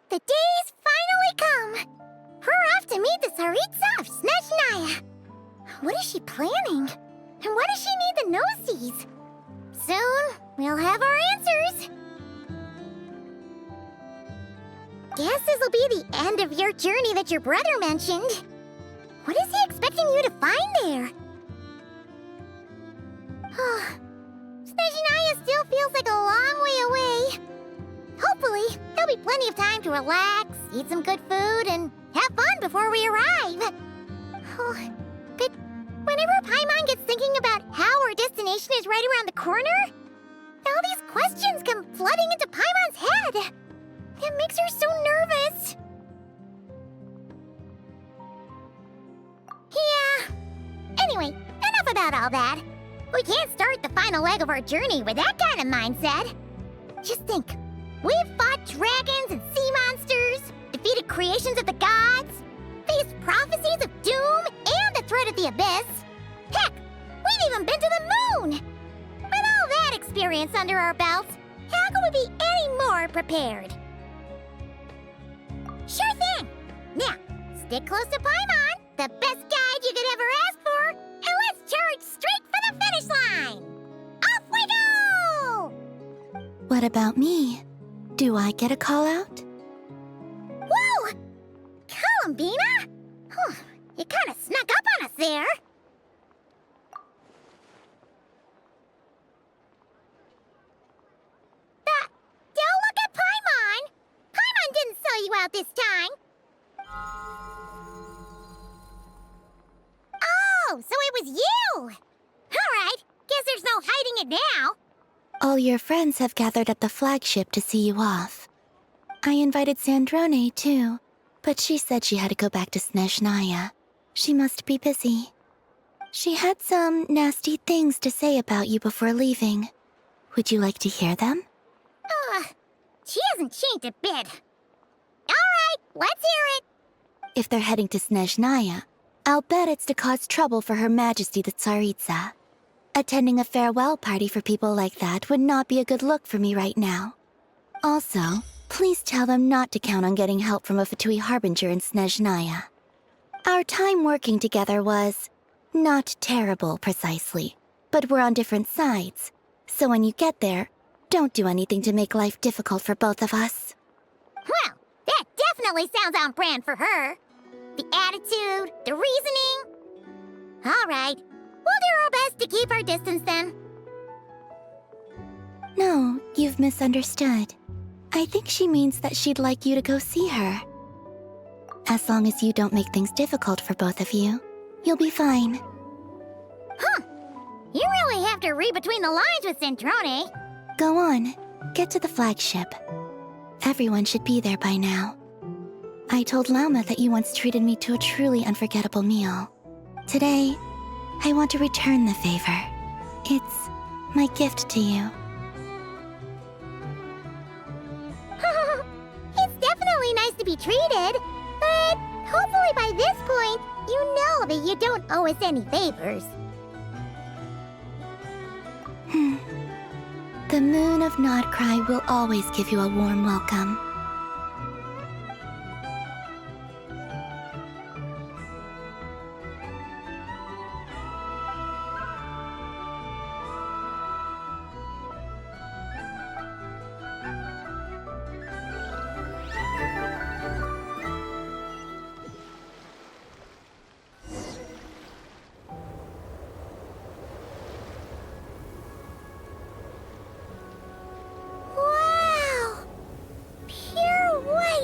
The day's finally come! We're off to meet the Tsaritsa of Snezhnaya! What is she planning? And why does she need the gnosies? Soon, we'll have our answers! Guess this'll be the end of your journey that your brother mentioned. What is he expecting you to find there? Snezhnaya still feels like a long way away. Hopefully, there'll be plenty of time to relax, eat some good food, and have fun before we arrive. Oh, but whenever Paimon gets thinking about how our destination is right around the corner, all these questions come flooding into Paimon's head. It makes her so nervous. Yeah. Anyway, enough about all that. We can't start the final leg of our journey with that kind of mindset. Just think. We've fought dragons and sea monsters, defeated creations of the gods, faced prophecies of doom and the threat of the abyss. Heck, we've even been to the moon! With all that experience under our belts, how could we be any more prepared? Sure thing! Now, stick close to Paimon, the best guide you could ever ask for, and let's charge straight for the finish line! Off we go! What about me? Do I get a call out? Whoa! Columbina? You kind of snuck up on us there. Don't look at Paimon! Paimon didn't sell you out this time. Oh, so it was you! Alright, guess there's no hiding it now. All your friends have gathered at the flagship to see you off. I invited Sandrone, too, but she said she had to go back to Snezhnaya. She must be busy. She had some nasty things to say about you before leaving. Would you like to hear them? She hasn't changed a bit. Alright, let's hear it. If they're heading to Snezhnaya, I'll bet it's to cause trouble for Her Majesty the Tsaritsa. Attending a farewell party for people like that would not be a good look for me right now. Also, please tell them not to count on getting help from a Fatui Harbinger in Snezhnaya. Our time working together was not terrible, precisely, but we're on different sides. So when you get there, don't do anything to make life difficult for both of us. Well, that definitely sounds on brand for her. The attitude, the reasoning. Alright. We'll do our best to keep our distance, then. No, you've misunderstood. I think she means that she'd like you to go see her. As long as you don't make things difficult for both of you, you'll be fine. Huh. You really have to read between the lines with Centrone. Go on. Get to the flagship. Everyone should be there by now. I told Lauma that you once treated me to a truly unforgettable meal. Today, I want to return the favor. It's my gift to you. It's definitely nice to be treated, but hopefully by this point, you know that you don't owe us any favors. The moon of Nodcry will always give you a warm welcome.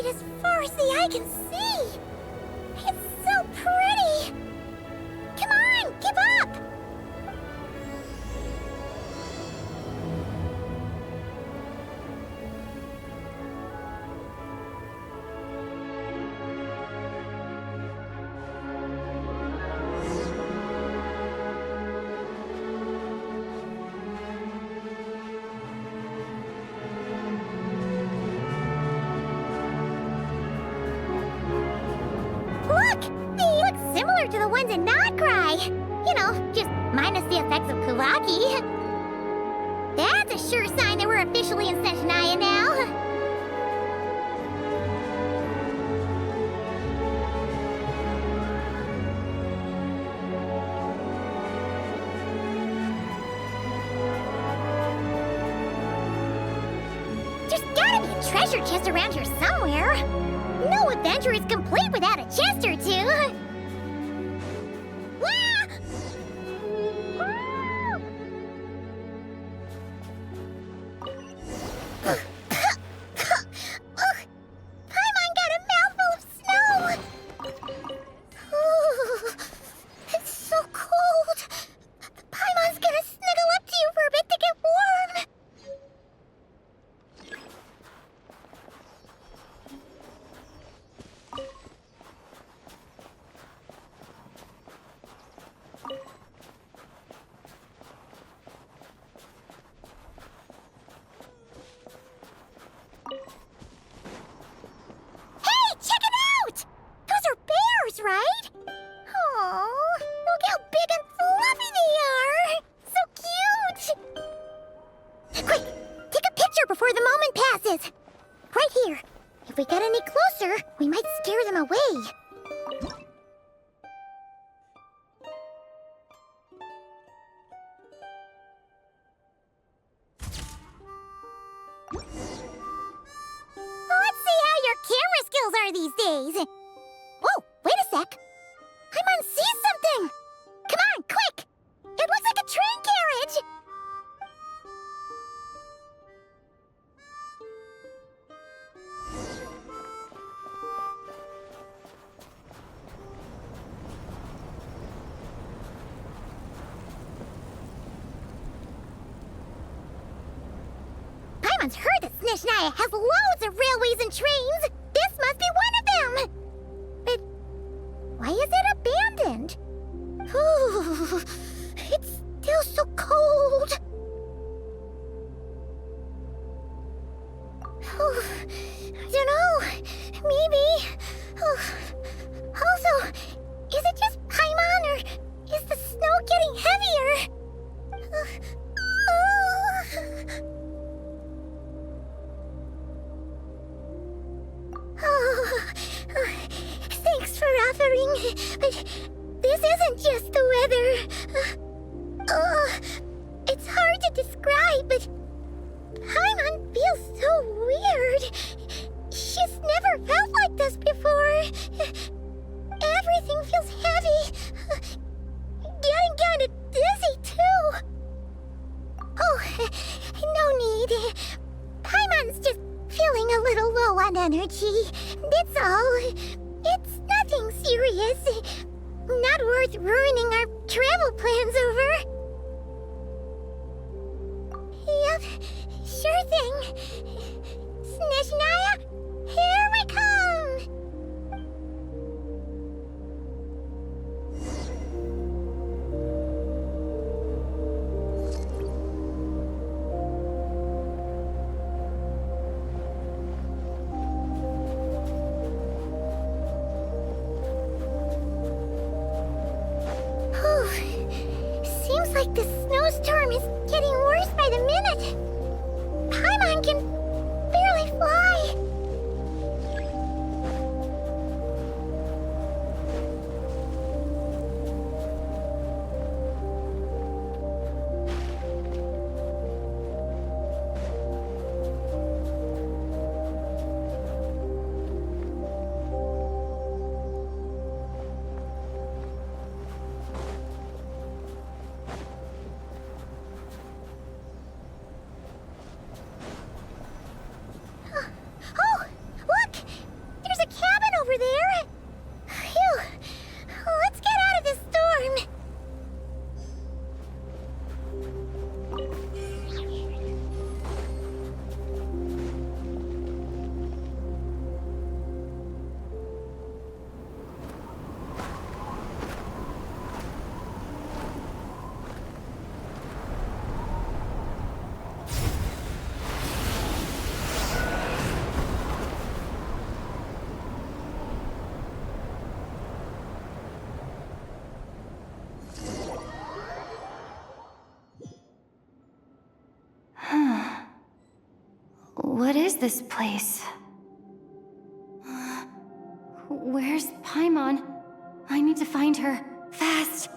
As far as the eye can see. It's so Look! They look similar to the ones in Notcry. You know, just minus the effects of Kuvaki. That's a sure sign that we're officially in Snezhnaya now. There's gotta be a treasure chest around here somewhere. No adventure is complete without a chest or two. Wah! Paimon got a mouthful of snow. It's so cold. Paimon's gonna snuggle up to you for a bit to get warm. Hey, check it out! Those are bears, right? Aw, look how big and fluffy they are! So cute! Quick, take a picture before the moment passes. Right here. If we get any closer, we might scare them away. Let's see how your camera skills are these days. Whoa, wait a sec. Paimon sees something. Come on, quick. It looks like a train carriage. Paimon's heard that Snezhnaya has loads of railways and trains. This must be one of them. But why is it abandoned? Ooh, it's still so cold. Oh, I don't know. Maybe. Oh. Also, is it just Paimon or is the snow getting heavier? Thanks for offering, but this isn't just the weather. It's hard to describe, but Paimon feels so weird. She's never felt like this before. Everything feels heavy. Getting kinda dizzy, too. Oh, no need. Paimon's just feeling a little low on energy. That's all. It's nothing serious. Not worth ruining our travel plans over. Yep, sure thing. Snezhnaya, here we come! Seems like the snowstorm is getting worse by the minute. Paimon can barely fly. is this place? Where's Paimon? I need to find her. Fast!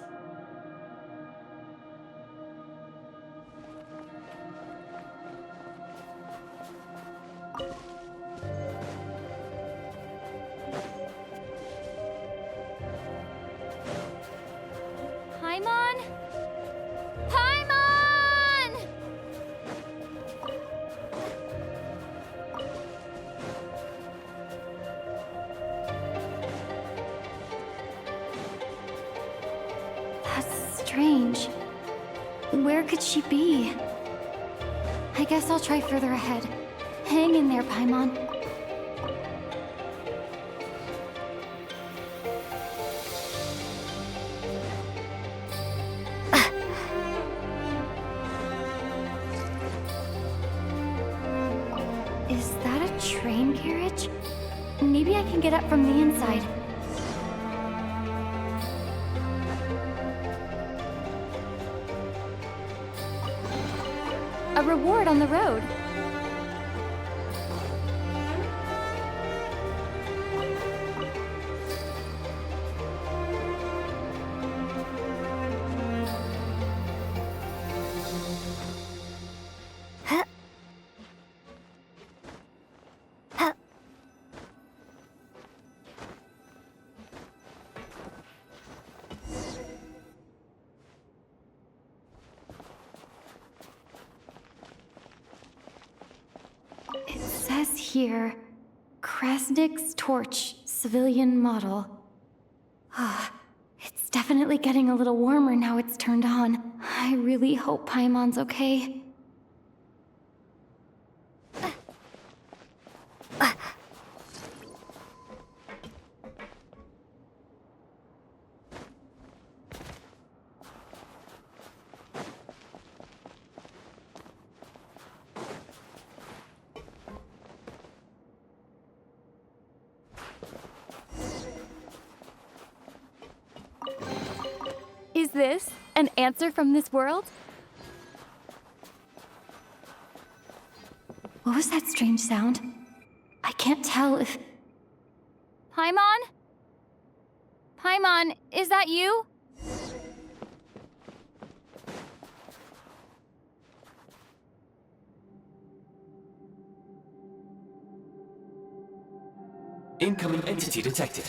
Paimon? Paimon! That's strange. Where could she be? I guess I'll try further ahead. Hang in there, Paimon. Is that a train carriage? Maybe I can get up from the inside. A reward on the road. Huh. Huh. It says here, Krasnik's torch, civilian model. Ah, it's definitely getting a little warmer now it's turned on. I really hope Paimon's okay. Is this an answer from this world? What was that strange sound? I can't tell if... Paimon? Paimon, is that you? Incoming entity detected.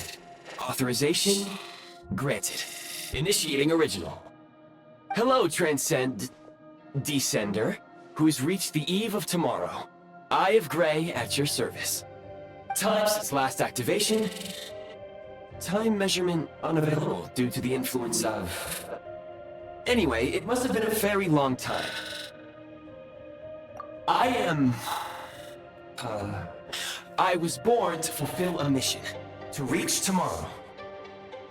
Authorization granted. Initiating original. Hello, Descender, who's reached the eve of tomorrow. Eye of Grey at your service. Time since last activation. Time measurement unavailable due to the influence of... Anyway, it must have been a very long time. I was born to fulfill a mission. To reach tomorrow.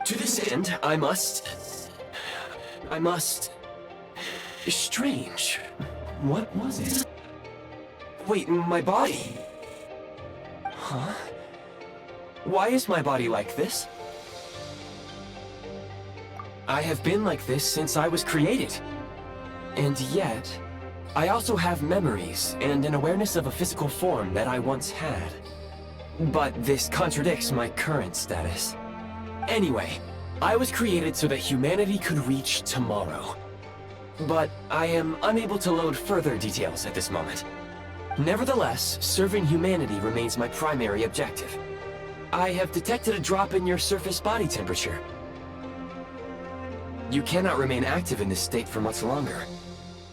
To this end, I must... Strange. What was it? Wait, my body? Huh? Why is my body like this? I have been like this since I was created. And yet, I also have memories and an awareness of a physical form that I once had. But this contradicts my current status. Anyway, I was created so that humanity could reach tomorrow. But I am unable to load further details at this moment. Nevertheless, serving humanity remains my primary objective. I have detected a drop in your surface body temperature. You cannot remain active in this state for much longer.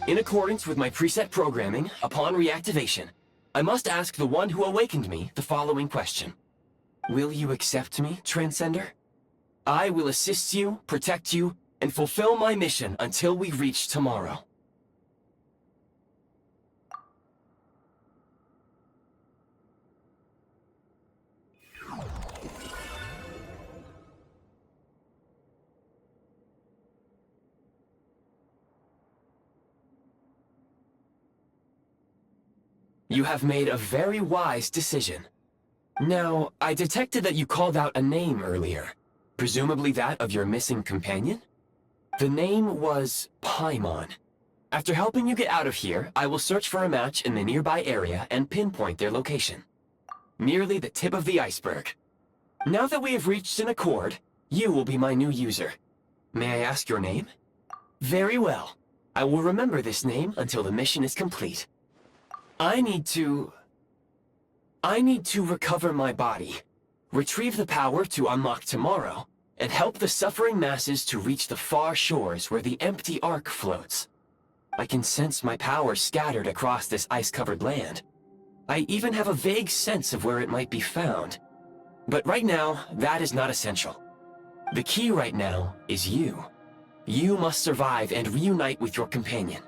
In accordance with my preset programming, upon reactivation, I must ask the one who awakened me the following question. Will you accept me, Transcender? I will assist you, protect you, and fulfill my mission until we reach tomorrow. You have made a very wise decision. Now, I detected that you called out a name earlier. Presumably that of your missing companion? The name was Paimon. After helping you get out of here, I will search for a match in the nearby area and pinpoint their location. Merely the tip of the iceberg. Now that we have reached an accord, you will be my new user. May I ask your name? Very well. I will remember this name until the mission is complete. I need to recover my body, retrieve the power to unlock tomorrow, and help the suffering masses to reach the far shores where the empty Ark floats. I can sense my power scattered across this ice-covered land. I even have a vague sense of where it might be found. But right now, that is not essential. The key right now is you. You must survive and reunite with your companion.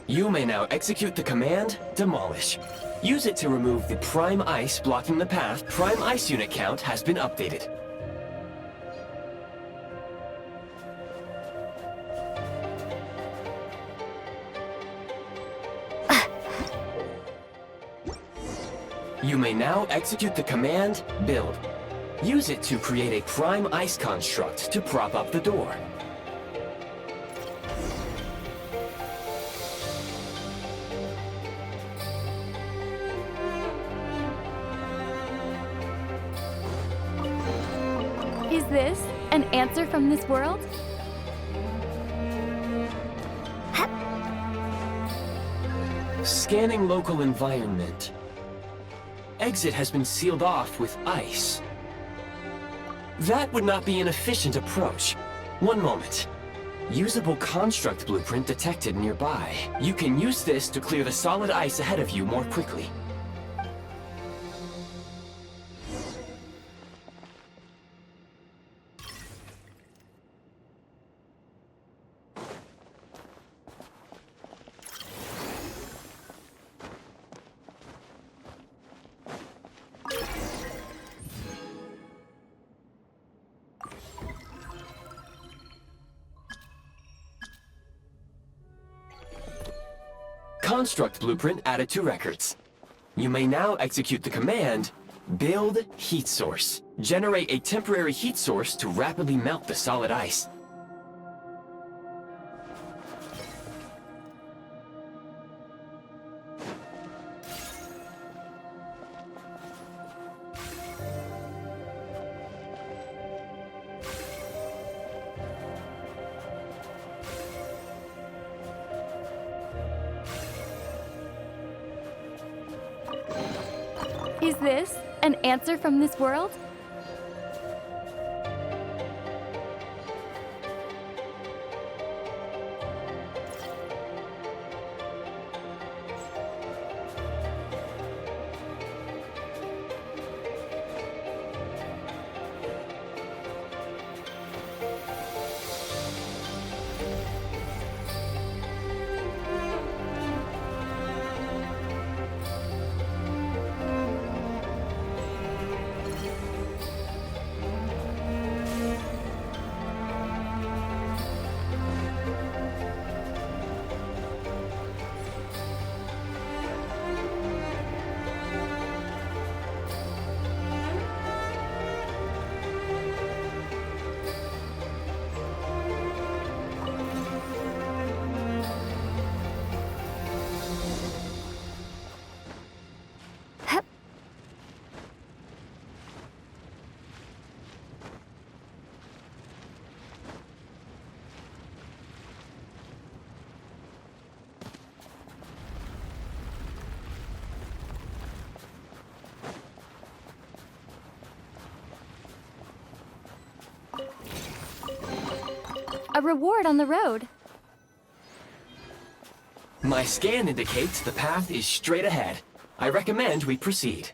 You may now execute the command, Demolish. Use it to remove the Prime Ice blocking the path. Prime Ice unit count has been updated. You may now execute the command, Build. Use it to create a Prime Ice construct to prop up the door. Is this an answer from this world? Scanning local environment. Exit has been sealed off with ice. That would not be an efficient approach. One moment. Usable construct blueprint detected nearby. You can use this to clear the solid ice ahead of you more quickly. Construct blueprint added to records. You may now execute the command, Build Heat Source. Generate a temporary heat source to rapidly melt the solid ice. Is this an answer from this world? A reward on the road. My scan indicates the path is straight ahead. I recommend we proceed.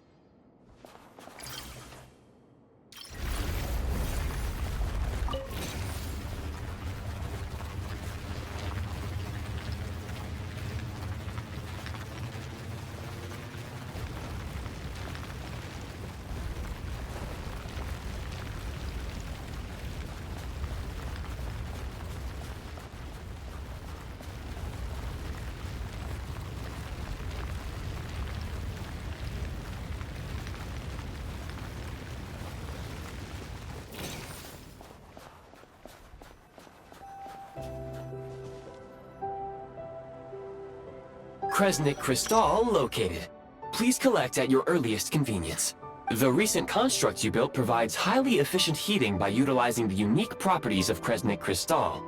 Kresnik Crystal located. Please collect at your earliest convenience. The recent construct you built provides highly efficient heating by utilizing the unique properties of Kresnik Crystal.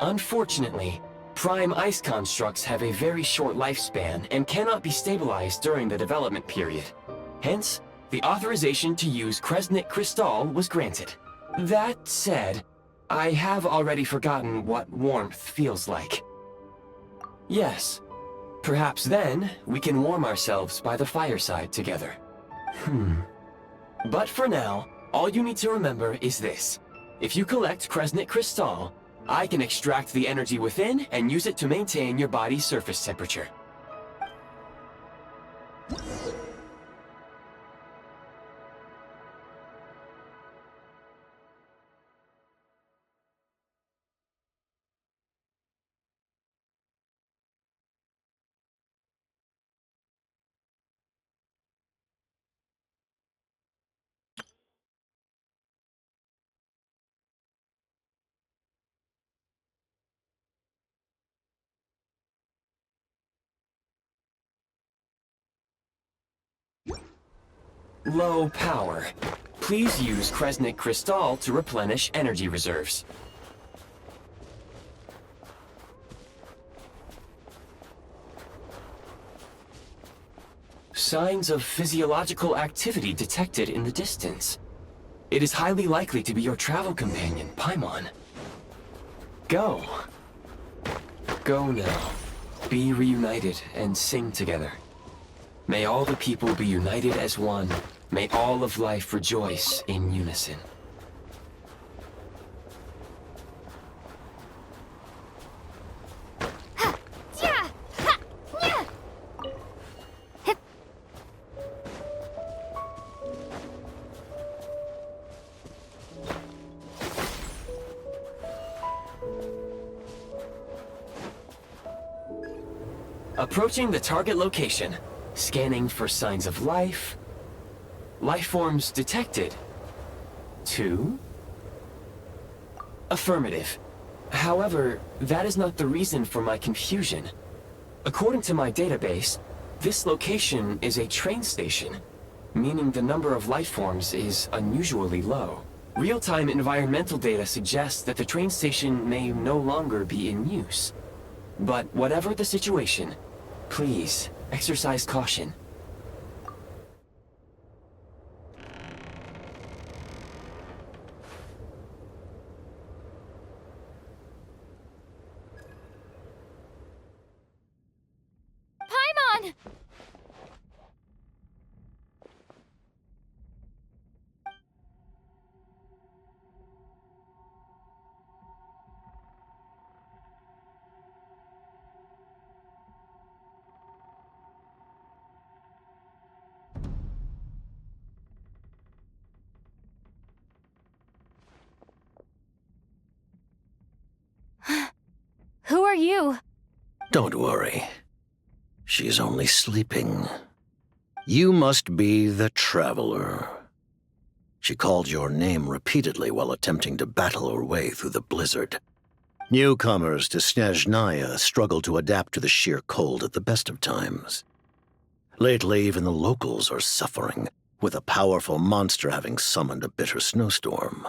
Unfortunately, prime ice constructs have a very short lifespan and cannot be stabilized during the development period. Hence, the authorization to use Kresnik Crystal was granted. That said, I have already forgotten what warmth feels like. Yes, perhaps then we can warm ourselves by the fireside together. But for now, all you need to remember is this. If you collect Kresnik Crystal, I can extract the energy within and use it to maintain your body's surface temperature. Low power. Please use Kresnik Crystal to replenish energy reserves. Signs of physiological activity detected in the distance. It is highly likely to be your travel companion, Paimon. Go. Go now. Be reunited and sing together. May all the people be united as one. May all of life rejoice in unison. Approaching the target location. Scanning for signs of life. Life forms detected. 2. Affirmative. However, that is not the reason for my confusion. According to my database, this location is a train station, meaning the number of life forms is unusually low. Real-time environmental data suggests that the train station may no longer be in use. But whatever the situation, please exercise caution. Paimon! Who are you? Don't worry. She's only sleeping. You must be the Traveler. She called your name repeatedly while attempting to battle her way through the blizzard. Newcomers to Snezhnaya struggle to adapt to the sheer cold at the best of times. Lately, even the locals are suffering, with a powerful monster having summoned a bitter snowstorm.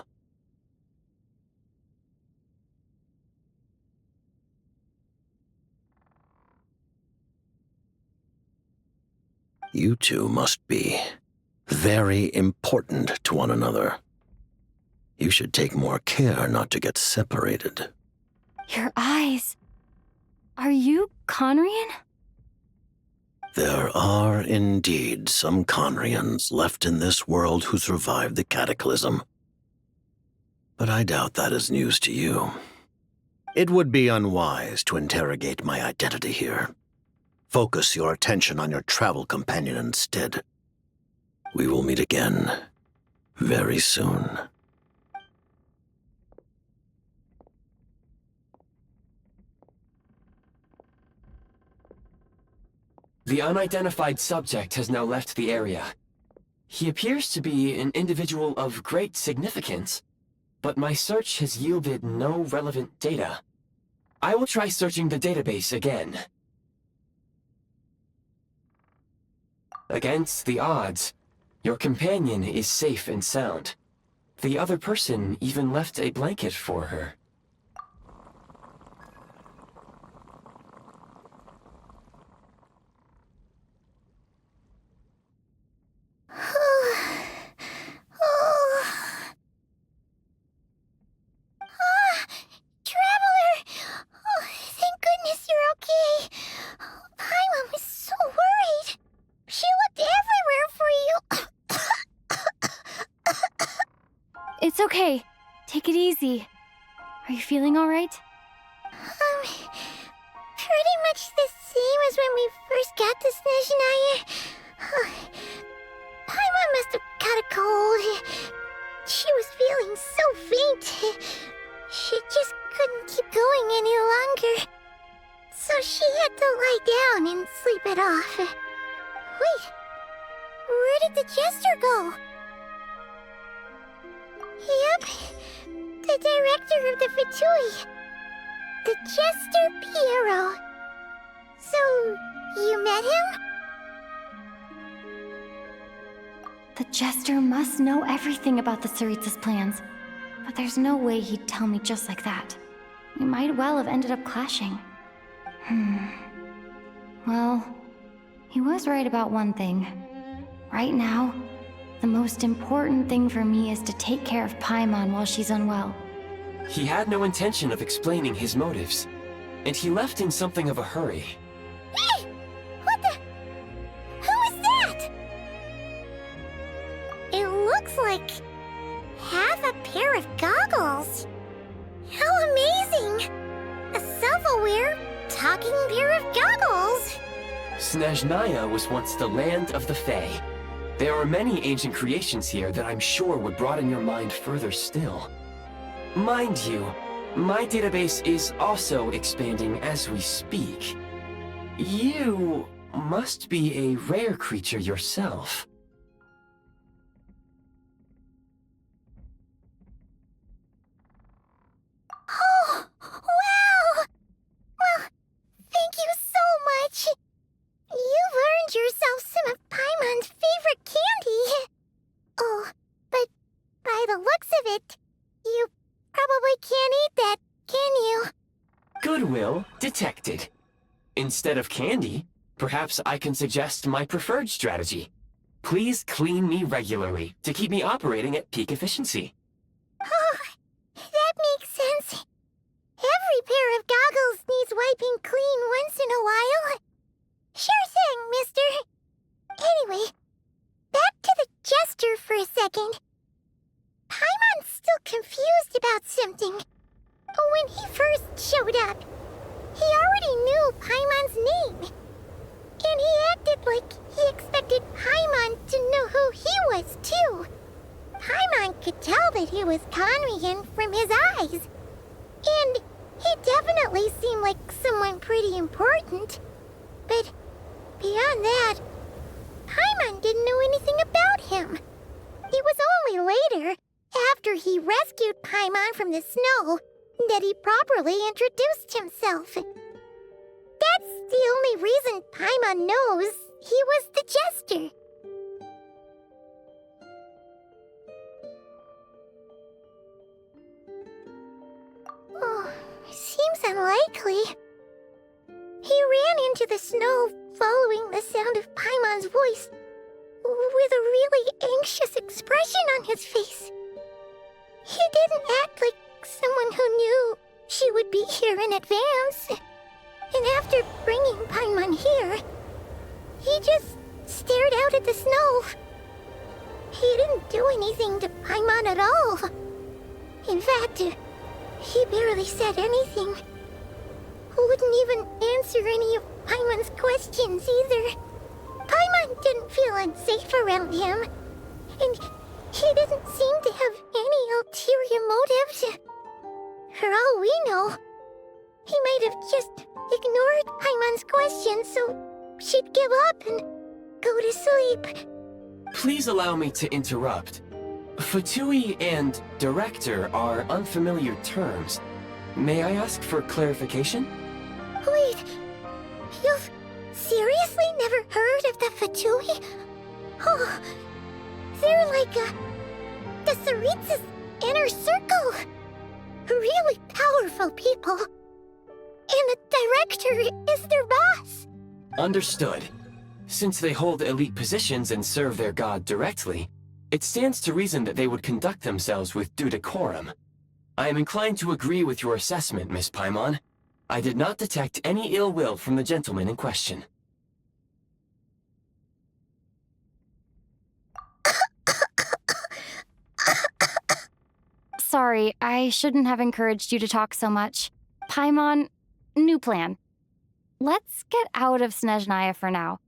You two must be very important to one another. You should take more care not to get separated. Your eyes. Are you Conrian? There are indeed some Conrians left in this world who survived the cataclysm. But I doubt that is news to you. It would be unwise to interrogate my identity here. Focus your attention on your travel companion instead. We will meet again very soon. The unidentified subject has now left the area. He appears to be an individual of great significance, but my search has yielded no relevant data. I will try searching the database again. Against the odds, your companion is safe and sound. The other person even left a blanket for her. Traveler! Oh, thank goodness you're okay. Paimon was so worried. She looked everywhere for you. It's okay. Take it easy. Are you feeling all right? Pretty much the same as when we first got to Snezhnaya. Paimon must have caught a cold. She was feeling so faint. She just couldn't keep going any longer. So she had to lie down and sleep it off. Wait, where did the jester go? Yep, the director of the Fatui. The Jester Piero. So, you met him? The Jester must know everything about the Tsaritsa's plans. But there's no way he'd tell me just like that. We might well have ended up clashing. Well, he was right about one thing. Right now, the most important thing for me is to take care of Paimon while she's unwell. He had no intention of explaining his motives, and he left in something of a hurry. Hey! What the? Who is that? It looks like half a pair of goggles. How amazing! A self-aware, talking pair of goggles! Snezhnaya was once the land of the Fae. There are many ancient creations here that I'm sure would broaden your mind further still. Mind you, my database is also expanding as we speak. You must be a rare creature yourself. Oh, wow! Well, thank you so much. You've earned yourself some of Paimon's favorite candy. Oh, but by the looks of it, you probably can't eat that, can you? Goodwill detected. Instead of candy, perhaps I can suggest my preferred strategy. Please clean me regularly to keep me operating at peak efficiency. Oh, that makes sense. Every pair of goggles needs wiping clean once in a while. Sure thing, mister. Anyway, back to the Jester for a second. Paimon's still confused about something. When he first showed up, he already knew Paimon's name. And he acted like he expected Paimon to know who he was, too. Paimon could tell that he was Conrian from his eyes. And he definitely seemed like someone pretty important. But beyond that, Paimon didn't know anything about him. It was only later, after he rescued Paimon from the snow, that he properly introduced himself. That's the only reason Paimon knows he was the Jester. Oh, seems unlikely. He ran into the snow following the sound of Paimon's voice, with a really anxious expression on his face. He didn't act like someone who knew she would be here in advance. And after bringing Paimon here, he just stared out at the snow. He didn't do anything to Paimon at all. In fact, he barely said anything. Wouldn't even answer any of Paimon's questions either. Paimon didn't feel unsafe around him, and he didn't seem to have any ulterior motives. For all we know, he might have just ignored Paimon's questions so she'd give up and go to sleep. Please allow me to interrupt. Fatui and director are unfamiliar terms. May I ask for clarification? Wait, you've seriously never heard of the Fatui? Oh, they're like the Tsaritsa's inner circle. Really powerful people. And the director is their boss. Understood. Since they hold elite positions and serve their god directly, it stands to reason that they would conduct themselves with due decorum. I am inclined to agree with your assessment, Miss Paimon. I did not detect any ill will from the gentleman in question. Sorry, I shouldn't have encouraged you to talk so much. Paimon, new plan. Let's get out of Snezhnaya for now.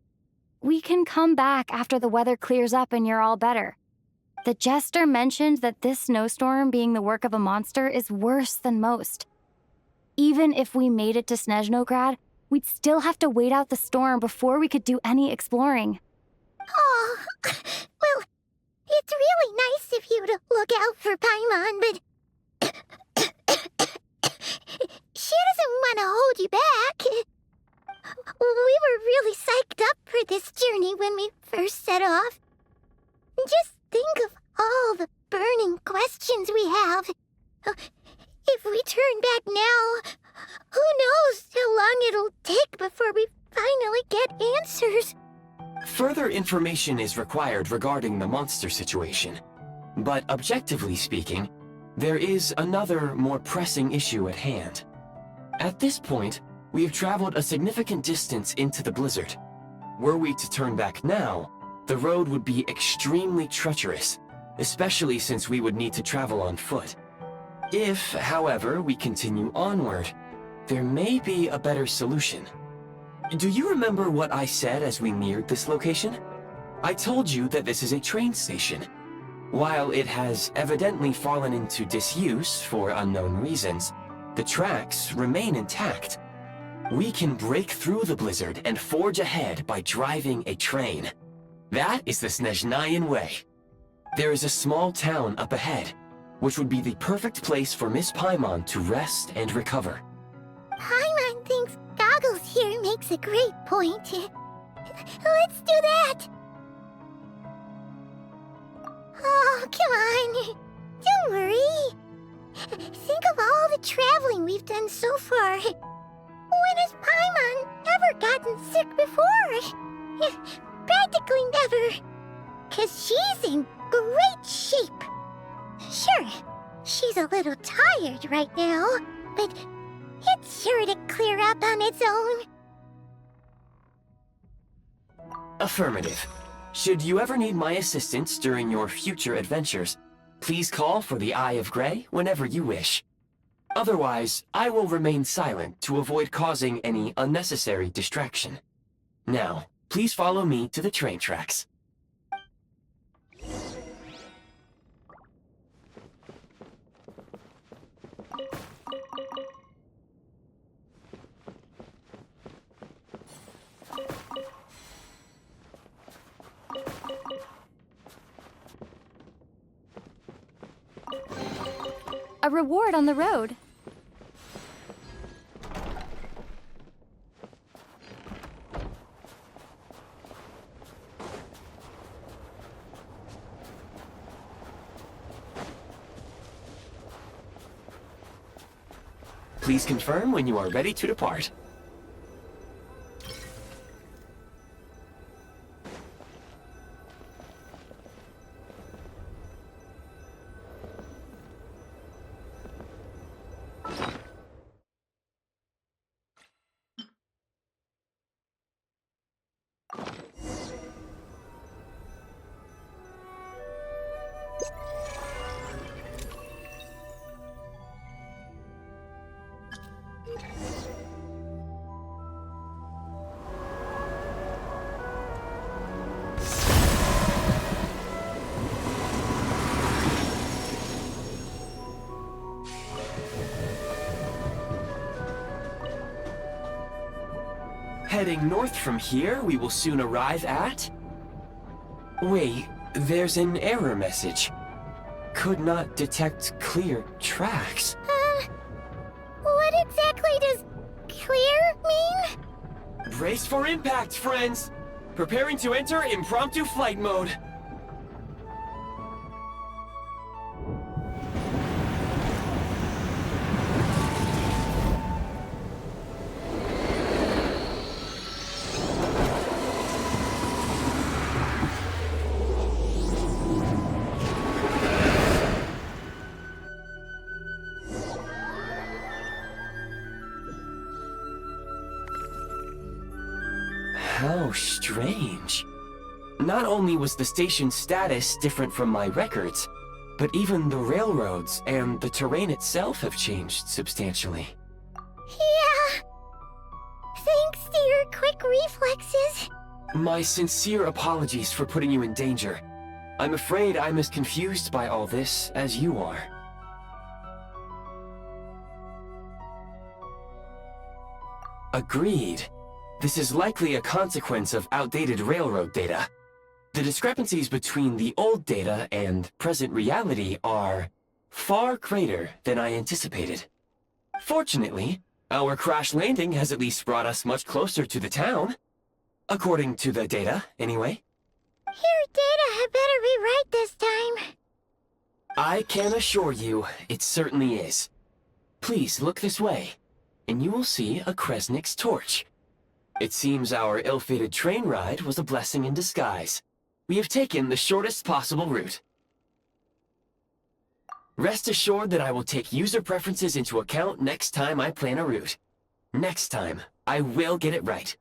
We can come back after the weather clears up and you're all better. The jester mentioned that this snowstorm being the work of a monster is worse than most. Even if we made it to Snezhnograd, we'd still have to wait out the storm before we could do any exploring. Oh, well, it's really nice of you to look out for Paimon, but she doesn't want to hold you back. We were really psyched up for this journey when we first set off. Just think of all the burning questions we have. If we turn back now, who knows how long it'll take before we finally get answers. Further information is required regarding the monster situation. But objectively speaking, there is another, more pressing issue at hand. At this point, we have traveled a significant distance into the blizzard. Were we to turn back now, the road would be extremely treacherous, especially since we would need to travel on foot. If, however, we continue onward, there may be a better solution. Do you remember what I said as we neared this location? I told you that this is a train station. While it has evidently fallen into disuse for unknown reasons, the tracks remain intact. We can break through the blizzard and forge ahead by driving a train. That is the Snezhnayan way. There is a small town up ahead, which would be the perfect place for Miss Paimon to rest and recover. Paimon thinks Goggles here makes a great point. Let's do that! Oh, come on. Don't worry. Think of all the traveling we've done so far. When has Paimon ever gotten sick before? Practically never. 'Cause she's in great shape. Sure, she's a little tired right now, but it's sure to clear up on its own. Affirmative. Should you ever need my assistance during your future adventures, please call for the Eye of Grey whenever you wish. Otherwise, I will remain silent to avoid causing any unnecessary distraction. Now, please follow me to the train tracks. A reward on the road. Please confirm when you are ready to depart. Heading north from here, we will soon arrive at... Wait, there's an error message. Could not detect clear tracks. What exactly does clear mean? Brace for impact, friends! Preparing to enter impromptu flight mode. How strange. Not only was the station's status different from my records, but even the railroads and the terrain itself have changed substantially. Yeah. Thanks to your quick reflexes. My sincere apologies for putting you in danger. I'm afraid I'm as confused by all this as you are. Agreed. This is likely a consequence of outdated railroad data. The discrepancies between the old data and present reality are far greater than I anticipated. Fortunately, our crash landing has at least brought us much closer to the town. According to the data, anyway. Your data had better be right this time. I can assure you, it certainly is. Please look this way, and you will see a Kresnik's torch. It seems our ill-fated train ride was a blessing in disguise. We have taken the shortest possible route. Rest assured that I will take user preferences into account next time I plan a route. Next time, I will get it right.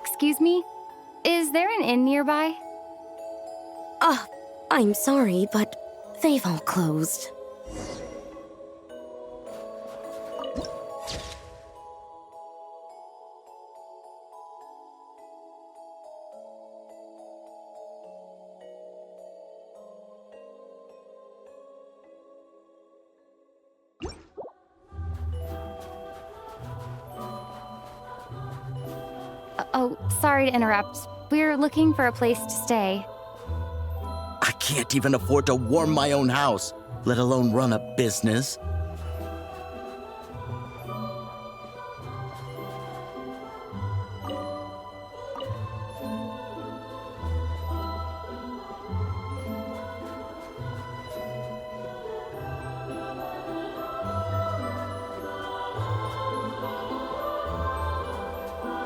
Excuse me? Is there an inn nearby? I'm sorry, but they've all closed. Oh, sorry to interrupt. We're looking for a place to stay. I can't even afford to warm my own house, let alone run a business.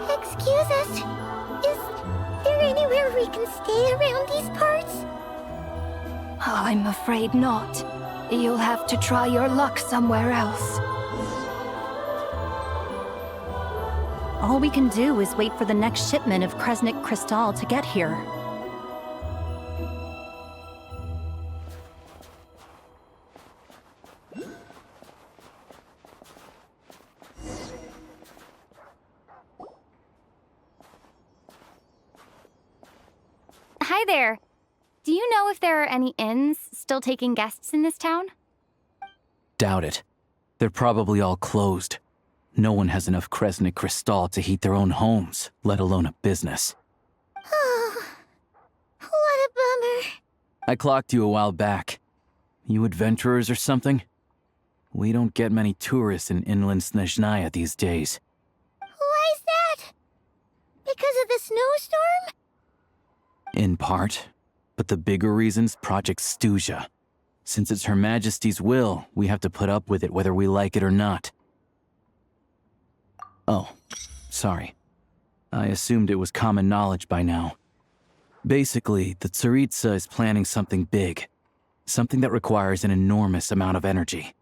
Excuse us. Is there anywhere we can stay around these parts? I'm afraid not. You'll have to try your luck somewhere else. All we can do is wait for the next shipment of Kresnik Crystal to get here. Hi there. Do you know if there are any inns still taking guests in this town? Doubt it. They're probably all closed. No one has enough Kresnik Crystal to heat their own homes, let alone a business. Oh, what a bummer. I clocked you a while back. You adventurers or something? We don't get many tourists in inland Snezhnaya these days. Why is that? Because of the snowstorm? In part. But the bigger reason's Project Stuja. Since it's Her Majesty's will, we have to put up with it whether we like it or not. Oh, sorry. I assumed it was common knowledge by now. Basically, the Tsaritsa is planning something big. Something that requires an enormous amount of energy.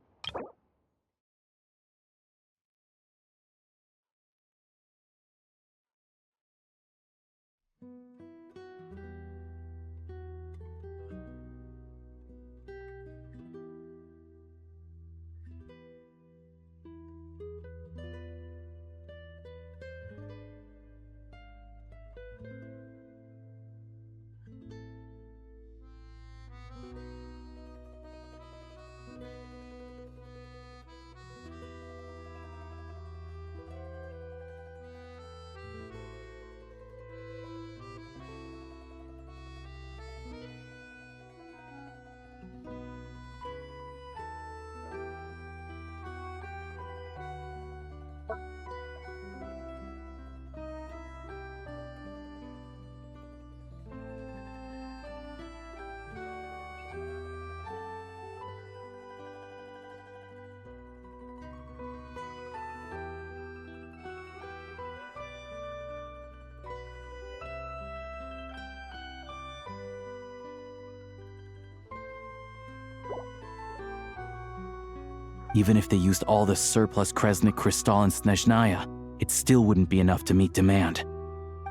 Even if they used all the surplus Kresnik Crystal in Snezhnaya, it still wouldn't be enough to meet demand.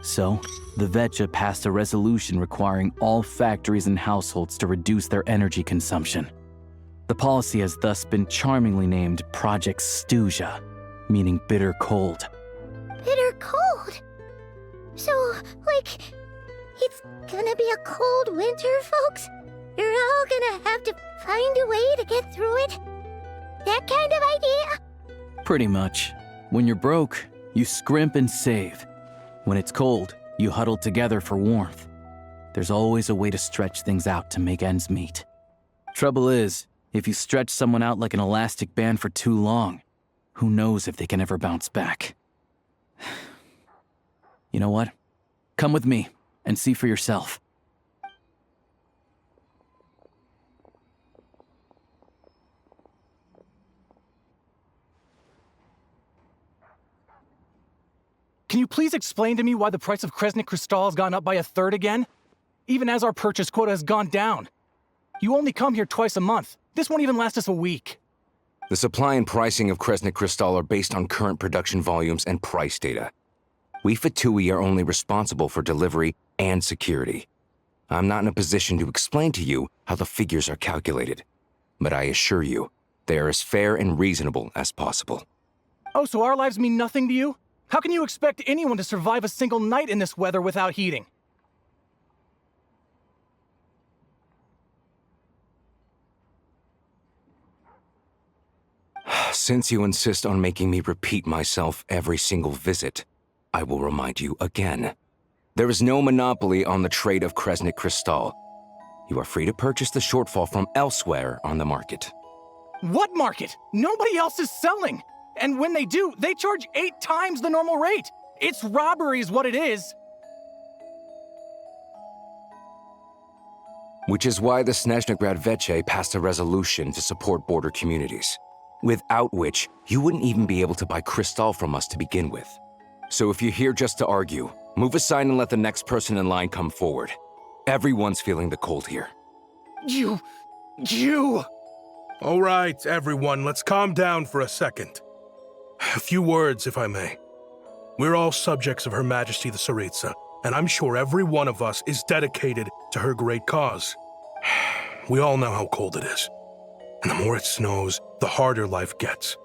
So, the Vetcha passed a resolution requiring all factories and households to reduce their energy consumption. The policy has thus been charmingly named Project Stuja, meaning bitter cold. Bitter cold? So, like, it's gonna be a cold winter, folks? You're all gonna have to find a way to get through it? That kind of idea? Pretty much. When you're broke, you scrimp and save. When it's cold, you huddle together for warmth. There's always a way to stretch things out to make ends meet. Trouble is, if you stretch someone out like an elastic band for too long, who knows if they can ever bounce back. You know what? Come with me and see for yourself. Can you please explain to me why the price of Kresnik Crystal has gone up by 1/3 again? Even as our purchase quota has gone down. You only come here twice a month. This won't even last us a week. The supply and pricing of Kresnik Crystal are based on current production volumes and price data. We Fatui are only responsible for delivery and security. I'm not in a position to explain to you how the figures are calculated, but I assure you, they are as fair and reasonable as possible. Oh, so our lives mean nothing to you? How can you expect anyone to survive a single night in this weather without heating? Since you insist on making me repeat myself every single visit, I will remind you again. There is no monopoly on the trade of Kresnik Crystal. You are free to purchase the shortfall from elsewhere on the market. What market? Nobody else is selling! And when they do, they charge 8 times the normal rate! It's robbery is what it is! Which is why the Snezhnegrad Veche passed a resolution to support border communities, without which you wouldn't even be able to buy Crystal from us to begin with. So if you're here just to argue, move aside and let the next person in line come forward. Everyone's feeling the cold here. You... All right, everyone, let's calm down for a second. A few words, if I may. We're all subjects of Her Majesty the Tsaritsa, and I'm sure every one of us is dedicated to her great cause. We all know how cold it is. And the more it snows, the harder life gets.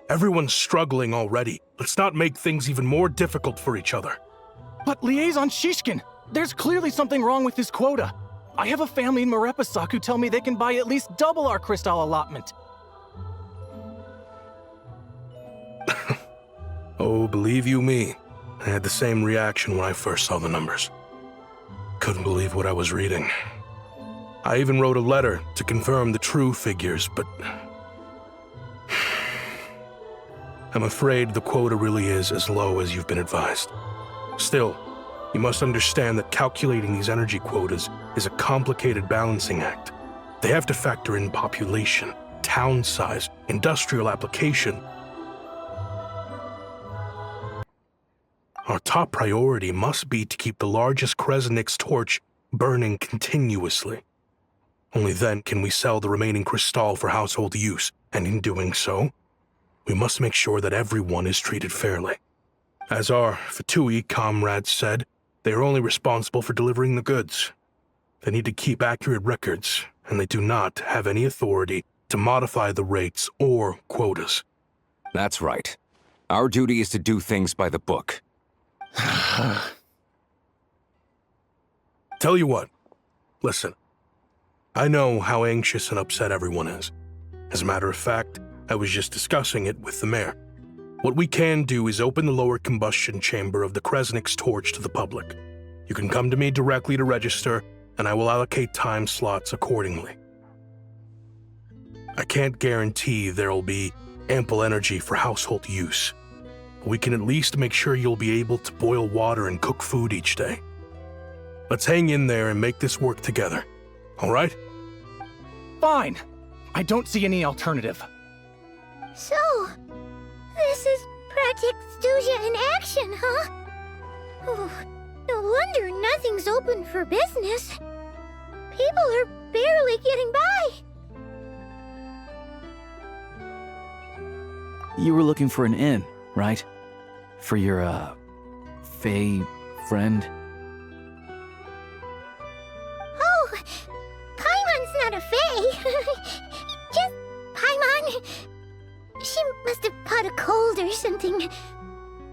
Everyone's struggling already. Let's not make things even more difficult for each other. But Liaison Shishkin, there's clearly something wrong with this quota. I have a family in Marepasak who tell me they can buy at least double our Crystal allotment. Oh, believe you me, I had the same reaction when I first saw the numbers. Couldn't believe what I was reading. I even wrote a letter to confirm the true figures, but I'm afraid the quota really is as low as you've been advised. Still, you must understand that calculating these energy quotas is a complicated balancing act. They have to factor in population, town size, industrial application. Our top priority must be to keep the largest Kresnik's torch burning continuously. Only then can we sell the remaining Crystal for household use, and in doing so, we must make sure that everyone is treated fairly. As our Fatui comrades said, They are only responsible for delivering the goods. They need to keep accurate records, and they do not have any authority to modify the rates or quotas. That's right. Our duty is to do things by the book. Tell you what, listen. I know how anxious and upset everyone is. As a matter of fact, I was just discussing it with the mayor. What we can do is open the lower combustion chamber of the Kresnik's torch to the public. You can come to me directly to register, and I will allocate time slots accordingly. I can't guarantee there'll be ample energy for household use. But we can at least make sure you'll be able to boil water and cook food each day. Let's hang in there and make this work together. All right? Fine. I don't see any alternative. So, this is Project Studia in action, huh? Oh, no wonder nothing's open for business. People are barely getting by. You were looking for an inn, right? For your, Fae friend? Oh, Paimon's not a fae. Just Paimon. She must have caught a cold or something. We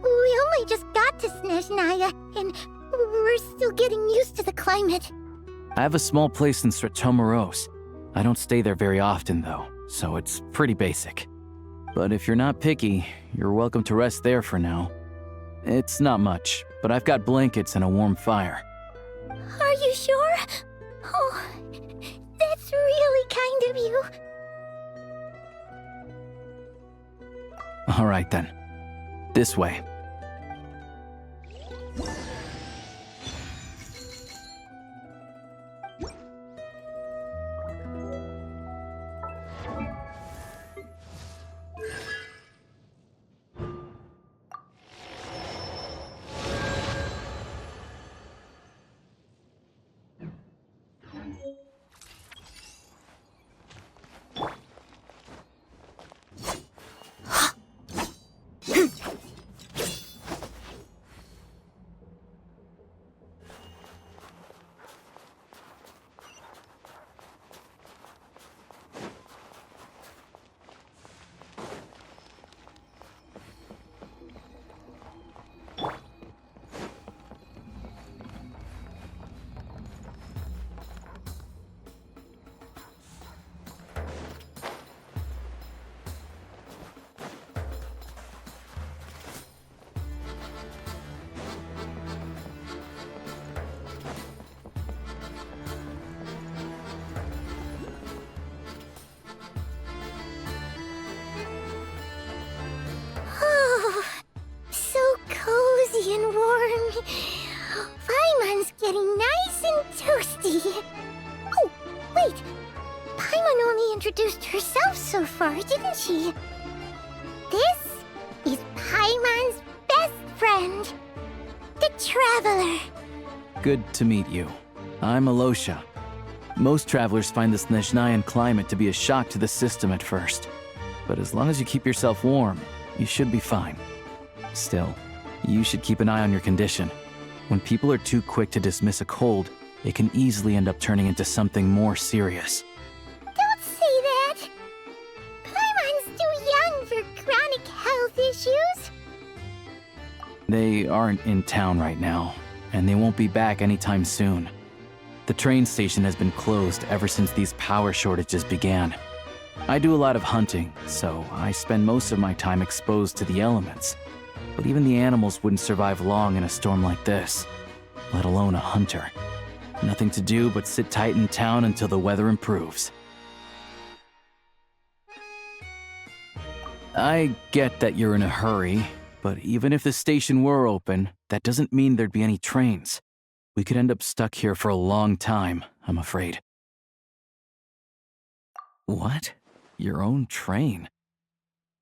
only just got to Snezhnaya, and we're still getting used to the climate. I have a small place in Stratomaros. I don't stay there very often, though, so it's pretty basic. But if you're not picky, you're welcome to rest there for now. It's not much, but I've got blankets and a warm fire. Are you sure? Oh, that's really kind of you. All right, then. This way. And warm. Paimon's getting nice and toasty. Oh, wait. Paimon only introduced herself so far, didn't she? This is Paimon's best friend, the Traveler. Good to meet you. I'm Alosha. Most travelers find the Snezhnayan climate to be a shock to the system at first. But as long as you keep yourself warm, you should be fine. Still, you should keep an eye on your condition. When people are too quick to dismiss a cold, it can easily end up turning into something more serious. Don't say that! Paimon's too young for chronic health issues. They aren't in town right now, and they won't be back anytime soon. The train station has been closed ever since these power shortages began. I do a lot of hunting, so I spend most of my time exposed to the elements. But even the animals wouldn't survive long in a storm like this, let alone a hunter. Nothing to do but sit tight in town until the weather improves. I get that you're in a hurry, but even if the station were open, that doesn't mean there'd be any trains. We could end up stuck here for a long time, I'm afraid. What? Your own train?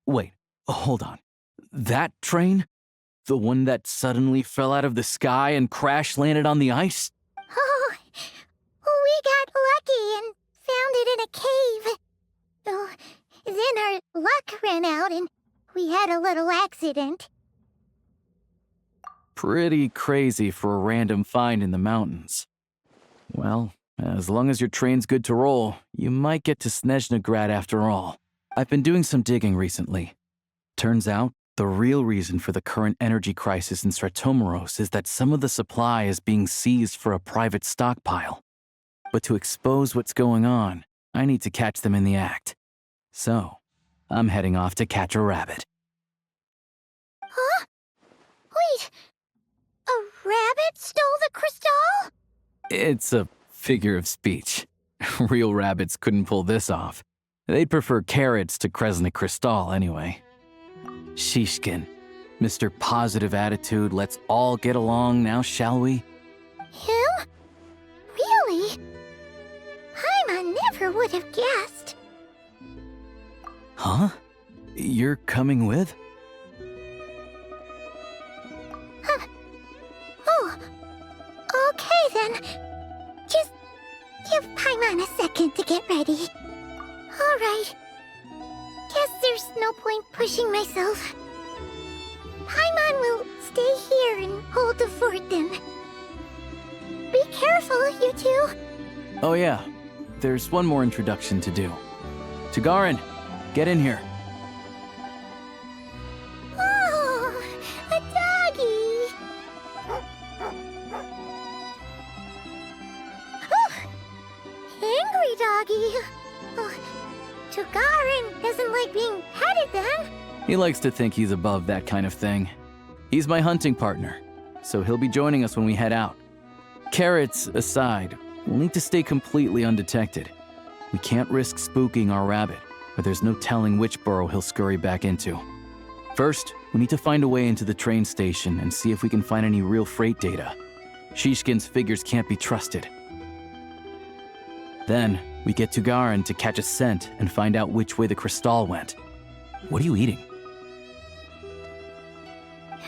Wait, hold on. That train? The one that suddenly fell out of the sky and crash-landed on the ice? Oh, we got lucky and found it in a cave. Oh, then our luck ran out and we had a little accident. Pretty crazy for a random find in the mountains. Well, as long as your train's good to roll, you might get to Snezhnegrad after all. I've been doing some digging recently. Turns out, the real reason for the current energy crisis in Stratomeros is that some of the supply is being seized for a private stockpile. But to expose what's going on, I need to catch them in the act. So, I'm heading off to catch a rabbit. Huh? Wait, a rabbit stole the crystal? It's a figure of speech. Real rabbits couldn't pull this off. They'd prefer carrots to Kresnik Crystal anyway. Shishkin, Mr. Positive Attitude, let's all get along now, shall we? Him? Really? Paimon never would have guessed. Huh? You're coming with? Huh. Oh, okay then. Just give Paimon a second to get ready. All right. Guess there's no point pushing myself. Paimon will stay here and hold the fort then. Be careful, you two. Oh yeah, there's one more introduction to do. Tagarin, get in here. Oh, a doggy. Oh, angry doggy. Oh, Tagarin doesn't like being petted then. He likes to think he's above that kind of thing. He's my hunting partner, so he'll be joining us when we head out. Carrots aside, we'll need to stay completely undetected. We can't risk spooking our rabbit, but there's no telling which burrow he'll scurry back into. First, we need to find a way into the train station and see if we can find any real freight data. Shishkin's figures can't be trusted. Then, we get Tugarin to catch a scent and find out which way the crystal went. What are you eating?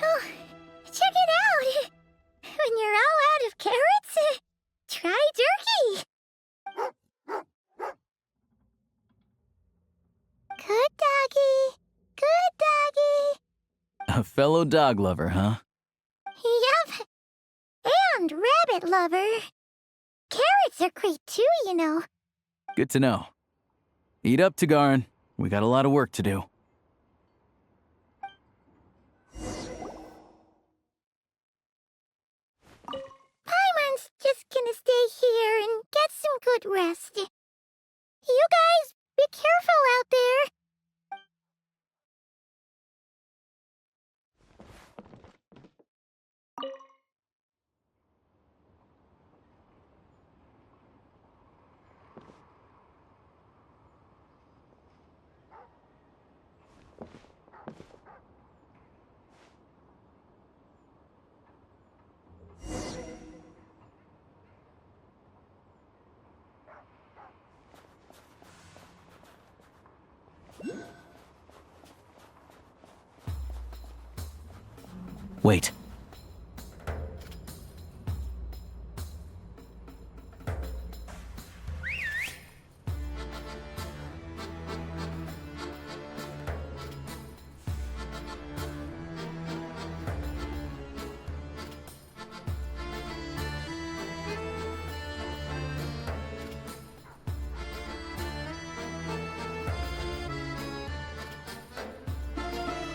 Oh, check it out. When you're all out of carrots, try turkey. Good doggy. Good doggy. A fellow dog lover, huh? Yep. And rabbit lover. Carrots are great too, you know. Good to know. Eat up, Tugarin. We got a lot of work to do. Paimon's just gonna stay here and get some good rest. You guys, be careful out there. Wait.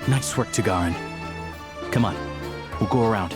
Nice work, Tugarin. Come on, we'll go around.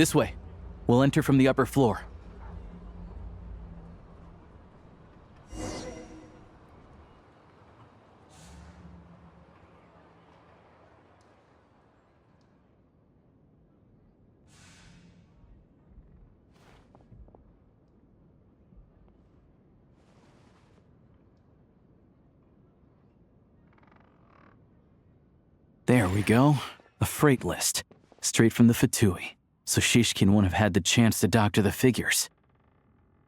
This way. We'll enter from the upper floor. There we go. A freight list. Straight from the Fatui. So Shishkin won't have had the chance to doctor the figures.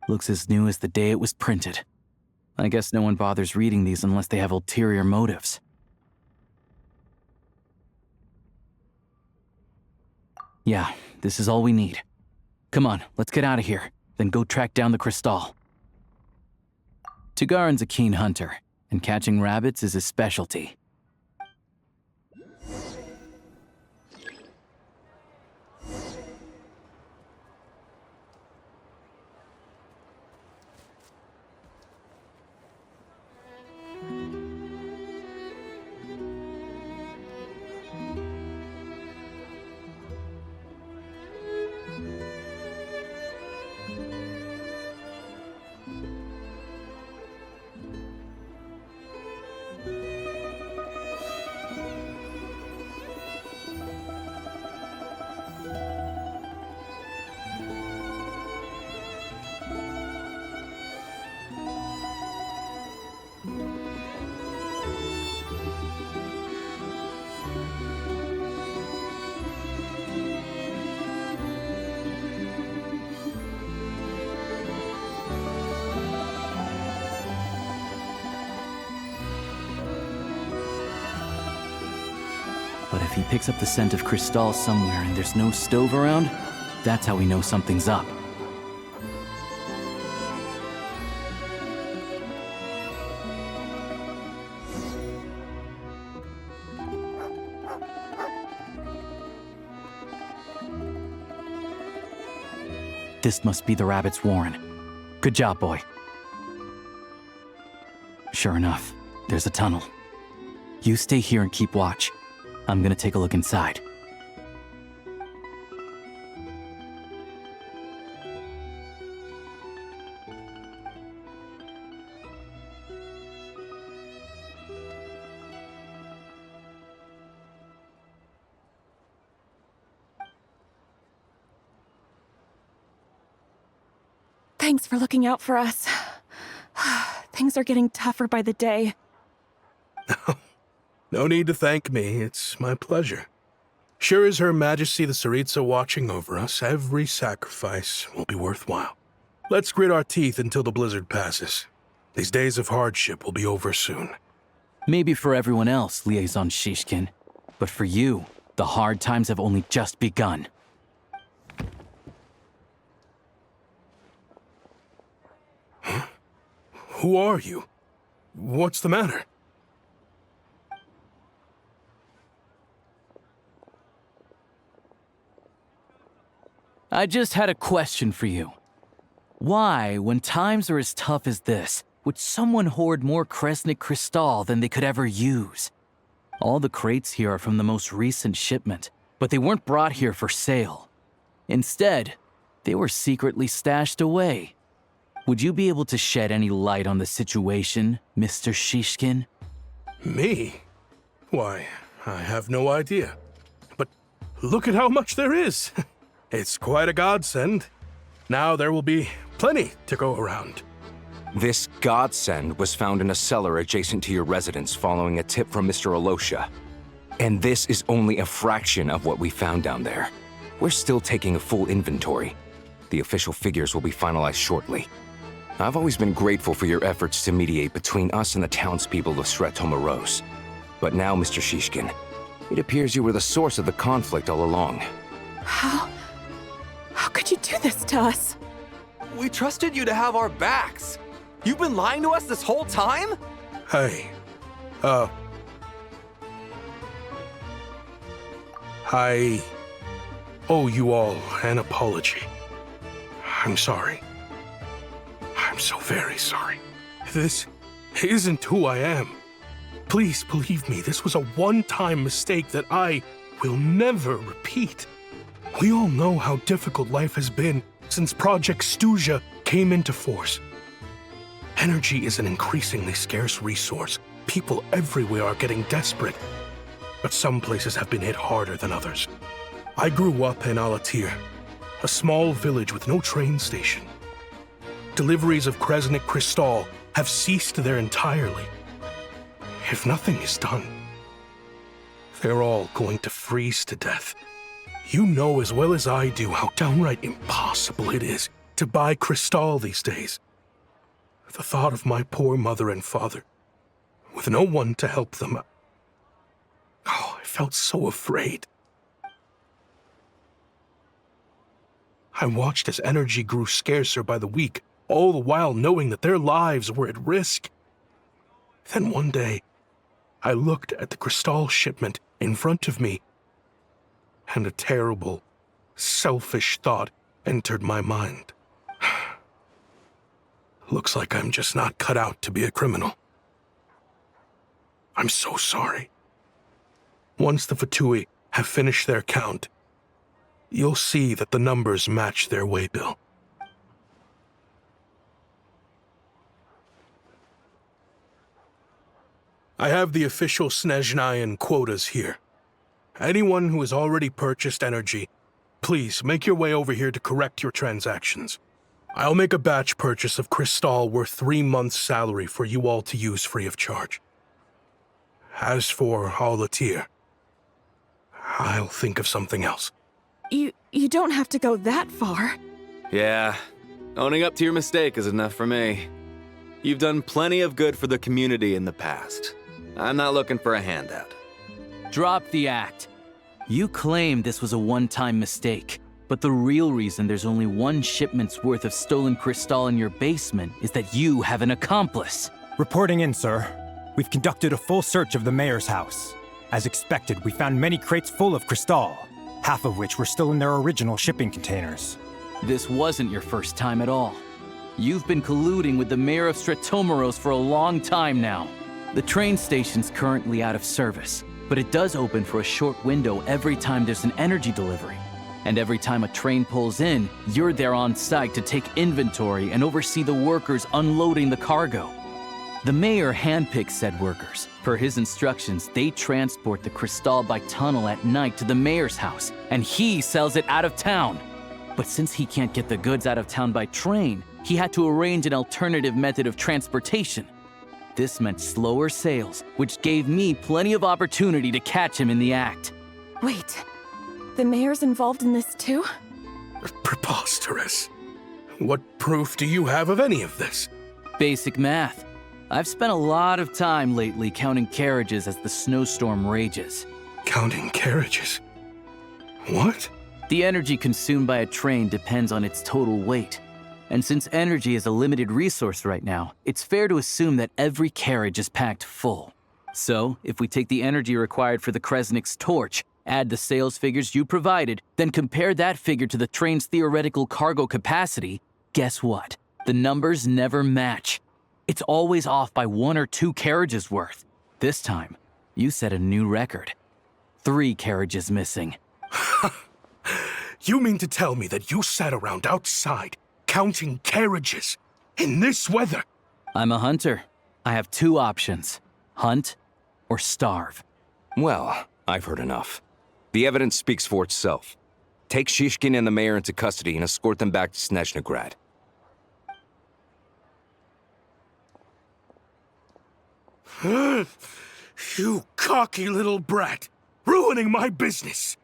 Looks as new as the day it was printed. I guess no one bothers reading these unless they have ulterior motives. Yeah, this is all we need. Come on, let's get out of here. Then go track down the Crystal. Tugarin's a keen hunter, and catching rabbits is his specialty. But if he picks up the scent of Crystal somewhere and there's no stove around, that's how we know something's up. This must be the rabbit's warren. Good job, boy. Sure enough, there's a tunnel. You stay here and keep watch. I'm gonna take a look inside. Thanks for looking out for us. Things are getting tougher by the day. No need to thank me. It's my pleasure. Sure as Her Majesty the Tsaritsa watching over us, every sacrifice will be worthwhile. Let's grit our teeth until the blizzard passes. These days of hardship will be over soon. Maybe for everyone else, Liaison Shishkin. But for you, the hard times have only just begun. Huh? Who are you? What's the matter? I just had a question for you. Why, when times are as tough as this, would someone hoard more Kresnik Crystal than they could ever use? All the crates here are from the most recent shipment, but they weren't brought here for sale. Instead, they were secretly stashed away. Would you be able to shed any light on the situation, Mr. Shishkin? Me? Why, I have no idea. But look at how much there is. It's quite a godsend. Now there will be plenty to go around. This godsend was found in a cellar adjacent to your residence following a tip from Mr. Alosha. And this is only a fraction of what we found down there. We're still taking a full inventory. The official figures will be finalized shortly. I've always been grateful for your efforts to mediate between us and the townspeople of Sretomaros. But now, Mr. Shishkin, it appears you were the source of the conflict all along. How could you do this to us? We trusted you to have our backs. You've been lying to us this whole time? Hey, I owe you all an apology. I'm sorry. I'm so very sorry. This isn't who I am. Please believe me, this was a one-time mistake that I will never repeat. We all know how difficult life has been since Project Stuja came into force. Energy is an increasingly scarce resource. People everywhere are getting desperate, but some places have been hit harder than others. I grew up in Alatir, a small village with no train station. Deliveries of Kresnik Crystal have ceased there entirely. If nothing is done, they're all going to freeze to death. You know as well as I do how downright impossible it is to buy Crystal these days. The thought of my poor mother and father, with no one to help them, I felt so afraid. I watched as energy grew scarcer by the week, all the while knowing that their lives were at risk. Then one day, I looked at the Crystal shipment in front of me, and a terrible, selfish thought entered my mind. Looks like I'm just not cut out to be a criminal. I'm so sorry. Once the Fatui have finished their count, you'll see that the numbers match their waybill. I have the official Snezhnayan quotas here. Anyone who has already purchased energy, please make your way over here to correct your transactions. I'll make a batch purchase of Crystal worth 3 months' salary for you all to use free of charge. As for Alatir, I'll think of something else. You don't have to go that far. Yeah, owning up to your mistake is enough for me. You've done plenty of good for the community in the past. I'm not looking for a handout. Drop the act. You claim this was a one-time mistake, but the real reason there's only 1 shipment's worth of stolen Crystal in your basement is that you have an accomplice. Reporting in, sir. We've conducted a full search of the mayor's house. As expected, we found many crates full of Crystal, half of which were still in their original shipping containers. This wasn't your first time at all. You've been colluding with the mayor of Stratomeros for a long time now. The train station's currently out of service, but it does open for a short window every time there's an energy delivery. And every time a train pulls in, you're there on site to take inventory and oversee the workers unloading the cargo. The mayor handpicks said workers. Per his instructions, they transport the Crystal by tunnel at night to the mayor's house, and he sells it out of town. But since he can't get the goods out of town by train, he had to arrange an alternative method of transportation. This meant slower sales, which gave me plenty of opportunity to catch him in the act. Wait, the mayor's involved in this too? Preposterous. What proof do you have of any of this? Basic math. I've spent a lot of time lately counting carriages as the snowstorm rages. Counting carriages? What? The energy consumed by a train depends on its total weight. And since energy is a limited resource right now, it's fair to assume that every carriage is packed full. So, if we take the energy required for the Kresnik's torch, add the sales figures you provided, then compare that figure to the train's theoretical cargo capacity, guess what? The numbers never match. It's always off by 1 or 2 carriages worth. This time, you set a new record. 3 carriages missing. You mean to tell me that you sat around outside counting carriages in this weather? I'm a hunter. I have 2 options. Hunt or starve. Well, I've heard enough. The evidence speaks for itself. Take Shishkin and the mayor into custody and escort them back to Snezhnegrad. You cocky little brat! Ruining my business!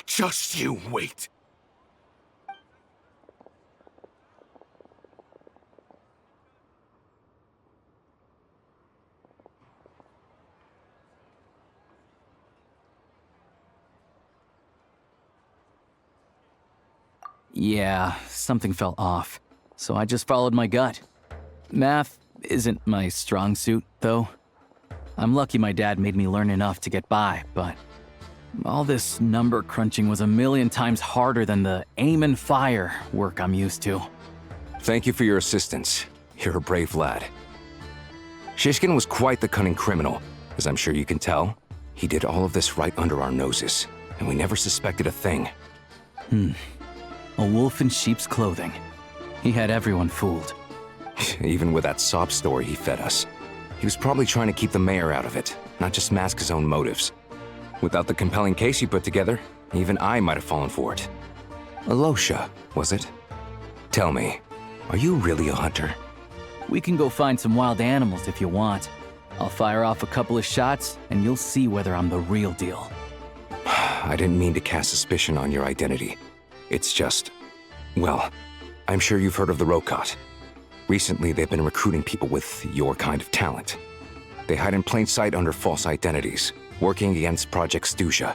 Just you wait. Yeah, something felt off, so I just followed my gut. Math isn't my strong suit, though. I'm lucky my dad made me learn enough to get by, but all this number crunching was a million times harder than the aim and fire work I'm used to. Thank you for your assistance. You're a brave lad. Shishkin was quite the cunning criminal, as I'm sure you can tell. He did all of this right under our noses, and we never suspected a thing. A wolf in sheep's clothing. He had everyone fooled. Even with that sob story he fed us. He was probably trying to keep the mayor out of it, not just mask his own motives. Without the compelling case he put together, even I might have fallen for it. Alosha, was it? Tell me, are you really a hunter? We can go find some wild animals if you want. I'll fire off a couple of shots, and you'll see whether I'm the real deal. I didn't mean to cast suspicion on your identity. It's just... well, I'm sure you've heard of the Rokot. Recently, they've been recruiting people with your kind of talent. They hide in plain sight under false identities, working against Project Stusha,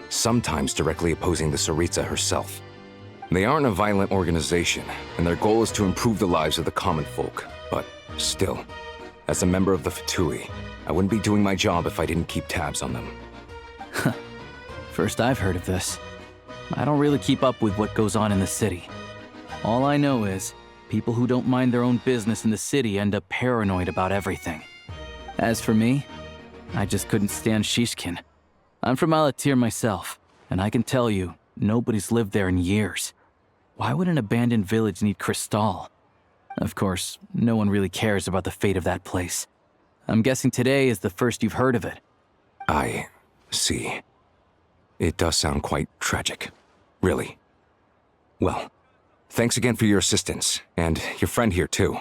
sometimes directly opposing the Tsaritsa herself. They aren't a violent organization, and their goal is to improve the lives of the common folk. But still, as a member of the Fatui, I wouldn't be doing my job if I didn't keep tabs on them. First I've heard of this. I don't really keep up with what goes on in the city. All I know is, people who don't mind their own business in the city end up paranoid about everything. As for me, I just couldn't stand Shishkin. I'm from Alatir myself, and I can tell you, nobody's lived there in years. Why would an abandoned village need Crystal? Of course, no one really cares about the fate of that place. I'm guessing today is the first you've heard of it. I see. It does sound quite tragic. Really. Well, thanks again for your assistance, and your friend here too.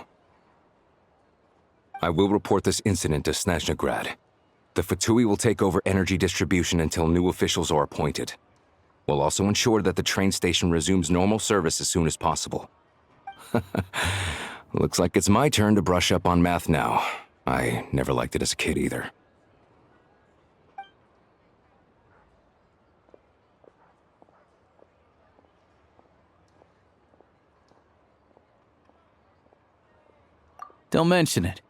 I will report this incident to Snezhnegrad. The Fatui will take over energy distribution until new officials are appointed. We'll also ensure that the train station resumes normal service as soon as possible. Looks like it's my turn to brush up on math now. I never liked it as a kid either. Don't mention it.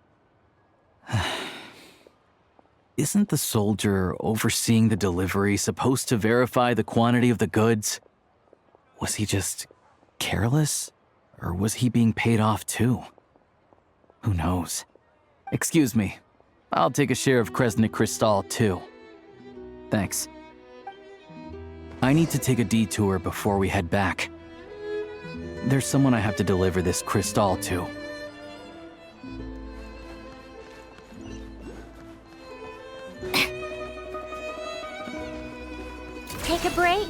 Isn't the soldier overseeing the delivery supposed to verify the quantity of the goods? Was he just careless? Or was he being paid off too? Who knows? Excuse me. I'll take a share of Kresnik Crystal too. Thanks. I need to take a detour before we head back. There's someone I have to deliver this crystal to. Take a break.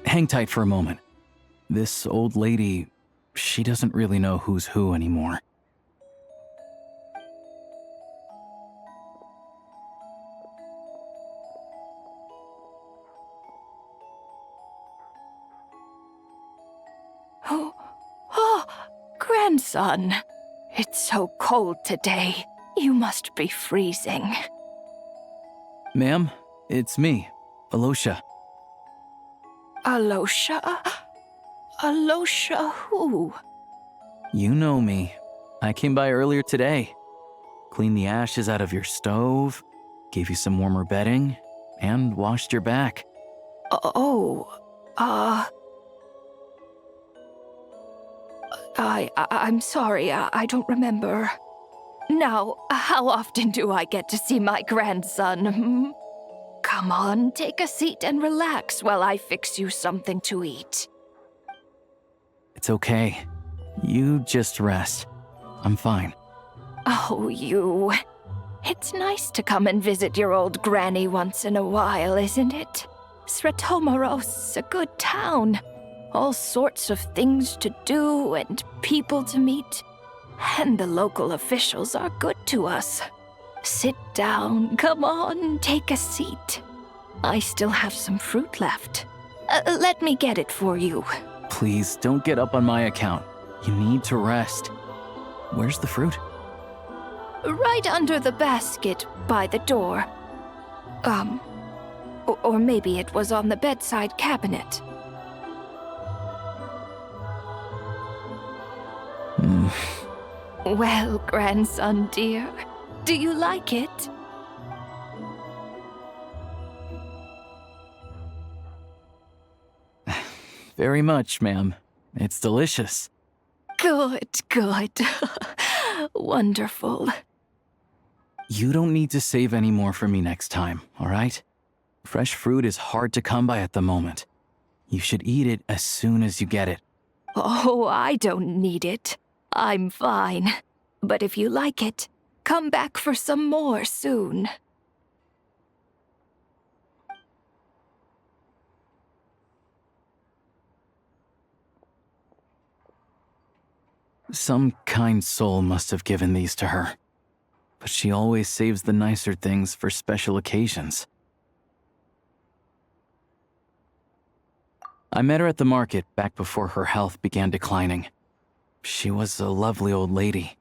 Hang tight for a moment. This old lady, she doesn't really know who's who anymore. Oh, grandson. It's so cold today. You must be freezing. Ma'am, it's me, Alosha. Alosha? Alosha who? You know me. I came by earlier today. Cleaned the ashes out of your stove, gave you some warmer bedding, and washed your back. I'm sorry, I don't remember. Now, how often do I get to see my grandson, hmm? Come on, take a seat and relax while I fix you something to eat. It's okay. You just rest. I'm fine. Oh, you. It's nice to come and visit your old granny once in a while, isn't it? Sretomaros's a good town. All sorts of things to do and people to meet. And the local officials are good to us. Sit down, come on, take a seat. I still have some fruit left. Let me get it for you. Please, don't get up on my account. You need to rest. Where's the fruit? Right under the basket by the door. Or maybe it was on the bedside cabinet. Well, grandson dear, do you like it? Very much, ma'am. It's delicious. Good, good. Wonderful. You don't need to save any more for me next time, all right? Fresh fruit is hard to come by at the moment. You should eat it as soon as you get it. Oh, I don't need it. I'm fine. But if you like it, come back for some more soon. Some kind soul must have given these to her. But she always saves the nicer things for special occasions. I met her at the market back before her health began declining. She was a lovely old lady.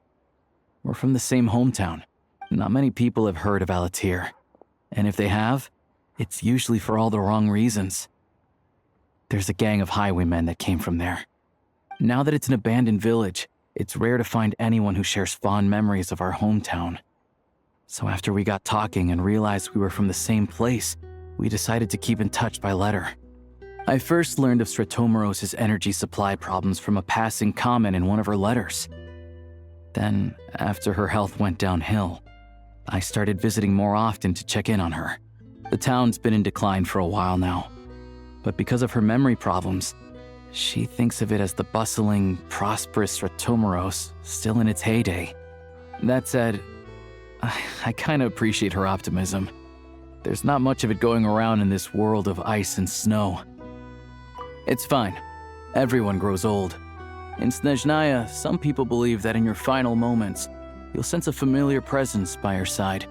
We're from the same hometown. Not many people have heard of Alatir. And if they have, it's usually for all the wrong reasons. There's a gang of highwaymen that came from there. Now that it's an abandoned village, it's rare to find anyone who shares fond memories of our hometown. So after we got talking and realized we were from the same place, we decided to keep in touch by letter. I first learned of Stratomoros's energy supply problems from a passing comment in one of her letters. Then, after her health went downhill, I started visiting more often to check in on her. The town's been in decline for a while now, but because of her memory problems, she thinks of it as the bustling, prosperous Stratomoros still in its heyday. That said, I kinda appreciate her optimism. There's not much of it going around in this world of ice and snow. It's fine. Everyone grows old. In Snezhnaya, some people believe that in your final moments, you'll sense a familiar presence by your side.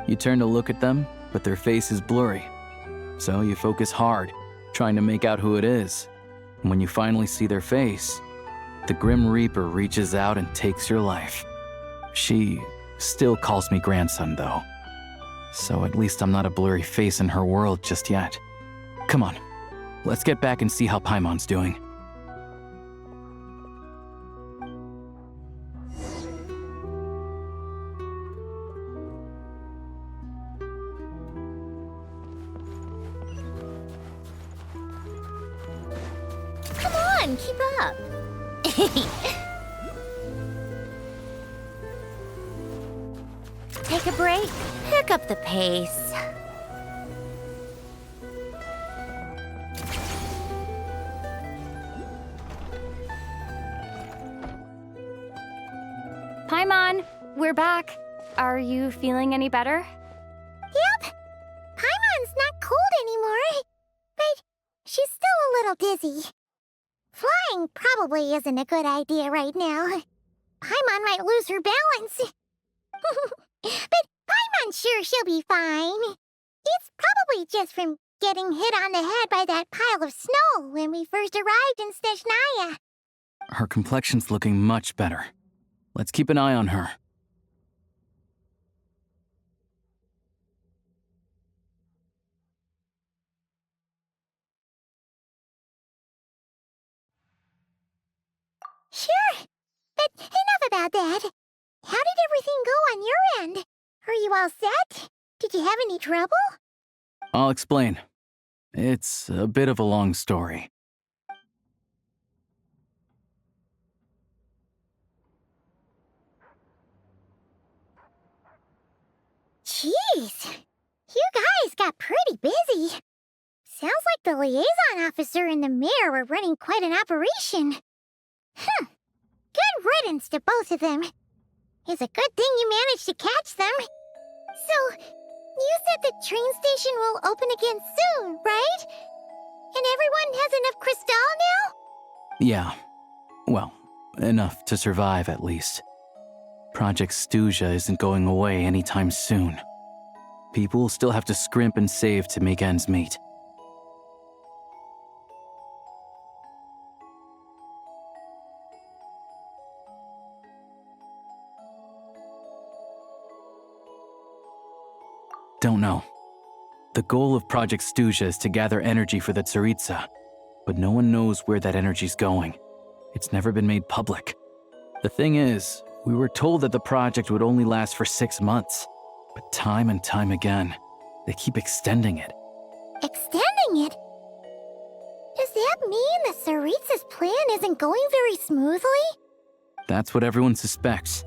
You turn to look at them, but their face is blurry. So you focus hard, trying to make out who it is. And when you finally see their face, the Grim Reaper reaches out and takes your life. She still calls me grandson, though. So at least I'm not a blurry face in her world just yet. Come on, let's get back and see how Paimon's doing. Come on, keep up. Take a break, pick up the pace. Paimon, we're back. Are you feeling any better? Yep. Paimon's not cold anymore, but she's still a little dizzy. Flying probably isn't a good idea right now. Paimon might lose her balance. But Paimon's sure she'll be fine. It's probably just from getting hit on the head by that pile of snow when we first arrived in Snezhnaya. Her complexion's looking much better. Let's keep an eye on her. Sure, but enough about that. How did everything go on your end? Are you all set? Did you have any trouble? I'll explain. It's a bit of a long story. Jeez, you guys got pretty busy. Sounds like the liaison officer and the mayor were running quite an operation. Good riddance to both of them. It's a good thing you managed to catch them. So, you said the train station will open again soon, right? And everyone has enough crystal now? Yeah. Well, enough to survive at least. Project Stuja isn't going away anytime soon. People will still have to scrimp and save to make ends meet. Don't know. The goal of Project Stuja is to gather energy for the Tsaritsa, but no one knows where that energy's going. It's never been made public. The thing is, we were told that the project would only last for 6 months, but time and time again, they keep extending it. Extending it? Does that that mean the Tsaritsa's plan isn't going very smoothly? That's what everyone suspects.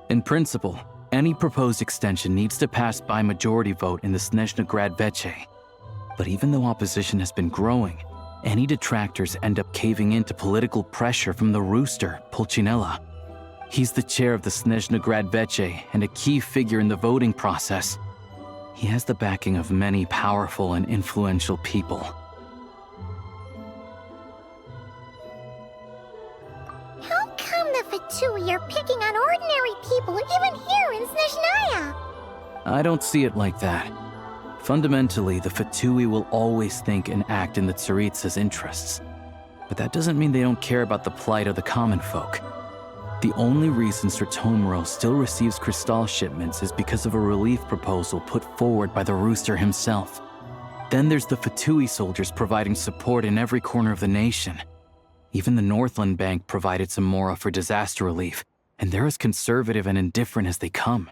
In principle, any proposed extension needs to pass by majority vote in the Snezhnograd Veche. But even though opposition has been growing, any detractors end up caving in to political pressure from the rooster, Pulcinella. He's the chair of the Snezhnograd Veche and a key figure in the voting process. He has the backing of many powerful and influential people. How come the Fatui are picking on ordinary people even here in Snezhnaya? I don't see it like that. Fundamentally, the Fatui will always think and act in the Tsaritsa's interests. But that doesn't mean they don't care about the plight of the common folk. The only reason Sratomro still receives Crystal shipments is because of a relief proposal put forward by the Rooster himself. Then there's the Fatui soldiers providing support in every corner of the nation. Even the Northland Bank provided some mora for disaster relief, and they're as conservative and indifferent as they come.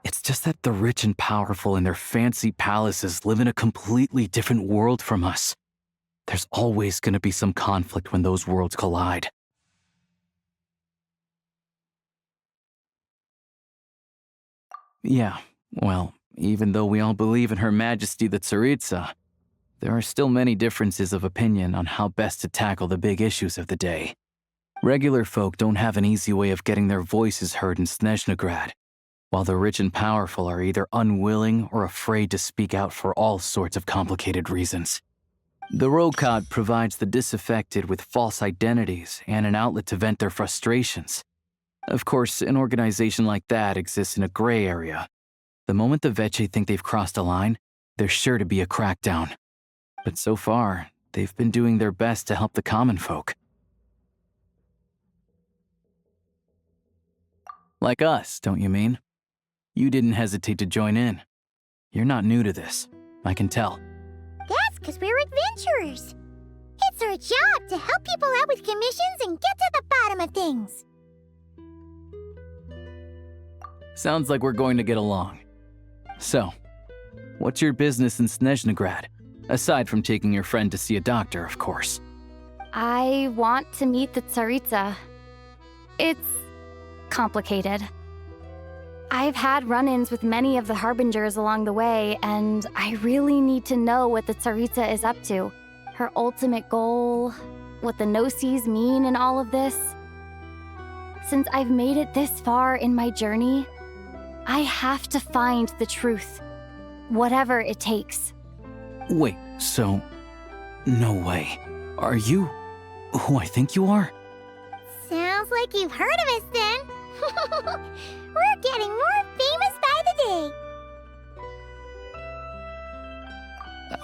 It's just that the rich and powerful in their fancy palaces live in a completely different world from us. There's always going to be some conflict when those worlds collide. Yeah, well, even though we all believe in Her Majesty the Tsaritsa, there are still many differences of opinion on how best to tackle the big issues of the day. Regular folk don't have an easy way of getting their voices heard in Snezhnograd, while the rich and powerful are either unwilling or afraid to speak out for all sorts of complicated reasons. The Rokad provides the disaffected with false identities and an outlet to vent their frustrations. Of course, an organization like that exists in a gray area. The moment the Veche think they've crossed a line, there's sure to be a crackdown. But so far, they've been doing their best to help the common folk. Like us, don't you mean? You didn't hesitate to join in. You're not new to this, I can tell. That's because we're adventurers. It's our job to help people out with commissions and get to the bottom of things. Sounds like we're going to get along. So, what's your business in Snezhnograd? Aside from taking your friend to see a doctor, of course. I want to meet the Tsaritsa. It's complicated. I've had run-ins with many of the Harbingers along the way, and I really need to know what the Tsaritsa is up to. Her ultimate goal, what the Gnosis mean in all of this. Since I've made it this far in my journey, I have to find the truth, whatever it takes. Wait, so... no way. Are you who I think you are? Sounds like you've heard of us then. We're getting more famous by the day.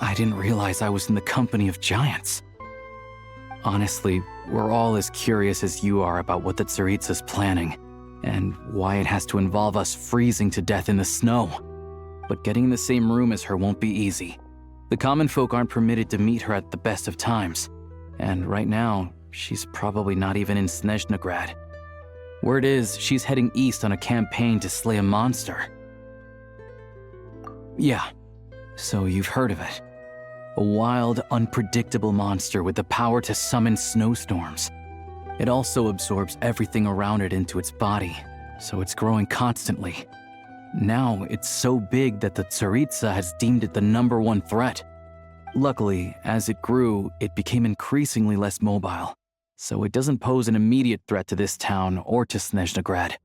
I didn't realize I was in the company of giants. Honestly, we're all as curious as you are about what the Tsaritsa's planning, and why it has to involve us freezing to death in the snow. But getting in the same room as her won't be easy. The common folk aren't permitted to meet her at the best of times, and right now, she's probably not even in Snezhnograd. Word is, she's heading east on a campaign to slay a monster. Yeah, so you've heard of it. A wild, unpredictable monster with the power to summon snowstorms. It also absorbs everything around it into its body, so it's growing constantly. Now, it's so big that the Tsaritsa has deemed it the #1 threat. Luckily, as it grew, it became increasingly less mobile, so it doesn't pose an immediate threat to this town or to Snezhnograd.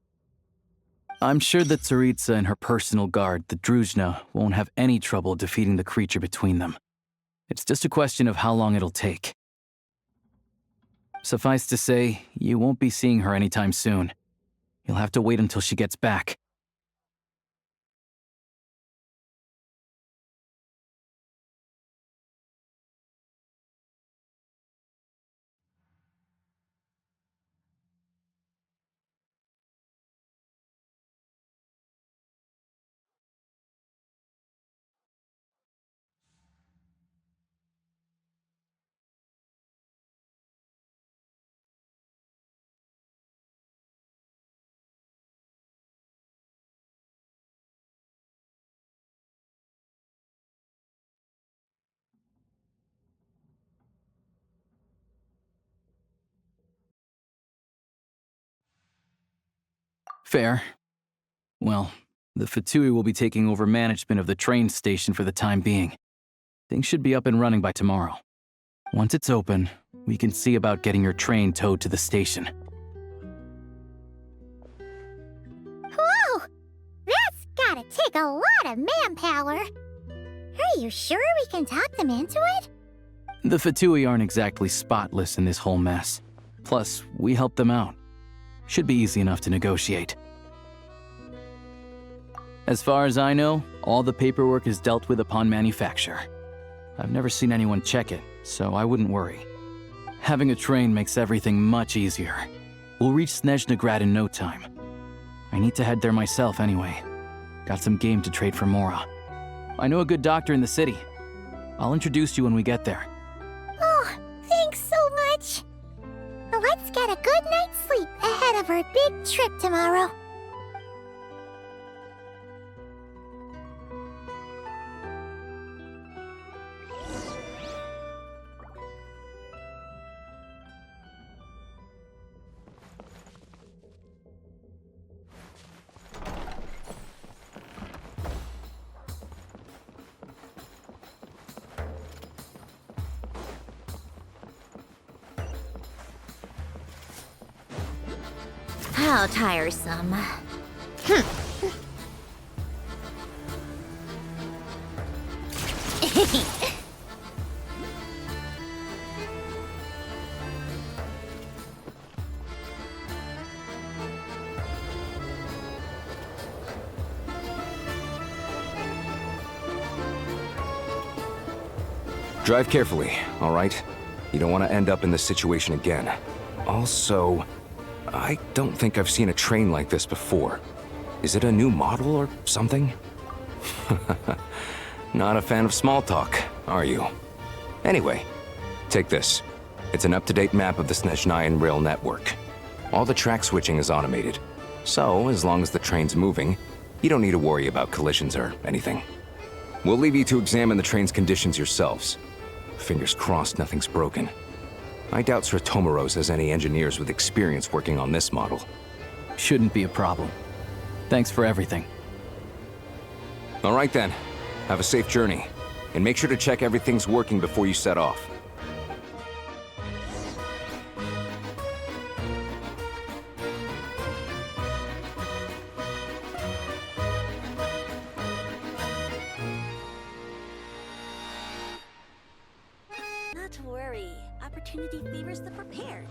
I'm sure that Tsaritsa and her personal guard, the Druzhna, won't have any trouble defeating the creature between them. It's just a question of how long it'll take. Suffice to say, you won't be seeing her anytime soon. You'll have to wait until she gets back. Fair. Well, the Fatui will be taking over management of the train station for the time being. Things should be up and running by tomorrow. Once it's open, we can see about getting your train towed to the station. Whoa! That's gotta take a lot of manpower. Are you sure we can talk them into it? The Fatui aren't exactly spotless in this whole mess. Plus, we helped them out. Should be easy enough to negotiate. As far as I know, all the paperwork is dealt with upon manufacture. I've never seen anyone check it, so I wouldn't worry. Having a train makes everything much easier. We'll reach Snezhnegrad in no time. I need to head there myself anyway. Got some game to trade for Mora. I know a good doctor in the city. I'll introduce you when we get there. Oh, thanks so much. Let's get a good night's sleep ahead of our big trip tomorrow. How tiresome. Drive carefully, all right? You don't want to end up in this situation again. Also, I don't think I've seen a train like this before. Is it a new model or something? Not a fan of small talk, are you? Anyway, take this. It's an up-to-date map of the Snezhnayan rail network. All the track switching is automated. So, as long as the train's moving, you don't need to worry about collisions or anything. We'll leave you to examine the train's conditions yourselves. Fingers crossed nothing's broken. I doubt Sratomaros has any engineers with experience working on this model. Shouldn't be a problem. Thanks for everything. All right then. Have a safe journey. And make sure to check everything's working before you set off. Not to worry. Opportunity favors the prepared.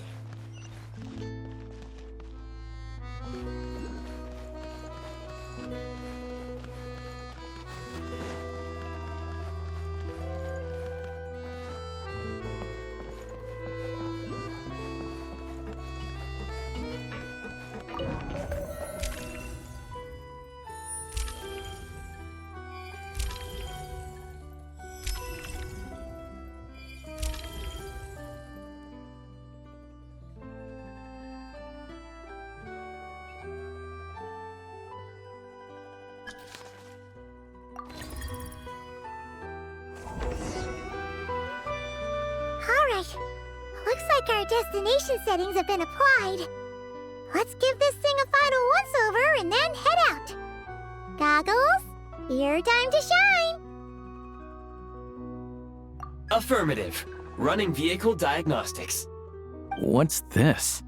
Alright. Looks like our destination settings have been applied. Let's give this thing a final once-over and then head out. Goggles, your time to shine! Affirmative. Running vehicle diagnostics. What's this?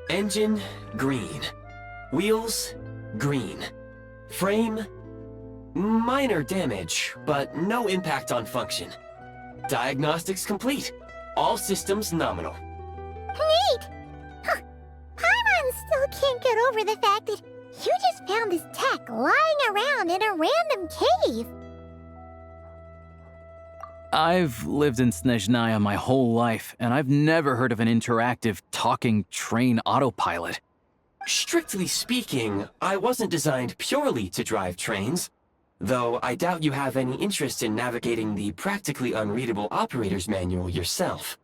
Engine, green. Wheels, green. Frame, minor damage, but no impact on function. Diagnostics complete. All systems nominal. Neat! Huh. Paimon still can't get over the fact that you just found this tech lying around in a random cave. I've lived in Snezhnaya my whole life, and I've never heard of an interactive, talking train autopilot. Strictly speaking, I wasn't designed purely to drive trains, though I doubt you have any interest in navigating the practically unreadable operator's manual yourself.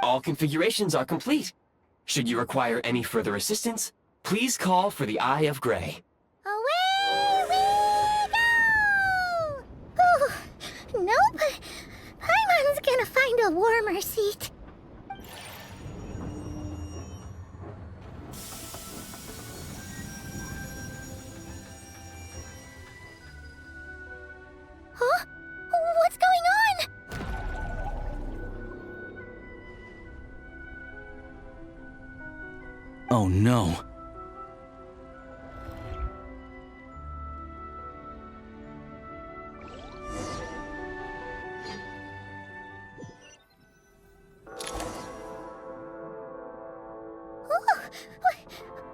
All configurations are complete. Should you require any further assistance, please call for the Eye of Grey. Away we go! Ooh, nope. Paimon's gonna find find a warmer seat. Huh? What's going on? Oh no.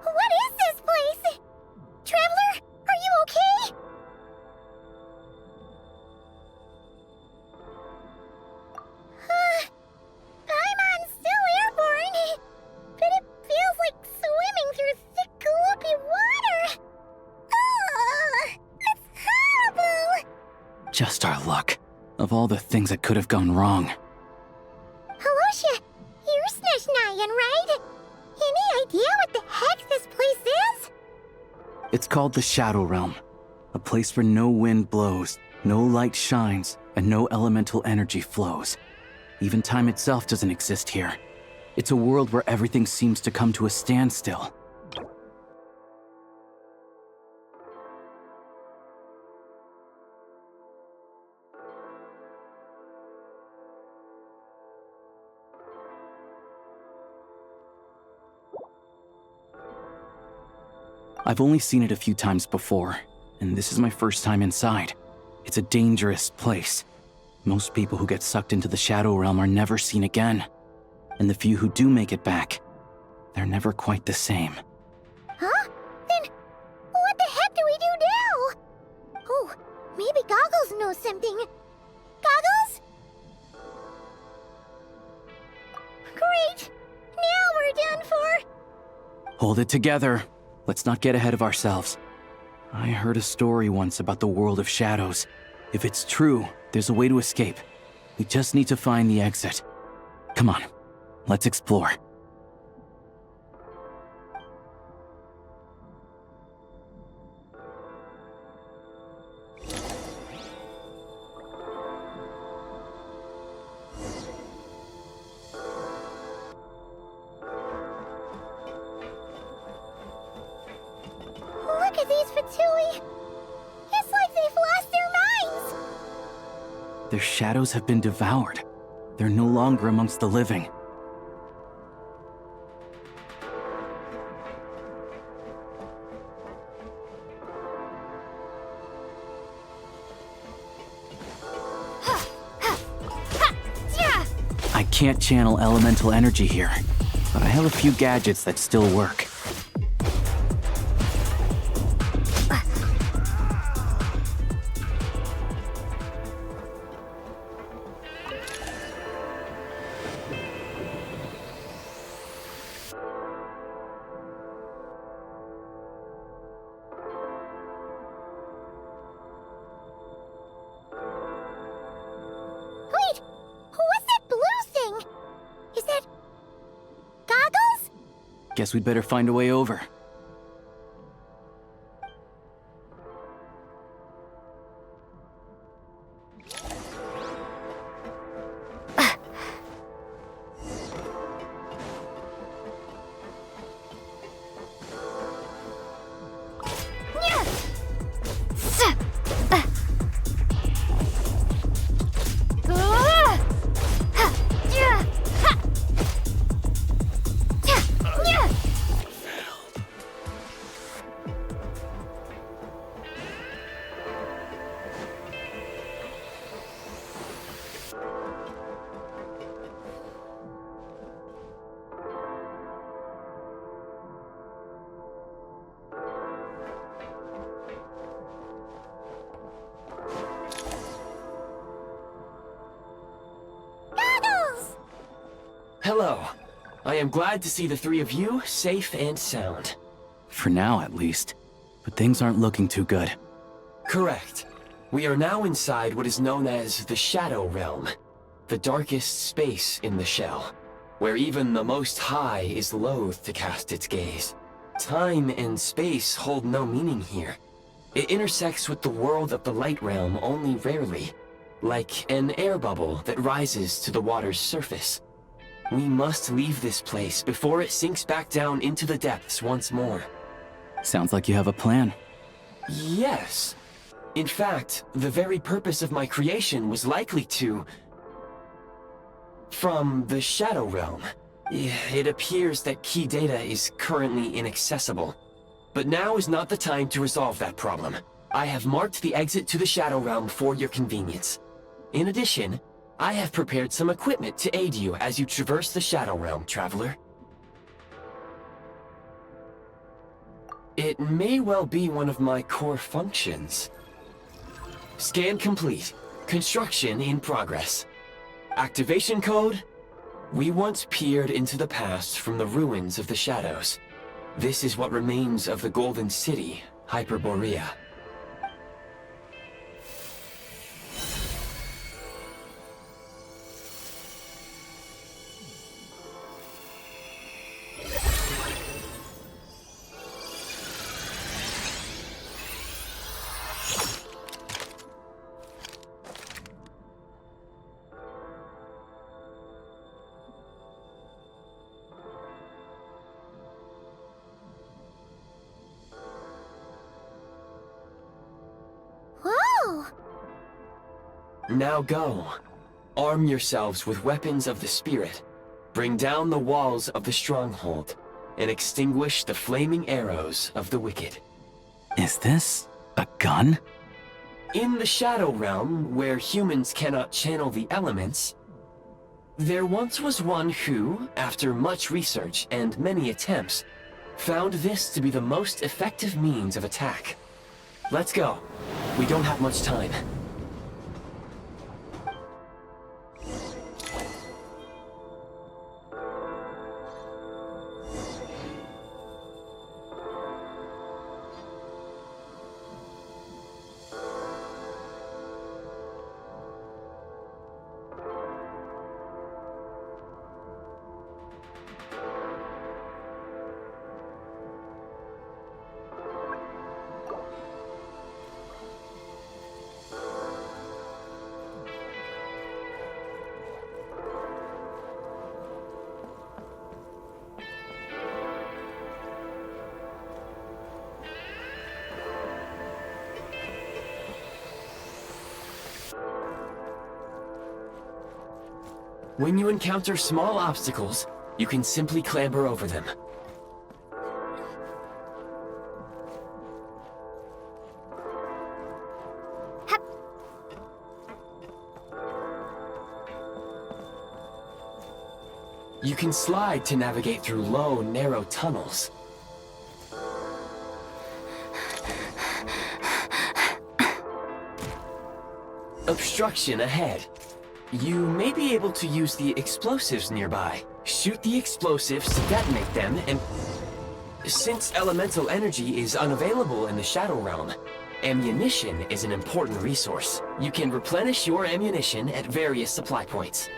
What is this place? Traveler, are you okay? I'm still airborne, but it feels like swimming through thick, gloopy water. It's horrible. Just our luck. Of all the things that could have gone wrong. Halosha, you're Snezhnayan, right? Any idea what the heck this place is? It's called the Shadow Realm. A place where no wind blows, no light shines, and no elemental energy flows. Even time itself doesn't exist here. It's a world where everything seems to come to a standstill. I've only seen it a few times before, and this is my first time inside. It's a dangerous place. Most people who get sucked into the Shadow Realm are never seen again. And the few who do make it back, they're never quite the same. Huh? Then what the heck do we do now? Oh, maybe Goggles knows something. Goggles? Great! Now we're done for! Hold it together. Let's not get ahead of ourselves. I heard a story once about the world of shadows. If it's true, there's a way to escape. We just need to find the exit. Come on, let's explore. Look at these Fatui! It's like they've lost their minds! Their shadows have been devoured. They're no longer amongst the living. I can't channel elemental energy here, but I have a few gadgets that still work. Wait! What's that blue thing? Is that... Goggles? Guess we'd better find a way over. Hello. I am glad to see the three of you safe and sound. For now, at least. But things aren't looking too good. Correct. We are now inside what is known as the Shadow Realm, the darkest space in the shell, where even the Most High is loath to cast its gaze. Time and space hold no meaning here. It intersects with the world of the Light Realm only rarely. But even then, it is still a place of great mystery. like an air bubble that rises to the water's surface. We must leave this place before it sinks back down into the depths once more. Sounds like you have a plan. Yes. In fact, the very purpose of my creation was likely to... from the Shadow Realm. It appears that key data is currently inaccessible. But now is not the time to resolve that problem. I have marked the exit to the Shadow Realm for your convenience. In addition, I have prepared some equipment to aid you as you traverse the Shadow Realm, Traveler. It may well be one of my core functions. Scan complete. Construction in progress. Activation code? We once peered into the past from the ruins of the shadows. This is what remains of the Golden City, Hyperborea. Now go. Arm yourselves with weapons of the spirit. Bring down the walls of the stronghold, and extinguish the flaming arrows of the wicked. Is this a gun? In the Shadow Realm, where humans cannot channel the elements, there once was one who, after much research and many attempts, found this to be the most effective means of attack. Let's go. We don't have much time. When you encounter small obstacles, you can simply clamber over them. You can slide to navigate through low, narrow tunnels. Obstruction ahead. You may be able to use the explosives nearby. Shoot the explosives to detonate them, and since elemental energy is unavailable in the Shadow Realm, ammunition is an important resource. You can replenish your ammunition at various supply points.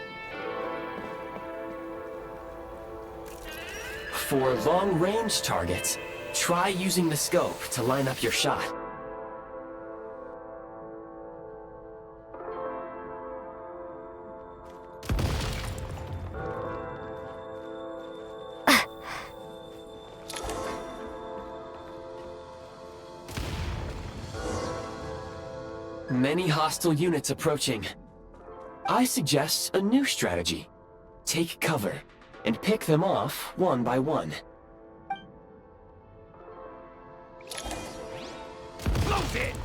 For long-range targets, try using the scope to line up your shot. Many hostile units approaching. I suggest a new strategy. Take cover, and pick them off one by one. Close it!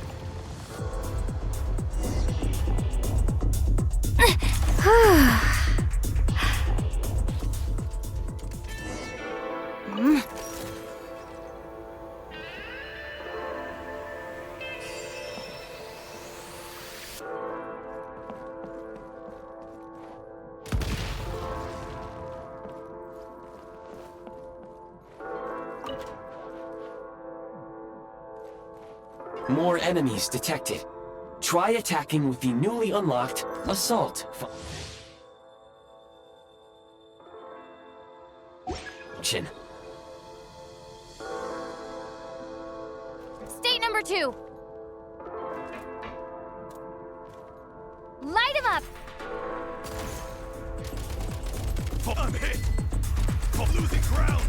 More enemies detected. Try attacking with the newly unlocked Assault function. State number 2. Move up! I'm hit! I'm losing ground!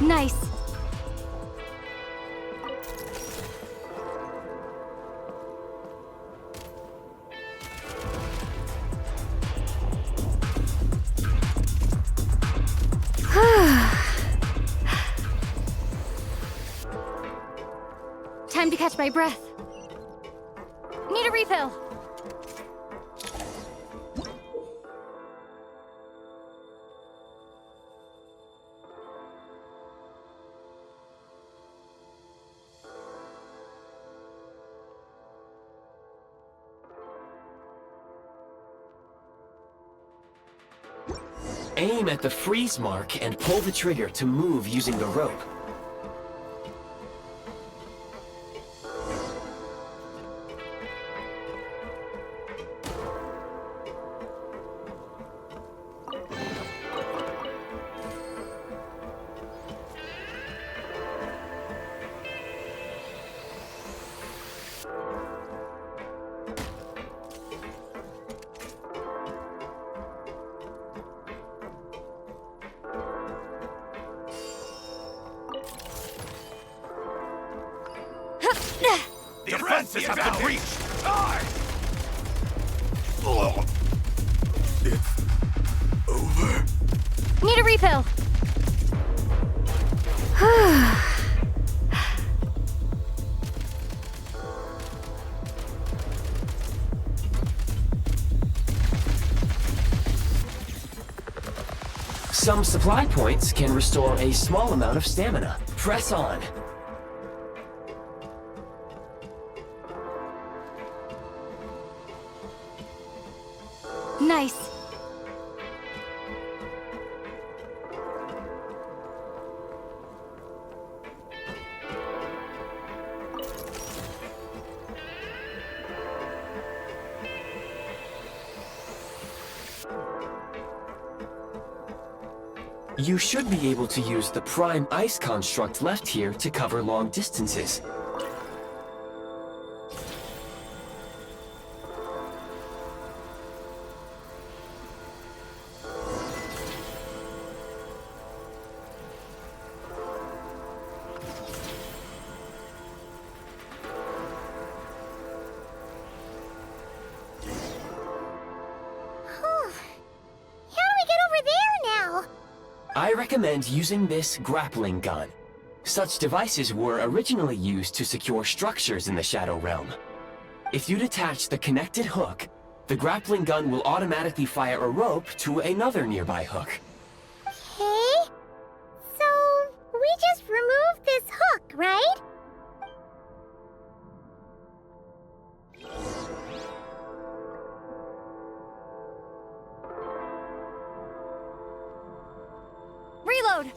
Nice. Time to catch my breath. Need a refill. Aim at the freeze mark and pull the trigger to move using the rope. The defenses have been breached! It's over. Need a refill. Some supply points can restore a small amount of stamina. Press on. Nice. You should be able to use the prime ice construct left here to cover long distances. I recommend using this grappling gun. Such devices were originally used to secure structures in the Shadow Realm. If you detach the connected hook, the grappling gun will automatically fire a rope to another nearby hook. Okay. So, we just removed this hook, right? Reload!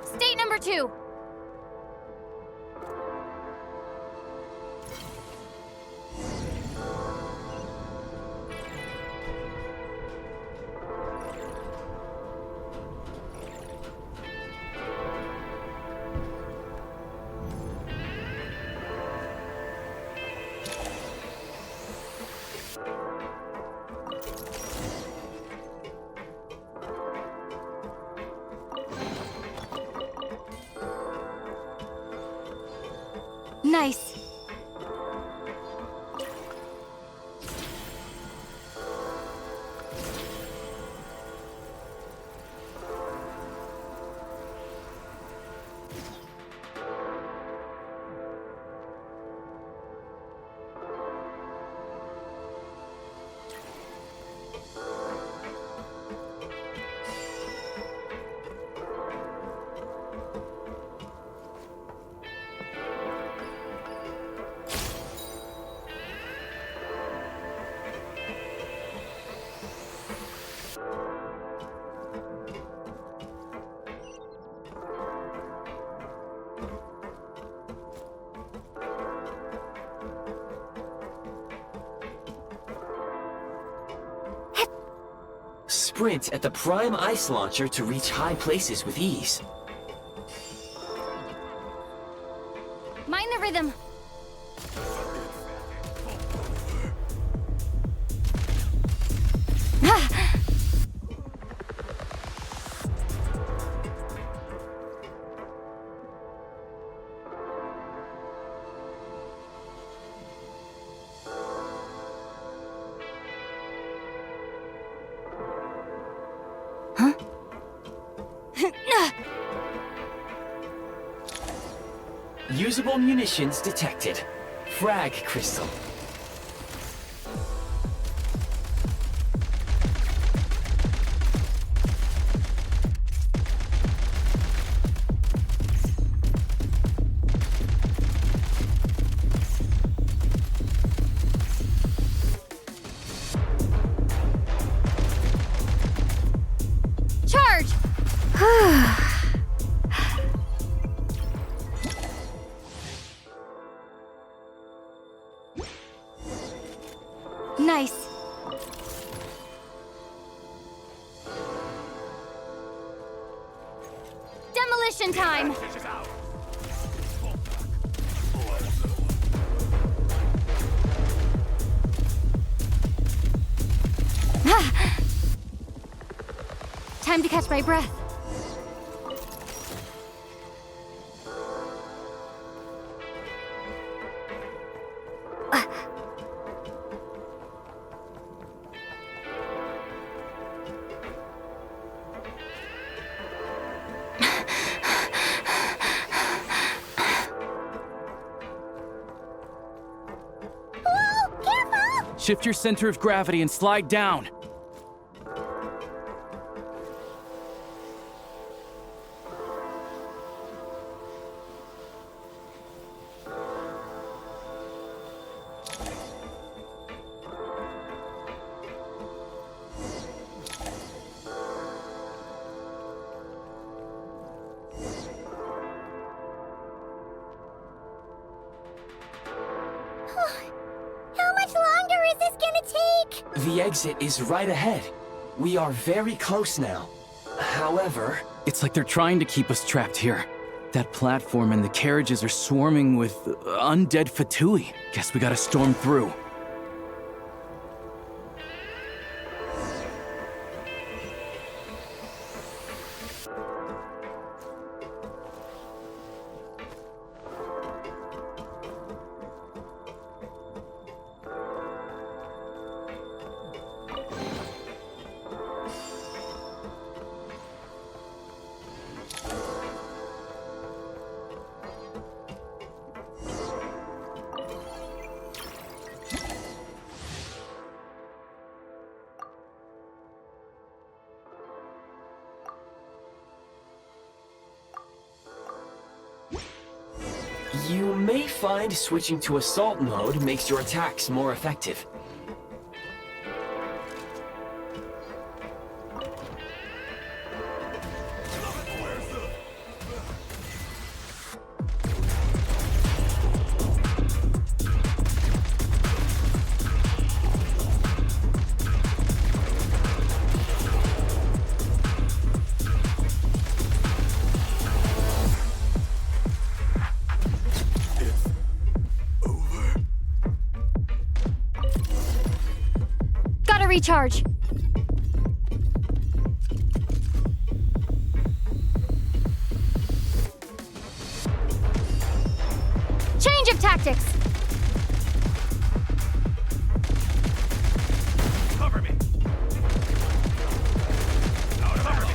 State number 2. Nice. sprint at the prime ice launcher to reach high places with ease. Mind the rhythm. Usable munitions detected. Frag crystal. Charge! Nice. Demolition time! Time to catch my breath. Shift your center of gravity and slide down. The exit is right ahead. We are very close now. However... It's like they're trying to keep us trapped here. That platform and the carriages are swarming with undead Fatui. Guess we gotta storm through. You may find switching to assault mode makes your attacks more effective. Recharge. Change of tactics. Cover me. Cover me.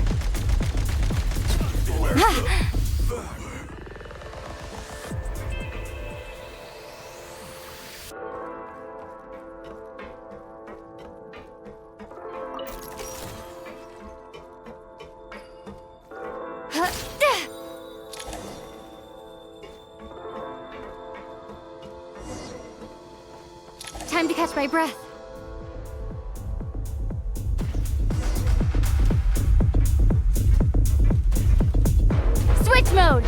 Time to catch my breath. Switch mode!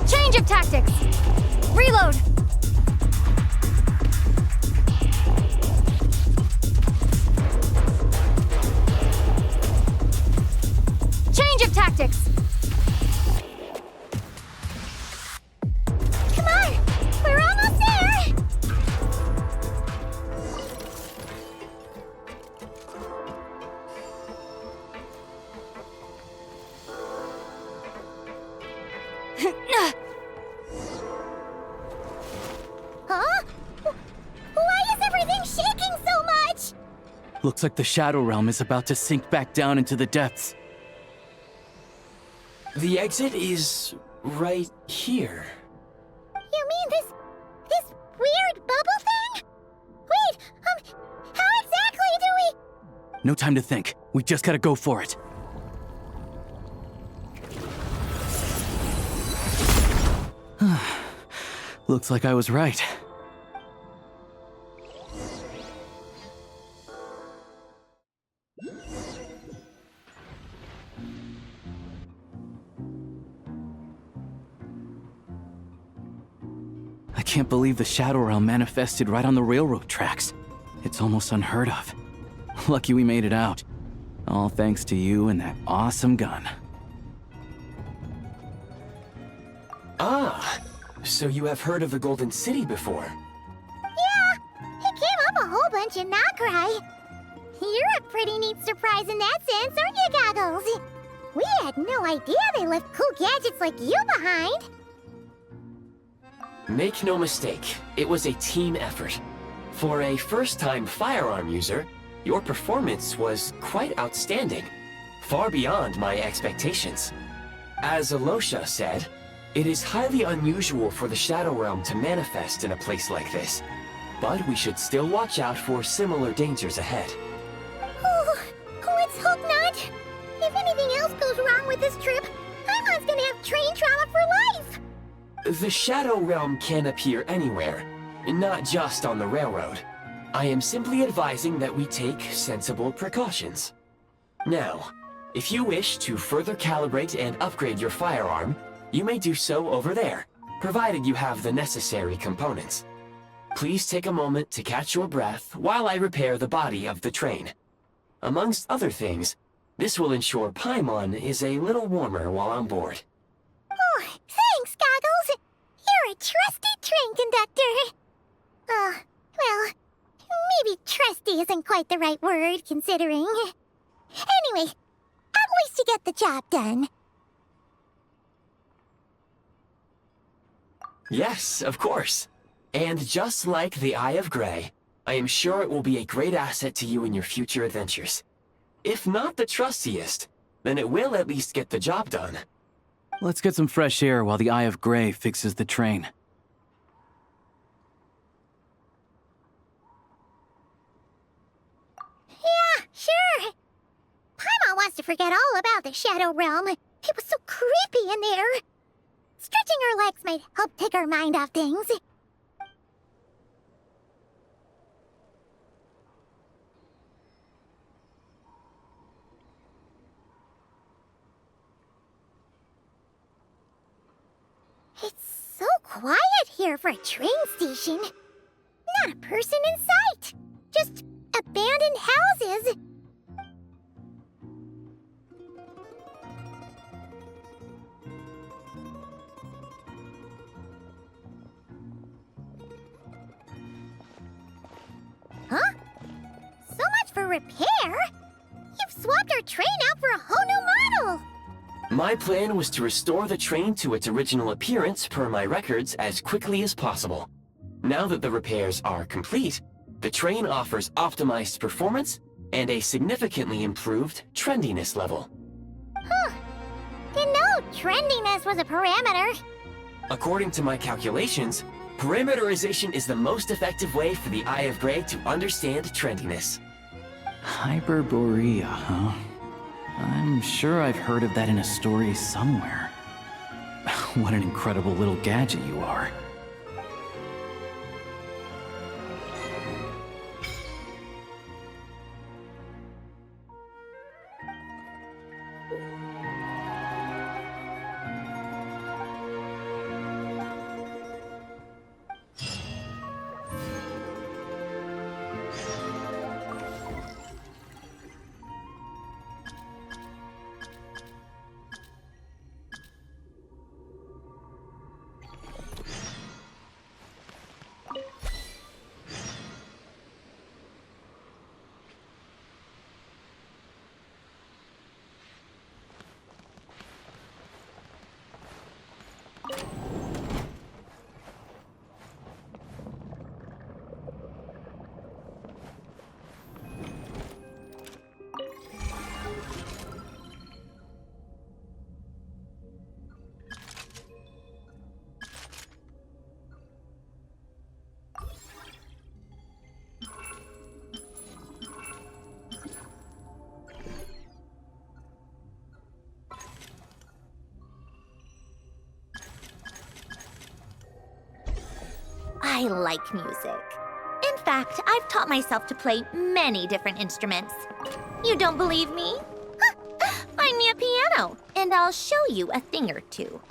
Change of tactics! Reload! tactics. Come on! We're almost there! Huh? Why is everything shaking so much? Looks like the Shadow Realm is about to sink back down into the depths. The exit is right here. You mean this weird bubble thing? Wait, how exactly do we... No time to think. We just gotta go for it. Looks like I was right. I can't believe the Shadow Realm manifested right on the railroad tracks. It's almost unheard of. Lucky we made it out. All thanks to you and that awesome gun. Ah, so you have heard of the Golden City before? Yeah, it came up a whole bunch in Nokrai. You're a pretty neat surprise in that sense, aren't you, Goggles? We had no idea they left cool gadgets like you behind. Make no mistake, it was a team effort. For a first-time firearm user, your performance was quite outstanding, far beyond my expectations. As Alosha said, it is highly unusual for the Shadow Realm to manifest in a place like this, but we should still watch out for similar dangers ahead. Oh, let's hope not. If anything else goes wrong with this trip, Paimon's gonna have train trauma for life. The Shadow Realm can appear anywhere, not just on the railroad. I am simply advising that we take sensible precautions. Now, if you wish to further calibrate and upgrade your firearm, you may do so over there, provided you have the necessary components. Please take a moment to catch your breath while I repair the body of the train. Amongst other things, this will ensure Paimon is a little warmer while on board. Oh, thanks, Goggles. You're a trusty train conductor. Well, maybe trusty isn't quite the right word, considering. Anyway, at least you get the job done. Yes, of course. And just like the Eye of Grey, I am sure it will be a great asset to you in your future adventures. If not the trustiest, then it will at least get the job done. Let's get some fresh air while the Eye of Grey fixes the train. Yeah, sure. Paimon wants to forget all about the Shadow Realm. It was so creepy in there. Stretching our legs might help take our mind off things. It's so quiet here for a train station. Not a person in sight. Just abandoned houses. Huh? So much for repair? You've swapped our train out for a whole new model! My plan was to restore the train to its original appearance per my records as quickly as possible. Now that the repairs are complete, the train offers optimized performance and a significantly improved trendiness level. Huh. Didn't know trendiness was a parameter. According to my calculations, parameterization is the most effective way for the Eye of Grey to understand trendiness. Hyperborea, huh? I'm sure I've heard of that in a story somewhere. What an incredible little gadget you are. I like music. In fact, I've taught myself to play many different instruments. You don't believe me? Find me a piano, and I'll show you a thing or two.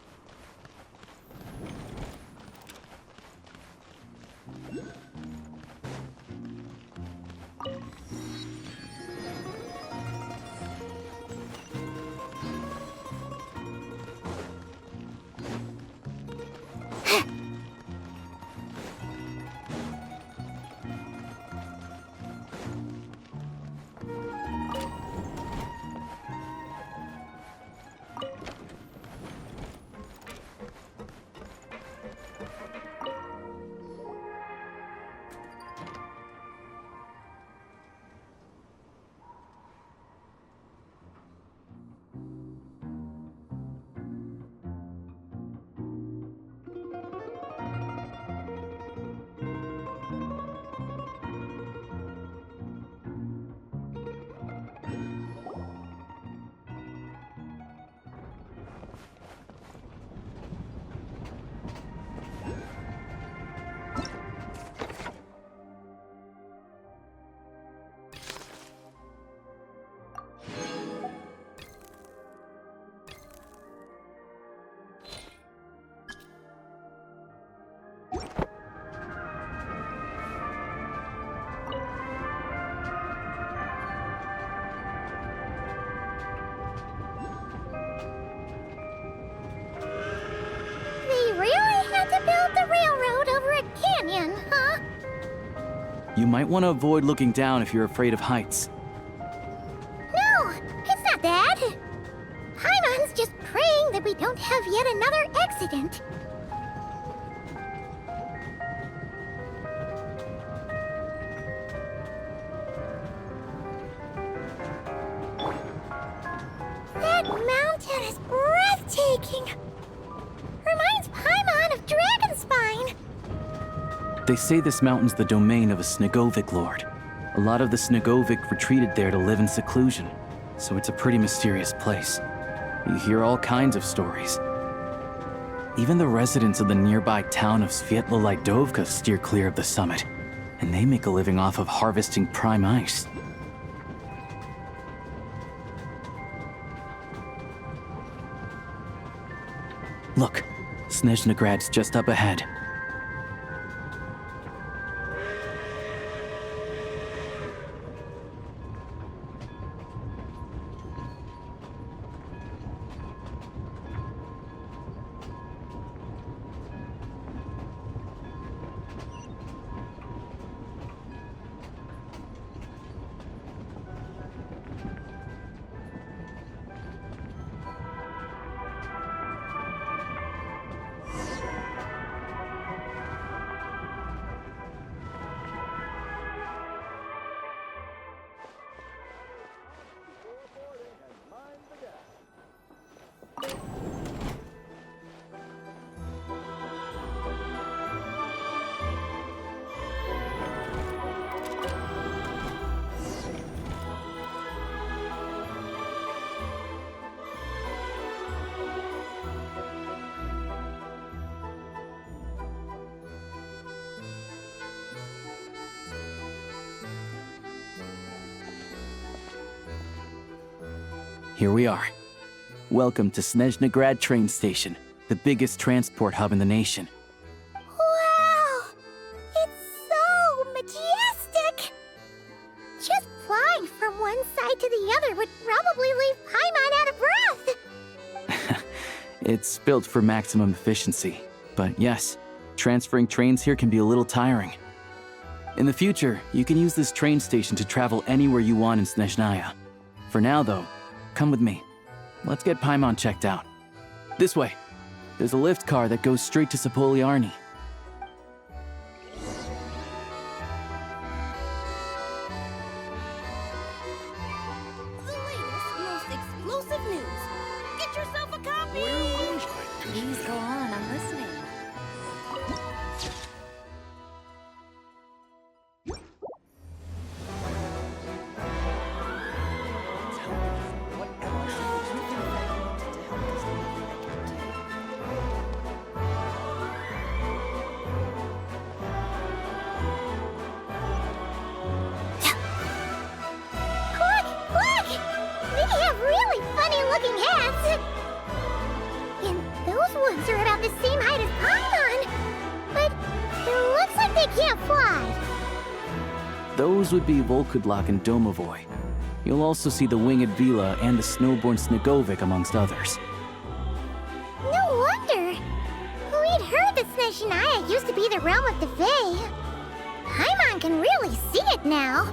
You might want to avoid looking down if you're afraid of heights. No, it's not that. Paimon's just praying that we don't have yet another accident. That mountain is breathtaking. Reminds Paimon of Dragonspine. They say this mountain's the domain of a Snegovic lord. A lot of the Snegovic retreated there to live in seclusion, so it's a pretty mysterious place. You hear all kinds of stories. Even the residents of the nearby town of Svietlo-Lidovka steer clear of the summit, and they make a living off of harvesting prime ice. Look, Snezhnograd's just up ahead. Here we are. Welcome to Snezhnograd train station, the biggest transport hub in the nation. Wow! It's so majestic! Just flying from one side to the other would probably leave Paimon out of breath! It's built for maximum efficiency, but yes, transferring trains here can be a little tiring. In the future, you can use this train station to travel anywhere you want in Snezhnaya. For now, though, come with me. Let's get Paimon checked out. This way. There's a lift car that goes straight to Sapoliarny. The latest, most explosive news. Get yourself a copy! Please go on, I'm listening. are about the same height as Paimon. But it looks like they can't fly. Those would be Volkudlak and Domovoy. You'll also see the winged Vila and the snowborn Snegovic amongst others. No wonder. We'd heard that Snezhnaya used to be the realm of the Fae. Paimon can really see it now.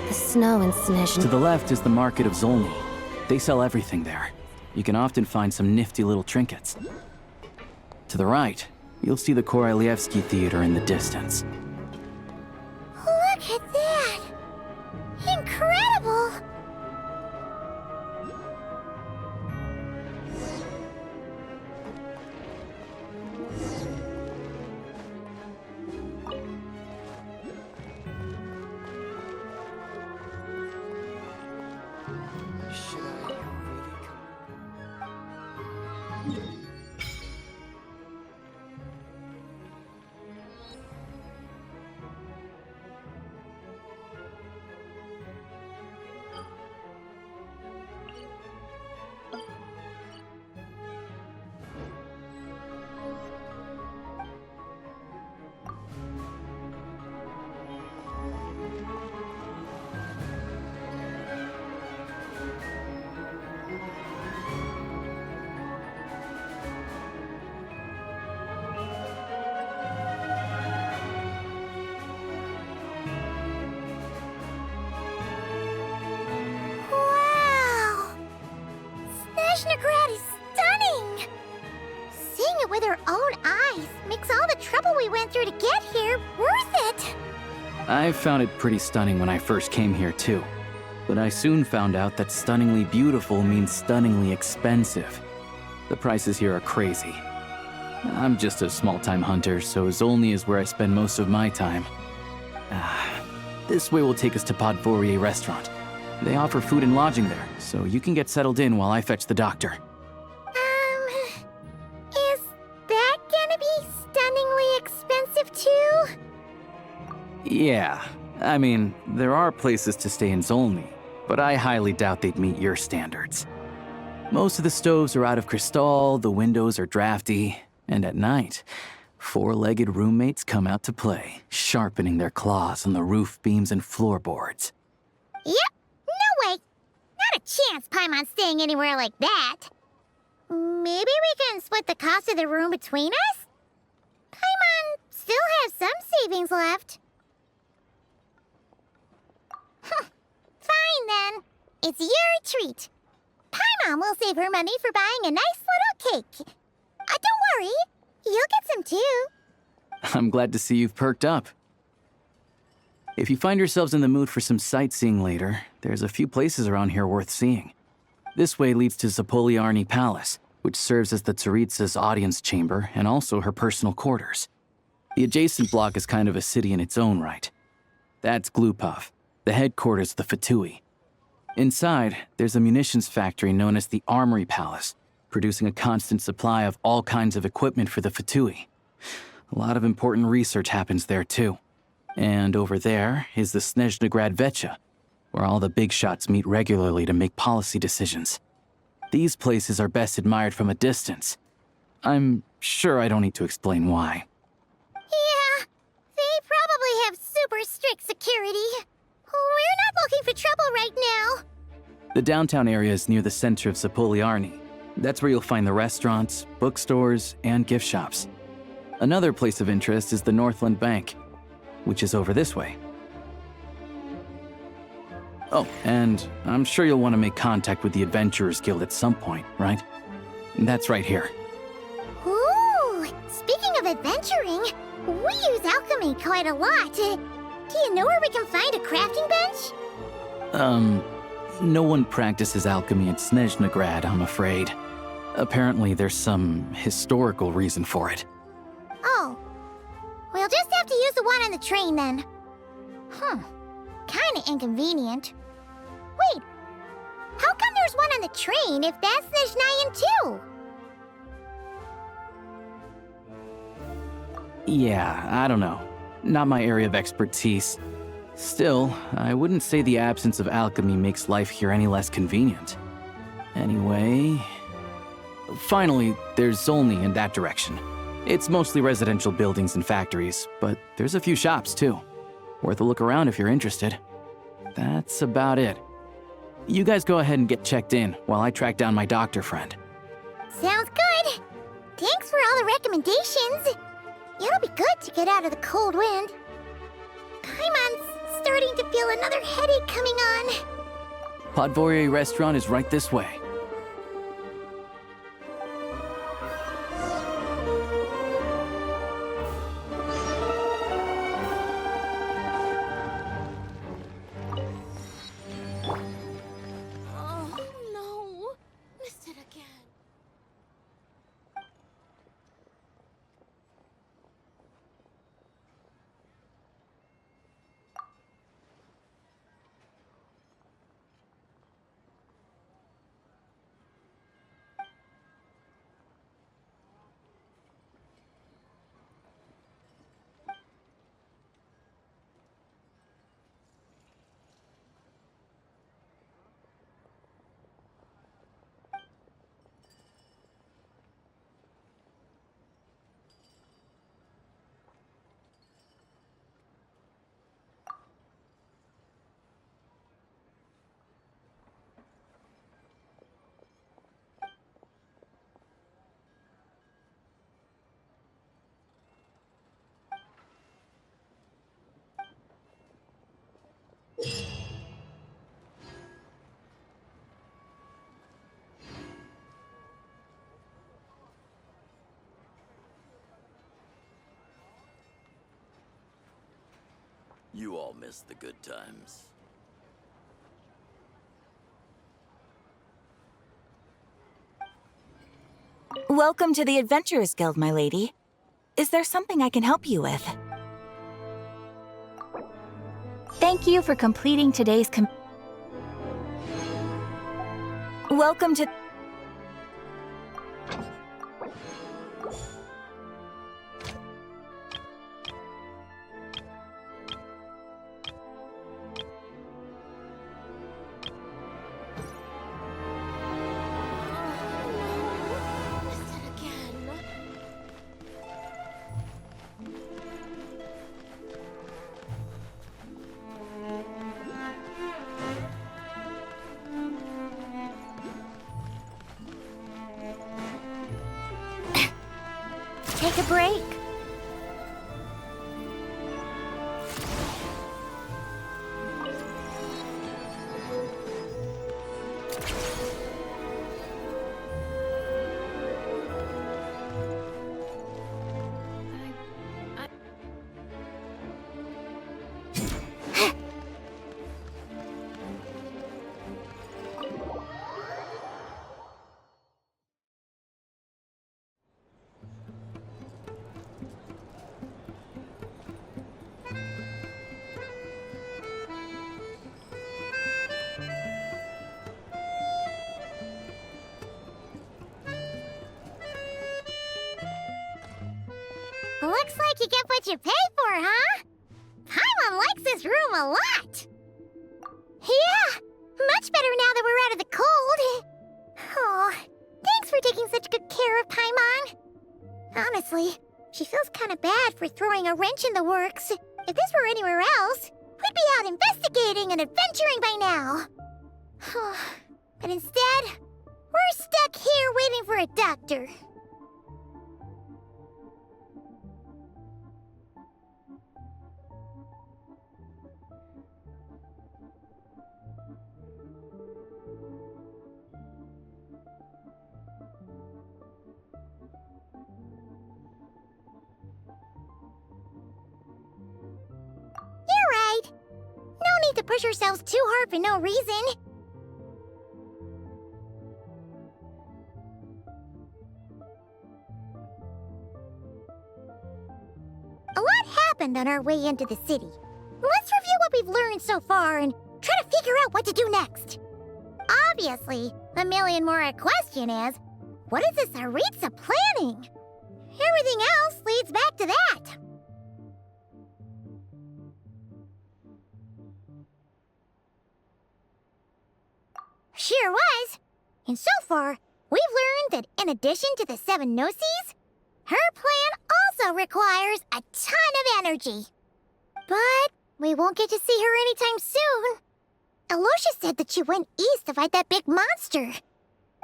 The snow in Snezhnaya. To the left is the Market of Zolny. They sell everything there. You can often find some nifty little trinkets. To the right, you'll see the Korolyevsky Theater in the distance. Look at that! Incredible! Snezhnegrad is stunning! Seeing it with our own eyes makes all the trouble we went through to get here worth it! I found it pretty stunning when I first came here too. But I soon found out that stunningly beautiful means stunningly expensive. The prices here are crazy. I'm just a small-time hunter, so Zolny is where I spend most of my time. This way will take us to Podvorier Restaurant. They offer food and lodging there, so you can get settled in while I fetch the doctor. Is that gonna be stunningly expensive too? Yeah, I mean, there are places to stay in Zolny, but I highly doubt they'd meet your standards. Most of the stoves are out of crystal, the windows are drafty, and at night, four-legged roommates come out to play, sharpening their claws on the roof beams and floorboards. Yep, no way! Not a chance Paimon's staying anywhere like that. Maybe we can split the cost of the room between us? Paimon still has some savings left. Fine then. It's your treat. Paimon will save her money for buying a nice little cake. Don't worry, you'll get some too. I'm glad to see you've perked up. If you find yourselves in the mood for some sightseeing later, there's a few places around here worth seeing. This way leads to Zapoliarny Palace, which serves as the Tsaritsa's audience chamber and also her personal quarters. The adjacent block is kind of a city in its own right. That's Glupov, the headquarters of the Fatui. Inside, there's a munitions factory known as the Armory Palace, producing a constant supply of all kinds of equipment for the Fatui. A lot of important research happens there too. And over there is the Snezhnegrad Vecha, where all the big shots meet regularly to make policy decisions. These places are best admired from a distance. I'm sure I don't need to explain why. Yeah, they probably have super strict security. We're not looking for trouble right now. The downtown area is near the center of Zapoliarny. That's where you'll find the restaurants, bookstores, and gift shops. Another place of interest is the Northland Bank, which is over this way. Oh, and I'm sure you'll want to make contact with the Adventurers Guild at some point, right? That's right here. Ooh, speaking of adventuring, we use alchemy quite a lot. Do you know where we can find a crafting bench? No one practices alchemy at Snezhnegrad, I'm afraid. Apparently there's some historical reason for it. Oh. We'll just have to use the one on the train then. kinda inconvenient. Wait, how come there's one on the train if that's Snezhnayan too? Yeah, I don't know. Not my area of expertise. Still, I wouldn't say the absence of alchemy makes life here any less convenient. Anyway... Finally, there's Zolny in that direction. It's mostly residential buildings and factories, but there's a few shops too. Worth a look around if you're interested. That's about it. You guys go ahead and get checked in while I track down my doctor friend. Sounds good. Thanks for all the recommendations. It'll be good to get out of the cold wind. Paimon's starting to feel another headache coming on. Podvorie restaurant is right this way. Oh, no. Missed it again. You all missed the good times. Welcome to the Adventurers Guild, my lady. Is there something I can help you with? Thank you for completing today's Welcome to... Take a break. Looks like you get what you pay for, huh? Paimon likes this room a lot. Yeah, much better now that we're out of the cold. Oh, thanks for taking such good care of Paimon. Honestly, she feels kind of bad for throwing a wrench in the works. If this were anywhere else, we'd be out investigating and adventuring by now. But instead, we're stuck here waiting for a doctor. You're right. No need to push ourselves too hard for no reason. A lot happened on our way into the city. Let's review what we've we've learned so far and try to figure out what to do next. Obviously, the million-more question is, what is this Tsaritsa planning? Everything else leads back to that. Sure was. And so far, we've learned that in addition to the 7 Gnosis, her plan also requires a ton of energy. But we won't get to see her anytime soon. Alosha said that she went east to fight that big monster.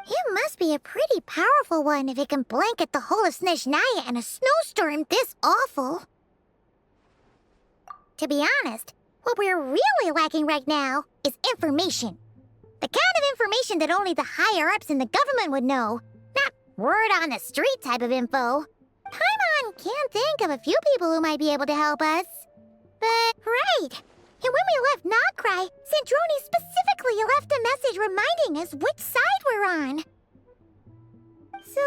It must be a pretty powerful one if it can blanket the whole of Snezhnaya in a snowstorm this awful. To be honest, what we're really lacking right now is information. The kind of information that only the higher-ups in the government would know. Not word-on-the-street type of info. Paimon can think of a few people who might be able to help us. But, right. And when we left Nocry, Sandrone specifically left a message reminding us which side we're on. So,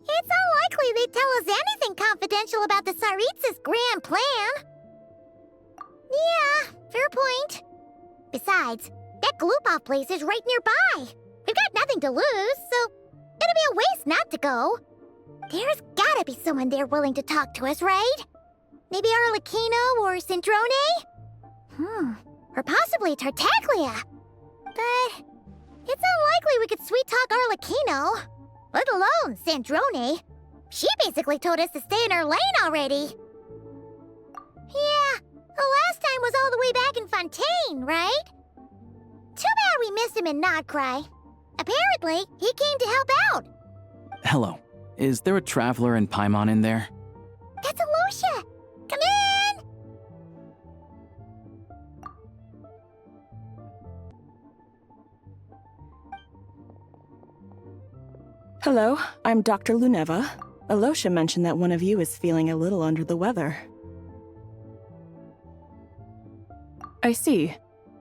it's unlikely they'd tell us anything confidential about the Tsaritsa's grand plan. Yeah, fair point. Besides, that Gloop-off place is right nearby. We've got nothing to lose, so it'd be a waste not to go. There's gotta be someone there willing to talk to us, right? Maybe Arlecchino or Sandrone? Or possibly Tartaglia. But it's unlikely we could sweet-talk Arlecchino, let alone Sandrone. She basically told us to stay in her lane already. Yeah, the last time was all the way back in Fontaine, right? Too bad we missed him in Nocry. Apparently, he came to help out. Hello. Is there a traveler in Paimon in there? That's Alosha! Come in! Hello, I'm Dr. Luneva. Alosha mentioned that one of you is feeling a little under the weather. I see.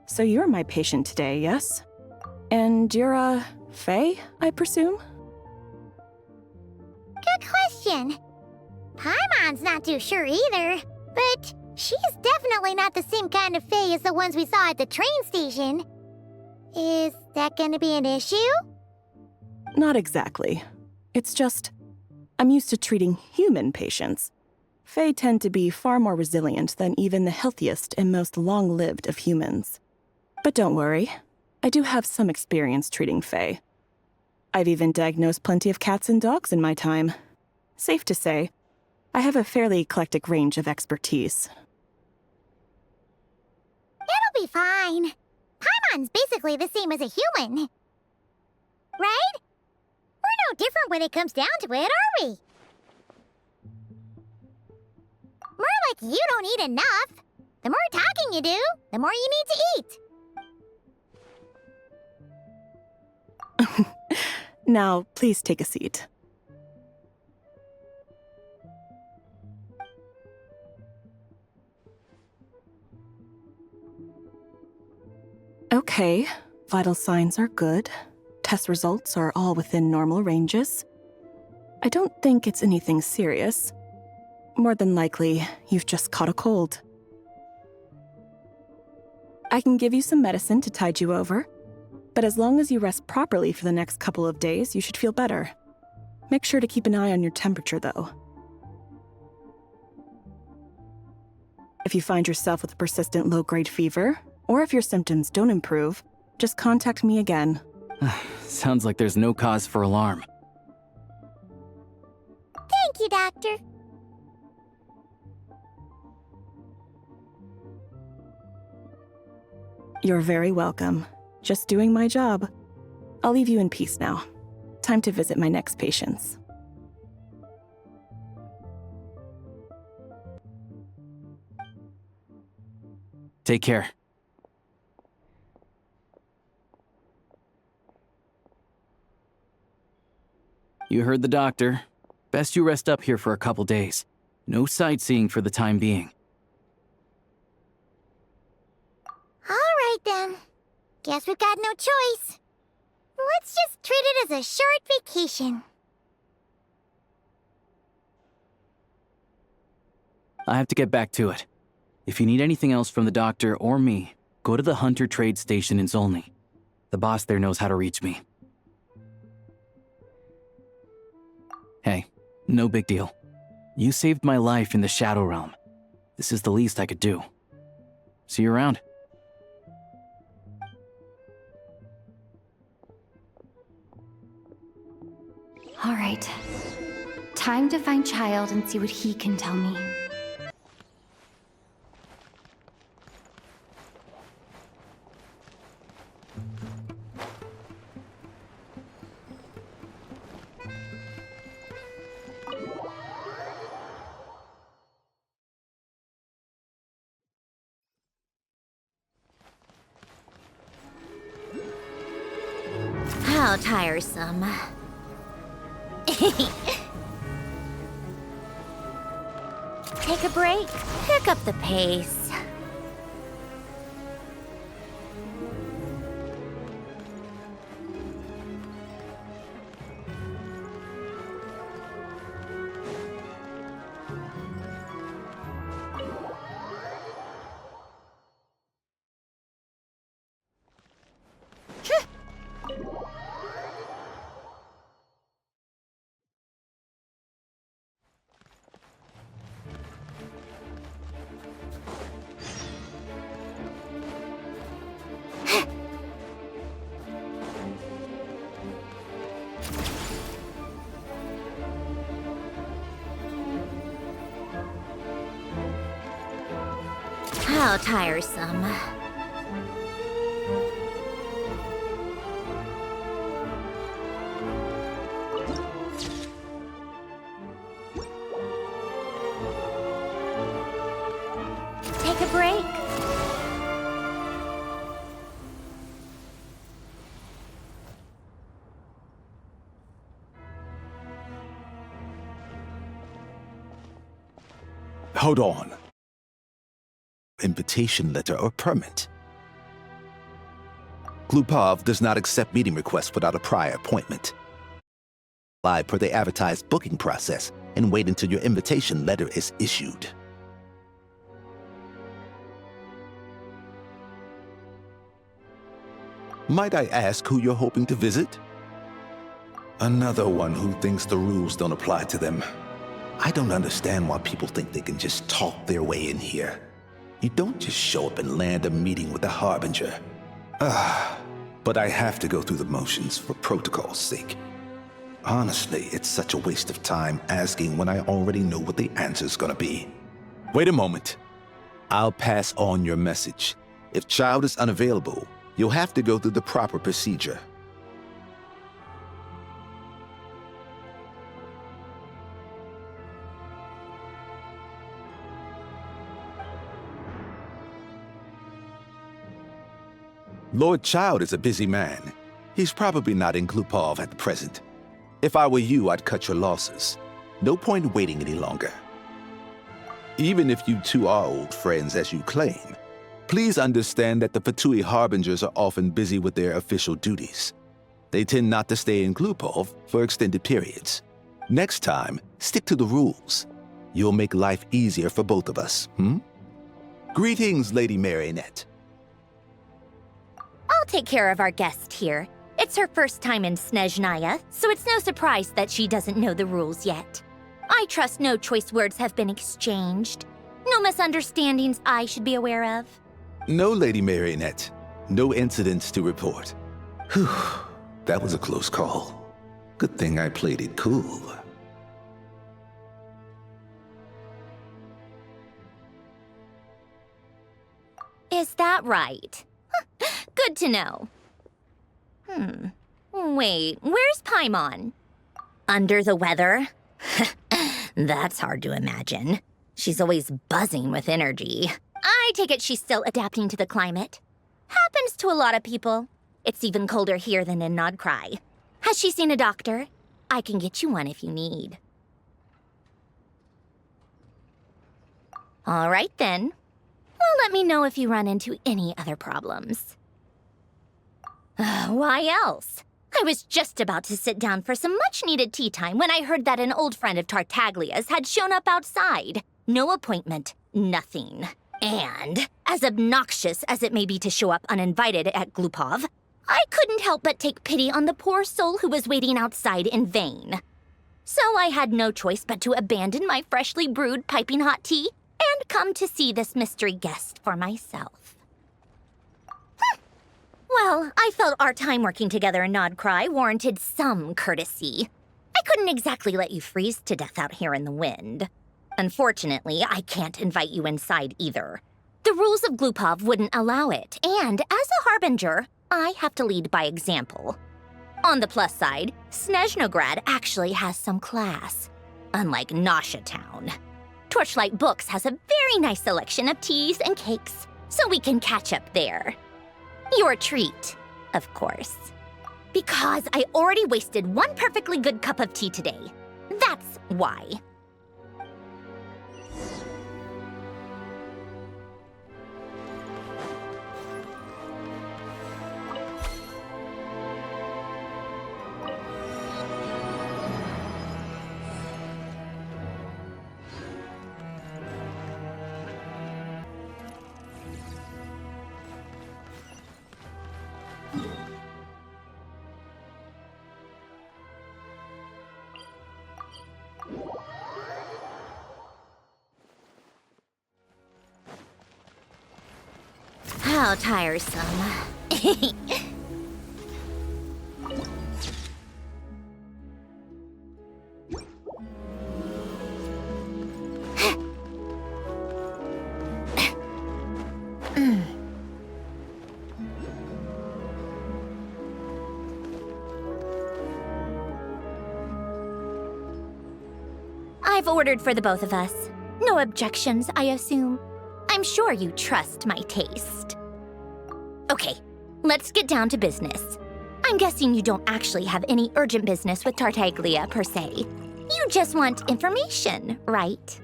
So you're my patient today, yes? And you're, Faye, I presume? Good question. Paimon's not too sure either, but she's definitely not the same kind of Fae as the ones we saw at the train station. Is that gonna be an issue? Not exactly. It's just, I'm used to treating human patients. Fae tend to be far more resilient than even the healthiest and most long-lived of humans. But don't worry, I do have some experience treating Fae. I've even diagnosed plenty of cats and dogs in my time. Safe to say, I have a fairly eclectic range of expertise. It'll be fine. Paimon's basically the same as a human. Right? We're no different when it comes down to it, are we? More like you don't eat enough. The more talking you do, the more you need to eat. Now, please take a seat. Okay, vital signs are good. Test results are all within normal ranges. I don't think it's anything serious. More than likely, you've just caught a cold. I can give you some medicine to tide you over, but as long as you rest properly for the next couple of days, you should feel better. Make sure to keep an eye on your temperature, though. If you find yourself with a persistent low-grade fever, or if your symptoms don't improve, just contact me again. Sounds like there's no cause for alarm. Thank you, Doctor. You're very welcome. Just doing my job. I'll leave you in peace now. Time to visit my next patients. Take care. You heard the doctor. Best you rest up here for a couple days. No sightseeing for the time being. All right, then. Guess we've got no choice. Let's just treat it as a short vacation. I have to get back to it. If you need anything else from the doctor or me, go to the Hunter Trade Station in Zolny. The boss there knows how to reach me. Hey, no big deal. You saved my life in the Shadow Realm. This is the least I could do. See you around. All right. Time to find Child and see what he can tell me. How tiresome. Take a break, pick up the pace. How tiresome. Take a break. Hold on. Invitation letter or permit. Glupov does not accept meeting requests without a prior appointment. Apply per the advertised booking process and wait until your invitation letter is issued. Might I ask who you're hoping to visit? Another one who thinks the rules don't apply to them. I don't understand why people think they can just talk their way in here. You don't just show up and land a meeting with the Harbinger. But I have to go through the motions for protocol's sake. Honestly, it's such a waste of time asking when I already know what the answer's gonna be. Wait a moment. I'll pass on your message. If Child is unavailable, you'll have to go through the proper procedure. Lord Child is a busy man. He's probably not in Glupov at the present. If I were you, I'd cut your losses. No point waiting any longer. Even if you two are old friends as you claim, please understand that the Fatui Harbingers are often busy with their official duties. They tend not to stay in Glupov for extended periods. Next time, stick to the rules. You'll make life easier for both of us, Greetings, Lady Marionette. I'll take care of our guest here. It's her first time in Snezhnaya, so it's no surprise that she doesn't know the rules yet. I trust no choice words have been exchanged. No misunderstandings I should be aware of. No, Lady Marionette. No incidents to report. Whew, that was a close call. Good thing I played it cool. Is that right? Good to know. Wait, where's Paimon? Under the weather? That's hard to imagine. She's always buzzing with energy. I take it she's still adapting to the climate. Happens to a lot of people. It's even colder here than in Nodcry. Has she seen a doctor? I can get you one if you need. All right then. Well, let me know if you run into any other problems. Why else? I was just about to sit down for some much-needed tea time when I heard that an old friend of Tartaglia's had shown up outside. No appointment, nothing. And, as obnoxious as it may be to show up uninvited at Glupov, I couldn't help but take pity on the poor soul who was waiting outside in vain. So I had no choice but to abandon my freshly brewed piping hot tea and come to see this mystery guest for myself. Well, I felt our time working together in Nod Cry warranted some courtesy. I couldn't exactly let you freeze to death out here in the wind. Unfortunately, I can't invite you inside either. The rules of Glupov wouldn't allow it, and as a harbinger, I have to lead by example. On the plus side, Snezhnograd actually has some class, unlike Nasha Town. Torchlight Books has a very nice selection of teas and cakes, so we can catch up there. Your treat, of course. Because I already wasted one perfectly good cup of tea today. That's why. How tiresome. I've ordered for the both of us. No objections, I assume. I'm sure you trust my taste. Okay, let's get down to business. I'm guessing you don't actually have any urgent business with Tartaglia per se. You just want information, right?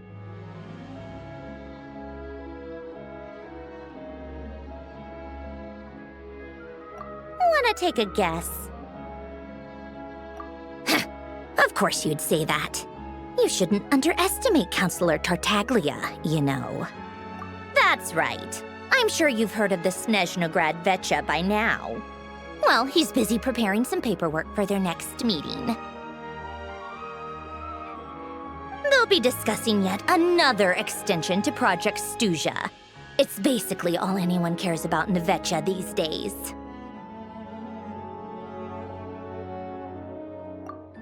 Wanna take a guess? Of course you'd say that. You shouldn't underestimate Counselor Tartaglia, you know. That's right. I'm sure you've heard of the Snezhnograd Vetcha by now. Well, he's busy preparing some paperwork for their next meeting. They'll be discussing yet another extension to Project Stuja. It's basically all anyone cares about in the Vetcha these days.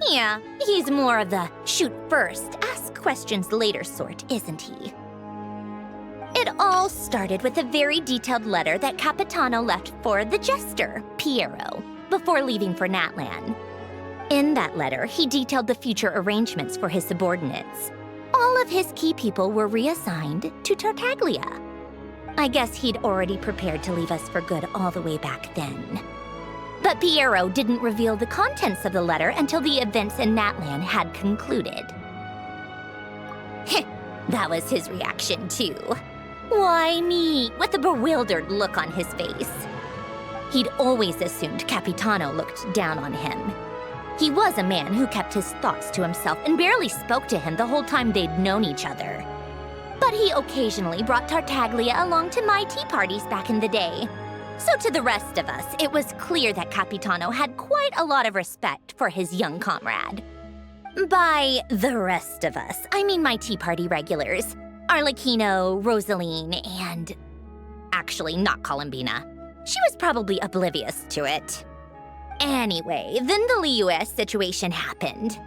Yeah, he's more of the shoot first, ask questions later sort, isn't he? It all started with a very detailed letter that Capitano left for the jester, Piero, before leaving for Natlan. In that letter, he detailed the future arrangements for his subordinates. All of his key people were reassigned to Tartaglia. I guess he'd already prepared to leave us for good all the way back then. But Piero didn't reveal the contents of the letter until the events in Natlan had concluded. That was his reaction, too. Why me? With a bewildered look on his face. He'd always assumed Capitano looked down on him. He was a man who kept his thoughts to himself and barely spoke to him the whole time they'd known each other. But he occasionally brought Tartaglia along to my tea parties back in the day. So to the rest of us, it was clear that Capitano had quite a lot of respect for his young comrade. By the rest of us, I mean my tea party regulars. Arlecchino, Rosaline, and... actually, not Columbina. She was probably oblivious to it. Anyway, then the Liues situation happened.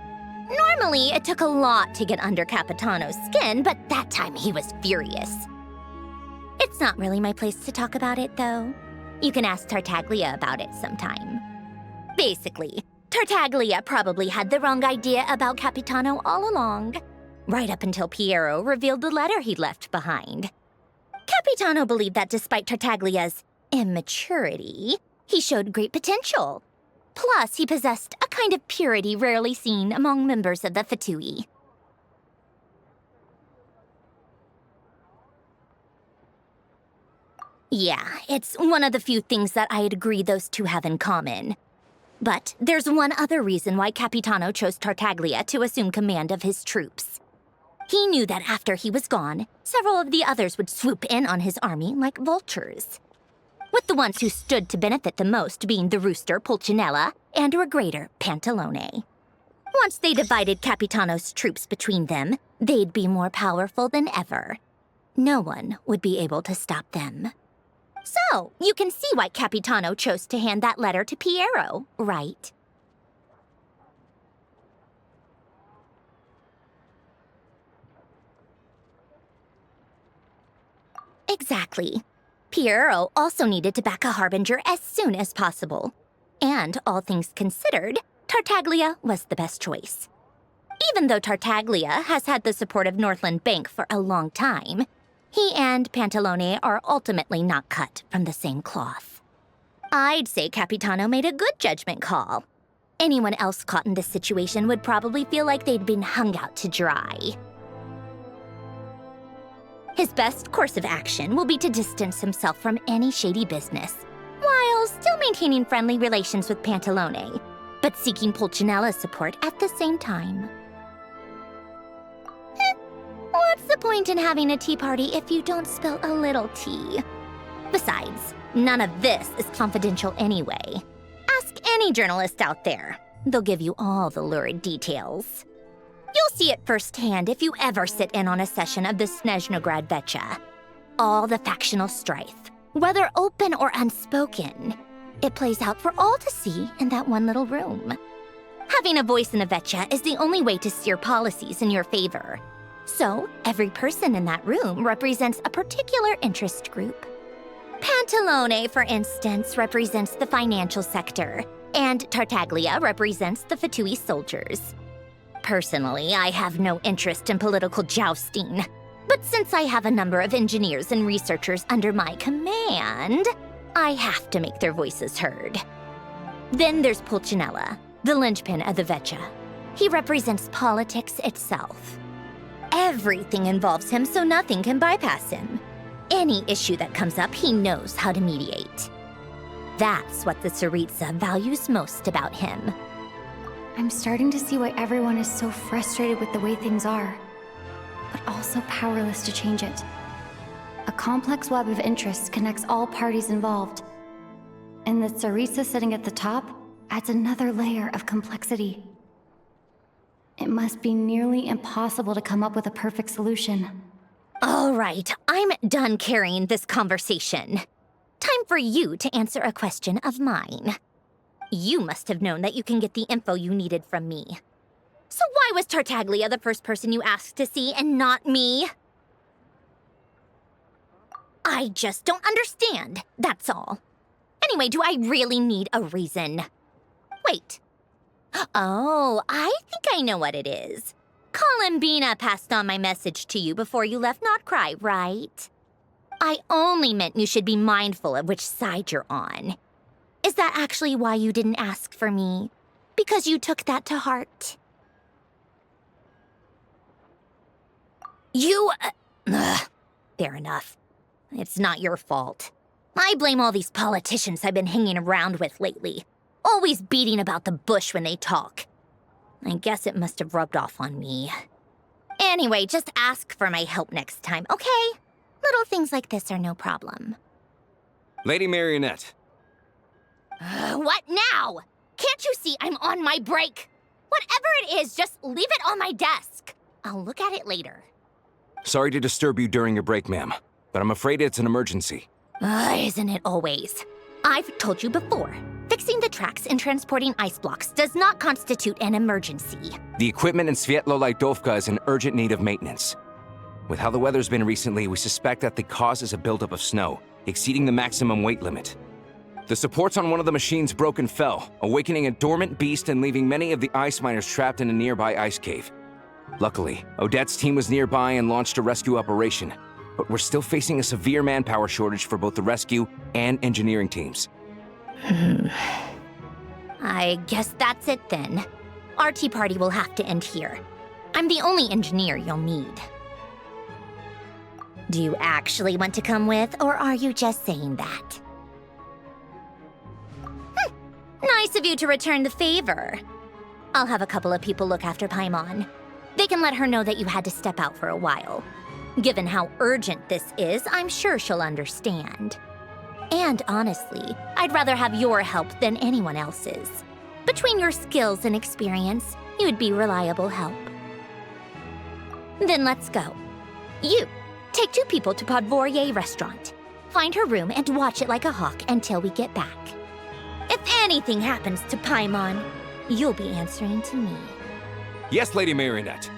Normally, it took a lot to get under Capitano's skin, but that time he was furious. It's not really my place to talk about it, though. You can ask Tartaglia about it sometime. Basically, Tartaglia probably had the wrong idea about Capitano all along. Right up until Piero revealed the letter he'd left behind. Capitano believed that despite Tartaglia's immaturity, he showed great potential. Plus, he possessed a kind of purity rarely seen among members of the Fatui. Yeah, it's one of the few things that I'd agree those two have in common. But there's one other reason why Capitano chose Tartaglia to assume command of his troops. He knew that after he was gone, several of the others would swoop in on his army like vultures. With the ones who stood to benefit the most being the rooster Pulcinella and Regrator Pantalone. Once they divided Capitano's troops between them, they'd be more powerful than ever. No one would be able to stop them. So, you can see why Capitano chose to hand that letter to Piero, right? Exactly. Piero also needed to back a harbinger as soon as possible. And all things considered, Tartaglia was the best choice. Even though Tartaglia has had the support of Northland Bank for a long time, he and Pantalone are ultimately not cut from the same cloth. I'd say Capitano made a good judgment call. Anyone else caught in this situation would probably feel like they'd been hung out to dry. His best course of action will be to distance himself from any shady business, while still maintaining friendly relations with Pantalone, but seeking Pulcinella's support at the same time. What's the point in having a tea party if you don't spill a little tea? Besides, none of this is confidential anyway. Ask any journalist out there. They'll give you all the lurid details. You'll see it firsthand if you ever sit in on a session of the Snezhnograd Vecha. All the factional strife, whether open or unspoken, it plays out for all to see in that one little room. Having a voice in a Vecha is the only way to steer policies in your favor. So, every person in that room represents a particular interest group. Pantalone, for instance, represents the financial sector, and Tartaglia represents the Fatui soldiers. Personally, I have no interest in political jousting, but since I have a number of engineers and researchers under my command, I have to make their voices heard. Then there's Pulcinella, the linchpin of the Vecha. He represents politics itself. Everything involves him, so nothing can bypass him. Any issue that comes up, he knows how to mediate. That's what the Tsaritsa values most about him. I'm starting to see why everyone is so frustrated with the way things are, but also powerless to change it. A complex web of interests connects all parties involved, and the Tsaritsa sitting at the top adds another layer of complexity. It must be nearly impossible to come up with a perfect solution. All right, I'm done carrying this conversation. Time for you to answer a question of mine. You must have known that you can get the info you needed from me. So why was Tartaglia the first person you asked to see and not me? I just don't understand, that's all. Anyway, do I really need a reason? Wait. Oh, I think I know what it is. Columbina passed on my message to you before you left Notcry, right? I only meant you should be mindful of which side you're on. Is that actually why you didn't ask for me? Because you took that to heart? Fair enough. It's not your fault. I blame all these politicians I've been hanging around with lately. Always beating about the bush when they talk. I guess it must have rubbed off on me. Anyway, just ask for my help next time, okay? Little things like this are no problem. Lady Marionette. What now? Can't you see I'm on my break? Whatever it is, just leave it on my desk. I'll look at it later. Sorry to disturb you during your break, ma'am, but I'm afraid it's an emergency. Isn't it always? I've told you before, fixing the tracks and transporting ice blocks does not constitute an emergency. The equipment in Svietlolaidovka is in urgent need of maintenance. With how the weather's been recently, we suspect that the cause is a buildup of snow, exceeding the maximum weight limit. The supports on one of the machines broke and fell, awakening a dormant beast and leaving many of the ice miners trapped in a nearby ice cave. Luckily, Odette's team was nearby and launched a rescue operation, but we're still facing a severe manpower shortage for both the rescue and engineering teams. I guess that's it then. Our tea party will have to end here. I'm the only engineer you'll need. Do you actually want to come with, or are you just saying that? Nice of you to return the favor. I'll have a couple of people look after Paimon. They can let her know that you had to step out for a while. Given how urgent this is, I'm sure she'll understand. And honestly, I'd rather have your help than anyone else's. Between your skills and experience, you'd be reliable help. Then let's go. You, take 2 people to Podvorier restaurant. Find her room and watch it like a hawk until we get back. If anything happens to Paimon, you'll be answering to me. Yes, Lady Marionette.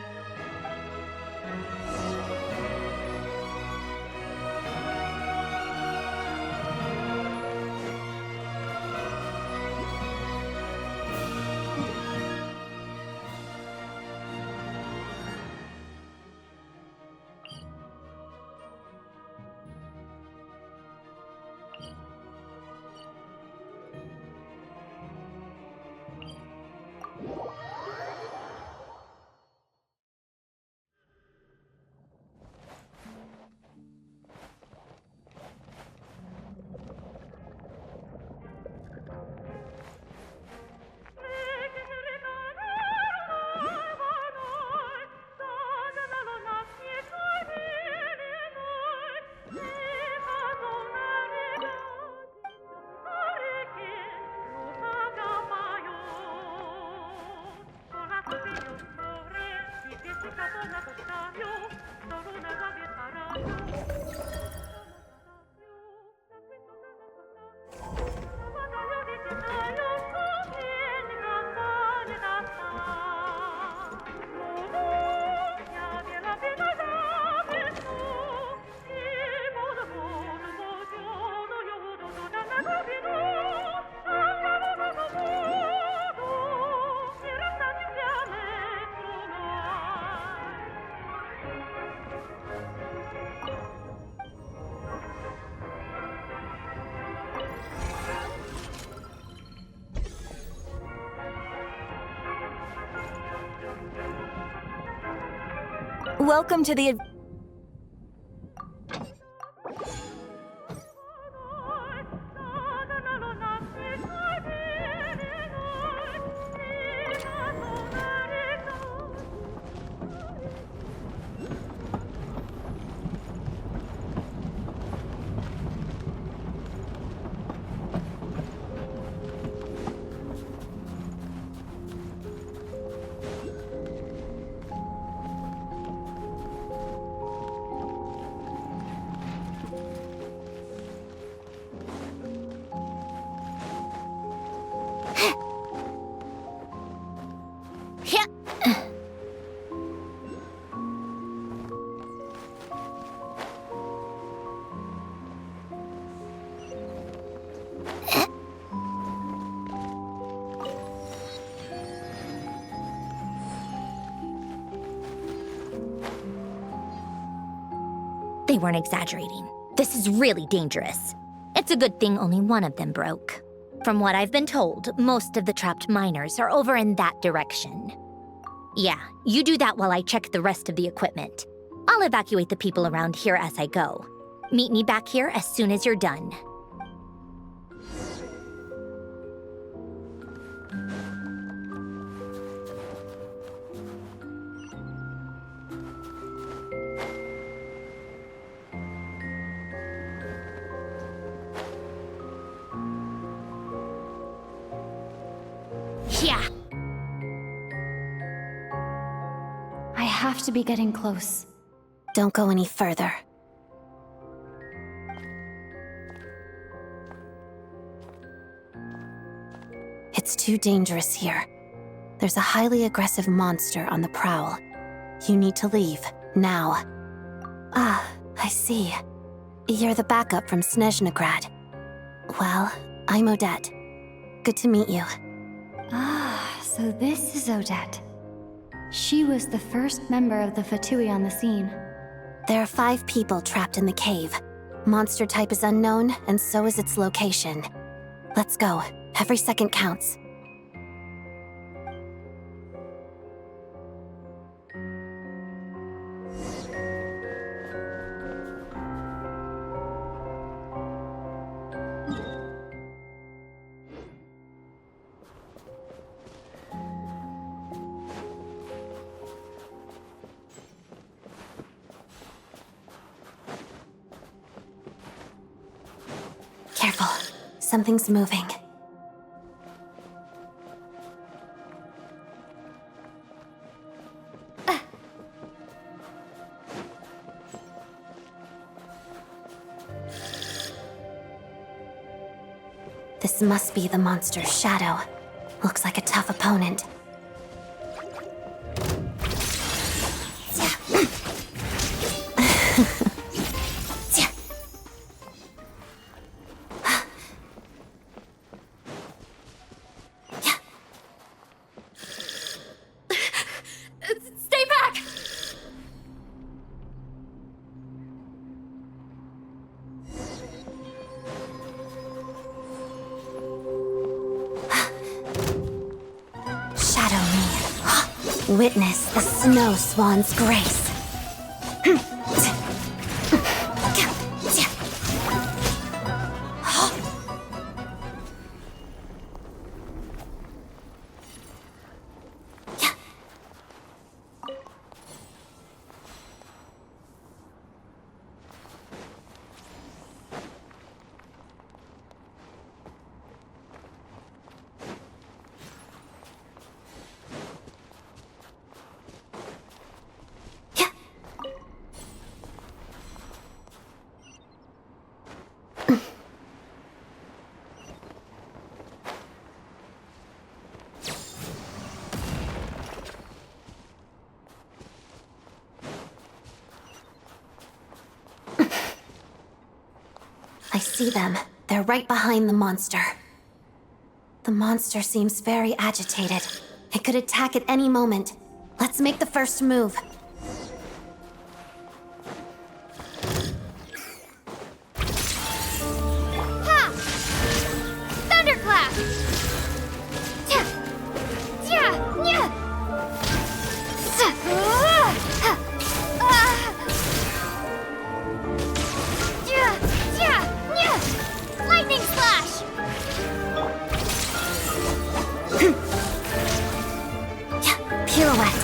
Welcome to the... They weren't exaggerating. This is really dangerous. It's a good thing only one of them broke. From what I've been told, most of the trapped miners are over in that direction. Yeah, you do that while I check the rest of the equipment. I'll evacuate the people around here as I go. Meet me back here as soon as you're done. Yeah. I have to be getting close. Don't go any further. It's too dangerous here. There's a highly aggressive monster on the prowl. You need to leave, now. Ah, I see. You're the backup from Snezhnegrad. Well, I'm Odette. Good to meet you. Ah, so this is Odette. She was the first member of the Fatui on the scene. There are 5 people trapped in the cave. Monster type is unknown, and so is its location. Let's go. Every second counts. Careful. Something's moving. This must be the monster's shadow. Looks like a tough opponent. Stay back! Shadow me. Witness the snow swan's grace. I see them. They're right behind the monster. The monster seems very agitated. It could attack at any moment. Let's make the first move. Ha! Thunderclap! Tya! Tya! Nya! Tya! Tya! Nya! Lightning slash! Pirouette.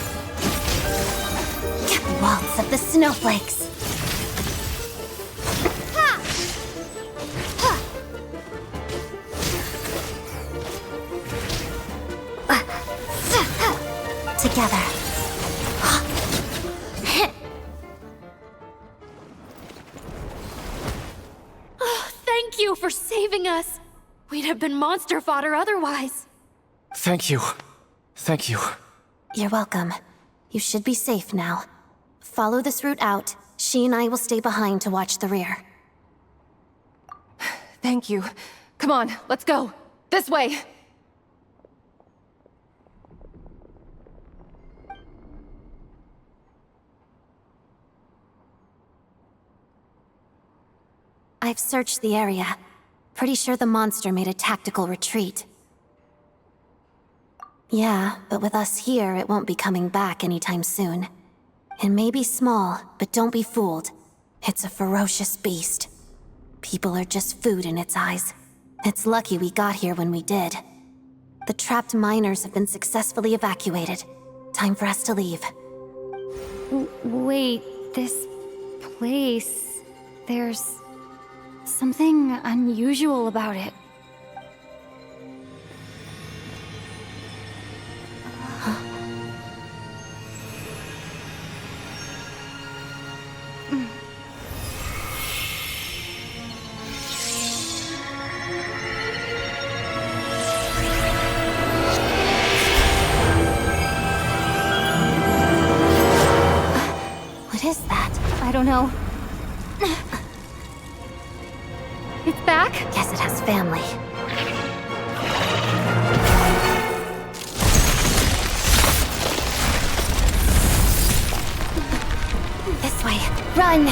Waltz of the snowflakes. Ha! Ha! Together. Oh, thank you for saving us. We'd have been monster fodder otherwise. Thank you. Thank you. You're welcome. You should be safe now. Follow this route out. She and I will stay behind to watch the rear. Thank you. Come on, let's go. This way. I've searched the area. Pretty sure the monster made a tactical retreat. Yeah, but with us here, it won't be coming back anytime soon. It may be small, but don't be fooled. It's a ferocious beast. People are just food in its eyes. It's lucky we got here when we did. The trapped miners have been successfully evacuated. Time for us to leave. Wait, this place... There's... something unusual about it. What is that? I don't know. It's back? Guess it has family. This way. Run!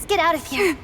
get out of here.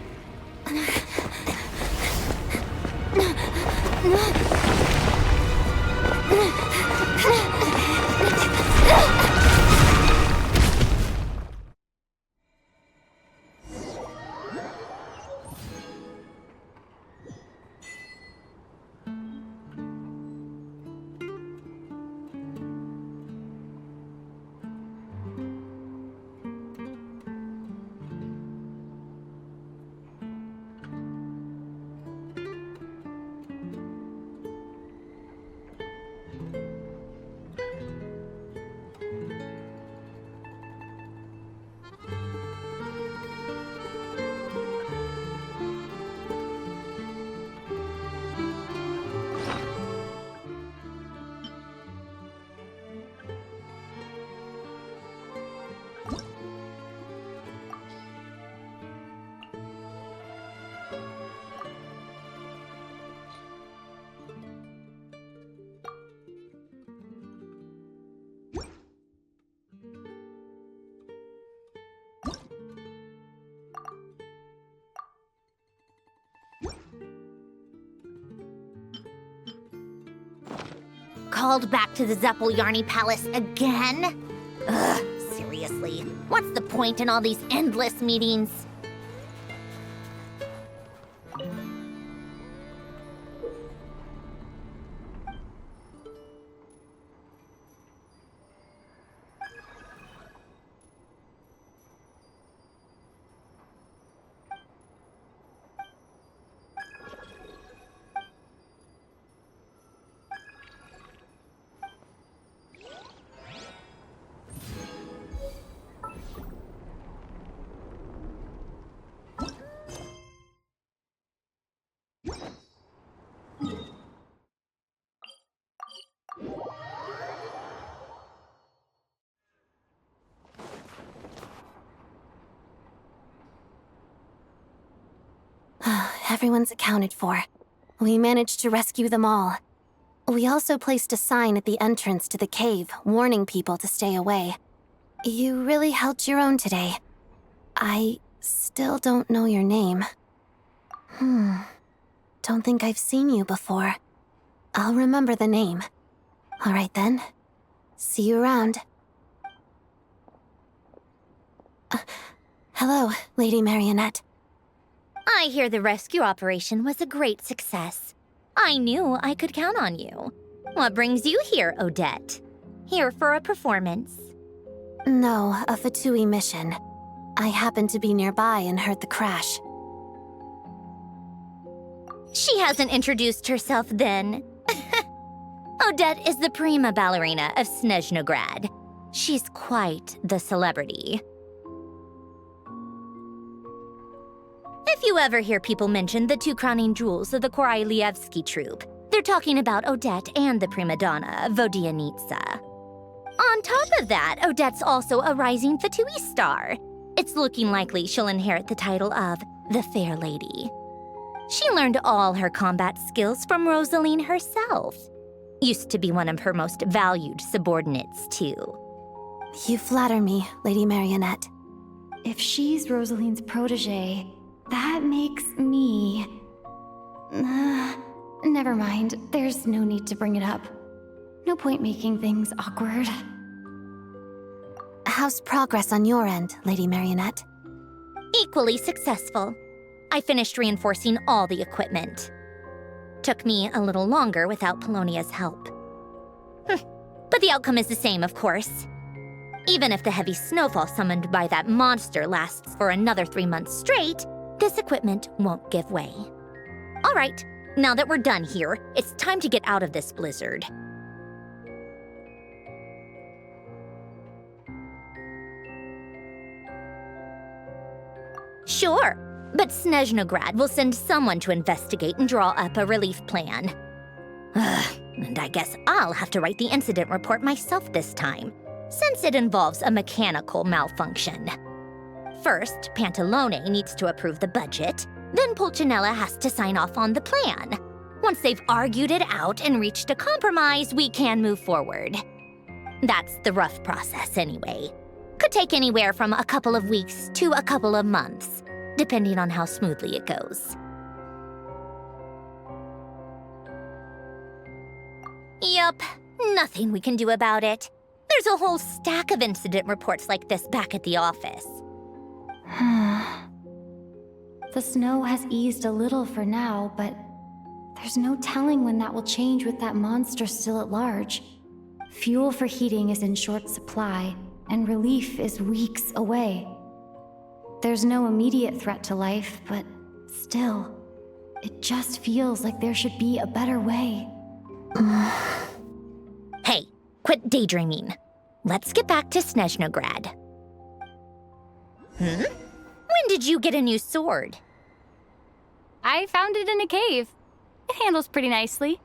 Called back to the Zeppeljärni Palace again? Ugh, seriously. What's the point in all these endless meetings? Everyone's accounted for. We managed to rescue them all. We also placed a sign at the entrance to the cave, warning people to stay away. You really held your own today. I still don't know your name. Don't think I've seen you before. I'll remember the name. All right then. See you around. Hello, Lady Marionette. I hear the rescue operation was a great success. I knew I could count on you. What brings you here, Odette? Here for a performance? No, a Fatui mission. I happened to be nearby and heard the crash. She hasn't introduced herself then. Odette is the prima ballerina of Snezhnograd. She's quite the celebrity. If you ever hear people mention the two crowning jewels of the Korailievsky troupe, they're talking about Odette and the prima donna, Vodianitsa. On top of that, Odette's also a rising Fatui star. It's looking likely she'll inherit the title of the Fair Lady. She learned all her combat skills from Rosaline herself. Used to be one of her most valued subordinates, too. You flatter me, Lady Marionette. If she's Rosaline's protege, that makes me... never mind. There's no need to bring it up. No point making things awkward. How's progress on your end, Lady Marionette? Equally successful. I finished reinforcing all the equipment. Took me a little longer without Polonia's help. But the outcome is the same, of course. Even if the heavy snowfall summoned by that monster lasts for another 3 months straight, this equipment won't give way. All right, now that we're done here, it's time to get out of this blizzard. Sure, but Snezhnograd will send someone to investigate and draw up a relief plan. And I guess I'll have to write the incident report myself this time, since it involves a mechanical malfunction. First, Pantalone needs to approve the budget, then Pulcinella has to sign off on the plan. Once they've argued it out and reached a compromise, we can move forward. That's the rough process anyway. Could take anywhere from a couple of weeks to a couple of months, depending on how smoothly it goes. Yup, nothing we can do about it. There's a whole stack of incident reports like this back at the office. The snow has eased a little for now, but there's no telling when that will change with that monster still at large. Fuel for heating is in short supply, and relief is weeks away. There's no immediate threat to life, but still, it just feels like there should be a better way. Hey, quit daydreaming. Let's get back to Snezhnograd. When did you get a new sword? I found it in a cave. It handles pretty nicely.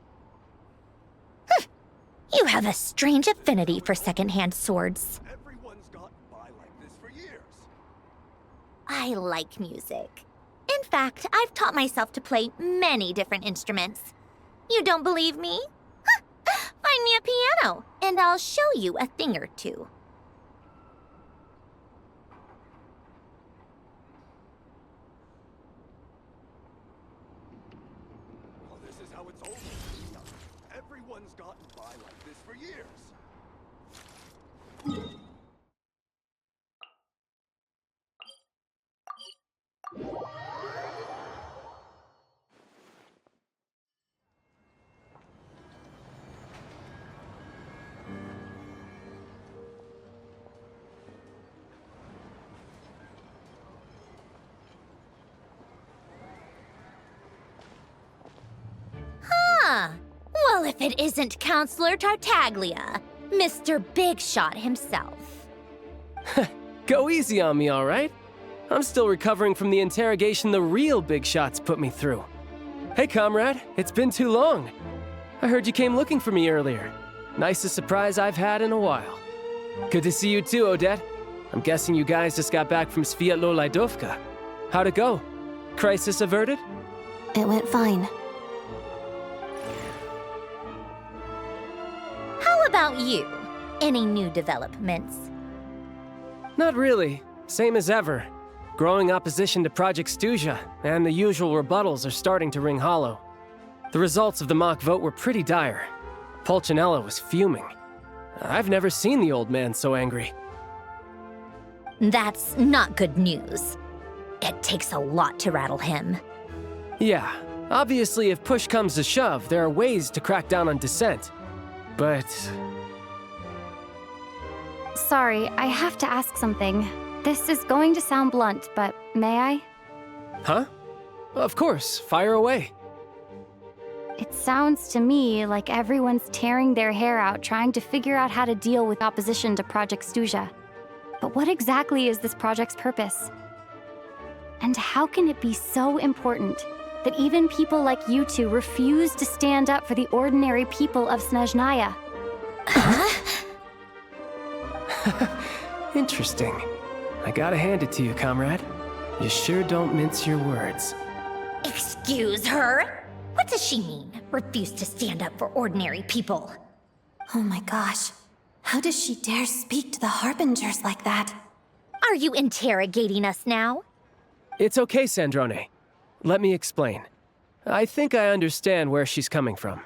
You have a strange affinity for secondhand swords. Everyone's gotten by like this for years. I like music. In fact, I've taught myself to play many different instruments. You don't believe me? Find me a piano, and I'll show you a thing or two. Well, this is how it's always been done. Everyone's gotten by like this for years. Well, if it isn't Counselor Tartaglia, Mr. Big Shot himself. Go easy on me, all right? I'm still recovering from the interrogation the real Big Shots put me through. Hey, comrade, it's been too long. I heard you came looking for me earlier. Nicest surprise I've had in a while. Good to see you too, Odette. I'm guessing you guys just got back from Sviatlo Lajdovka. How'd it go? Crisis averted? It went fine. How about you? Any new developments? Not really. Same as ever. Growing opposition to Project Stuja, and the usual rebuttals are starting to ring hollow. The results of the mock vote were pretty dire. Pulcinella was fuming. I've never seen the old man so angry. That's not good news. It takes a lot to rattle him. Yeah, obviously if push comes to shove, there are ways to crack down on dissent. But... Sorry, I have to ask something. This is going to sound blunt, but may I? Huh? Of course, fire away. It sounds to me like everyone's tearing their hair out trying to figure out how to deal with opposition to Project Stuja. But what exactly is this project's purpose? And how can it be so important that even people like you two refuse to stand up for the ordinary people of Snezhnaya? Interesting. I gotta hand it to you, comrade. You sure don't mince your words. Excuse her? What does she mean? Refuse to stand up for ordinary people? Oh my gosh. How does she dare speak to the Harbingers like that? Are you interrogating us now? It's okay, Sandrone. Let me explain. I think I understand where she's coming from.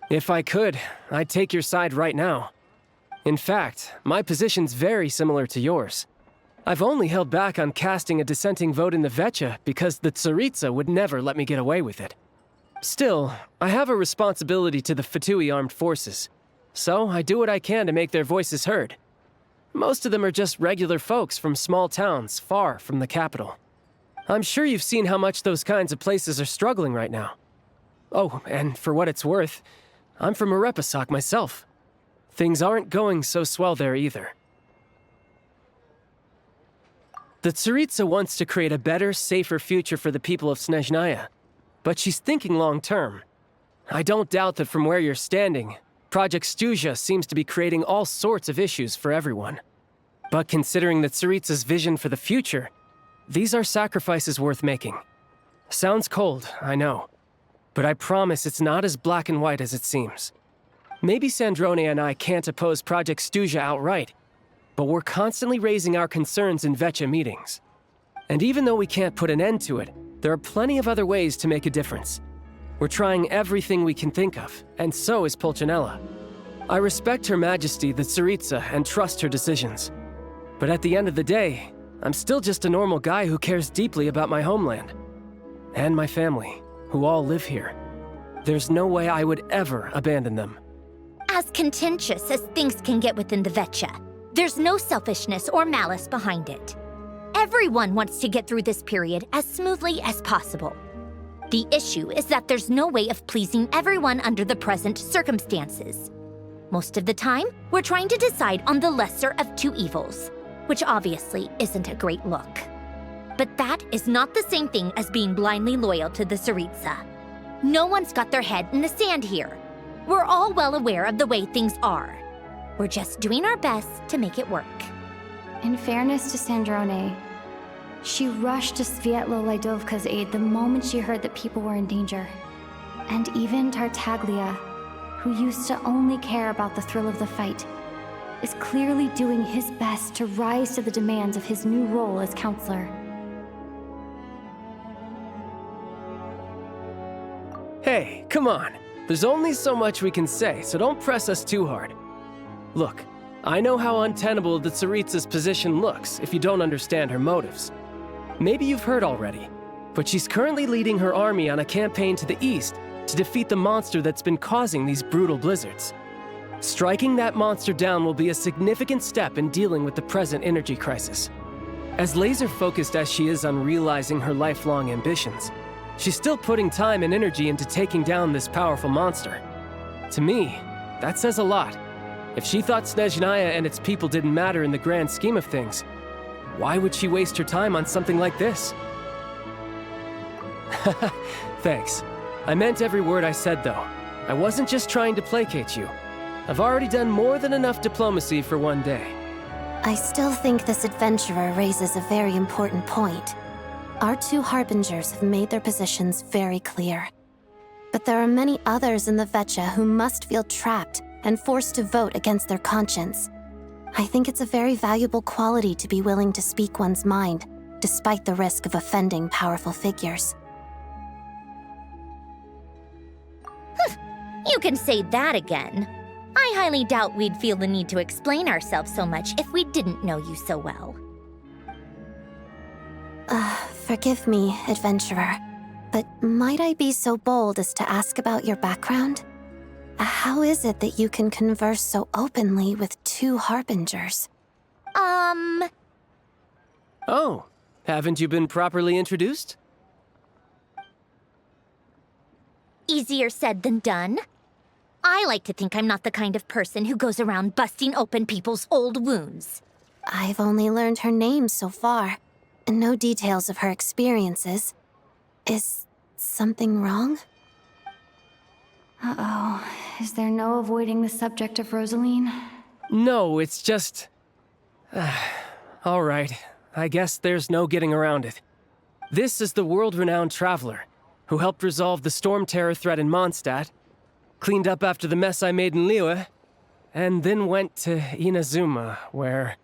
If I could, I'd take your side right now. In fact, my position's very similar to yours. I've only held back on casting a dissenting vote in the Vecha because the Tsaritsa would never let me get away with it. Still, I have a responsibility to the Fatui armed forces, so I do what I can to make their voices heard. Most of them are just regular folks from small towns far from the capital. I'm sure you've seen how much those kinds of places are struggling right now. Oh, and for what it's worth, I'm from Arepasak myself. Things aren't going so swell there either. The Tsaritsa wants to create a better, safer future for the people of Snezhnaya, but she's thinking long-term. I don't doubt that from where you're standing, Project Stuja seems to be creating all sorts of issues for everyone. But considering the Tsaritsa's vision for the future, these are sacrifices worth making. Sounds cold, I know, but I promise it's not as black and white as it seems. Maybe Sandrone and I can't oppose Project Stuja outright, but we're constantly raising our concerns in Vecha meetings. And even though we can't put an end to it, there are plenty of other ways to make a difference. We're trying everything we can think of, and so is Pulcinella. I respect Her Majesty the Tsaritsa and trust her decisions. But at the end of the day, I'm still just a normal guy who cares deeply about my homeland. And my family, who all live here. There's no way I would ever abandon them. As contentious as things can get within the Vetcha, there's no selfishness or malice behind it. Everyone wants to get through this period as smoothly as possible. The issue is that there's no way of pleasing everyone under the present circumstances. Most of the time, we're trying to decide on the lesser of two evils, which obviously isn't a great look. But that is not the same thing as being blindly loyal to the Tsaritsa. No one's got their head in the sand here. We're all well aware of the way things are. We're just doing our best to make it work. In fairness to Sandrone, she rushed to Svietlo Lidovka's aid the moment she heard that people were in danger. And even Tartaglia, who used to only care about the thrill of the fight, is clearly doing his best to rise to the demands of his new role as counselor. Hey, come on. There's only so much we can say, so don't press us too hard. Look, I know how untenable the Tsaritsa's position looks if you don't understand her motives. Maybe you've heard already, but she's currently leading her army on a campaign to the east to defeat the monster that's been causing these brutal blizzards. Striking that monster down will be a significant step in dealing with the present energy crisis. As laser-focused as she is on realizing her lifelong ambitions, she's still putting time and energy into taking down this powerful monster. To me, that says a lot. If she thought Snezhnaya and its people didn't matter in the grand scheme of things, why would she waste her time on something like this? Thanks. I meant every word I said, though. I wasn't just trying to placate you. I've already done more than enough diplomacy for one day. I still think this adventurer raises a very important point. Our two harbingers have made their positions very clear. But there are many others in the Vetcha who must feel trapped and forced to vote against their conscience. I think it's a very valuable quality to be willing to speak one's mind, despite the risk of offending powerful figures. You can say that again. I highly doubt we'd feel the need to explain ourselves so much if we didn't know you so well. Forgive me, adventurer, but might I be so bold as to ask about your background? How is it that you can converse so openly with two harbingers? Oh, haven't you been properly introduced? Easier said than done. I like to think I'm not the kind of person who goes around busting open people's old wounds. I've only learned her name so far, and no details of her experiences. Is something wrong? Uh-oh. Is there no avoiding the subject of Rosaline? No, it's just... All right, I guess there's no getting around it. This is the world-renowned traveler, who helped resolve the storm terror threat in Mondstadt, cleaned up after the mess I made in Liyue, and then went to Inazuma, where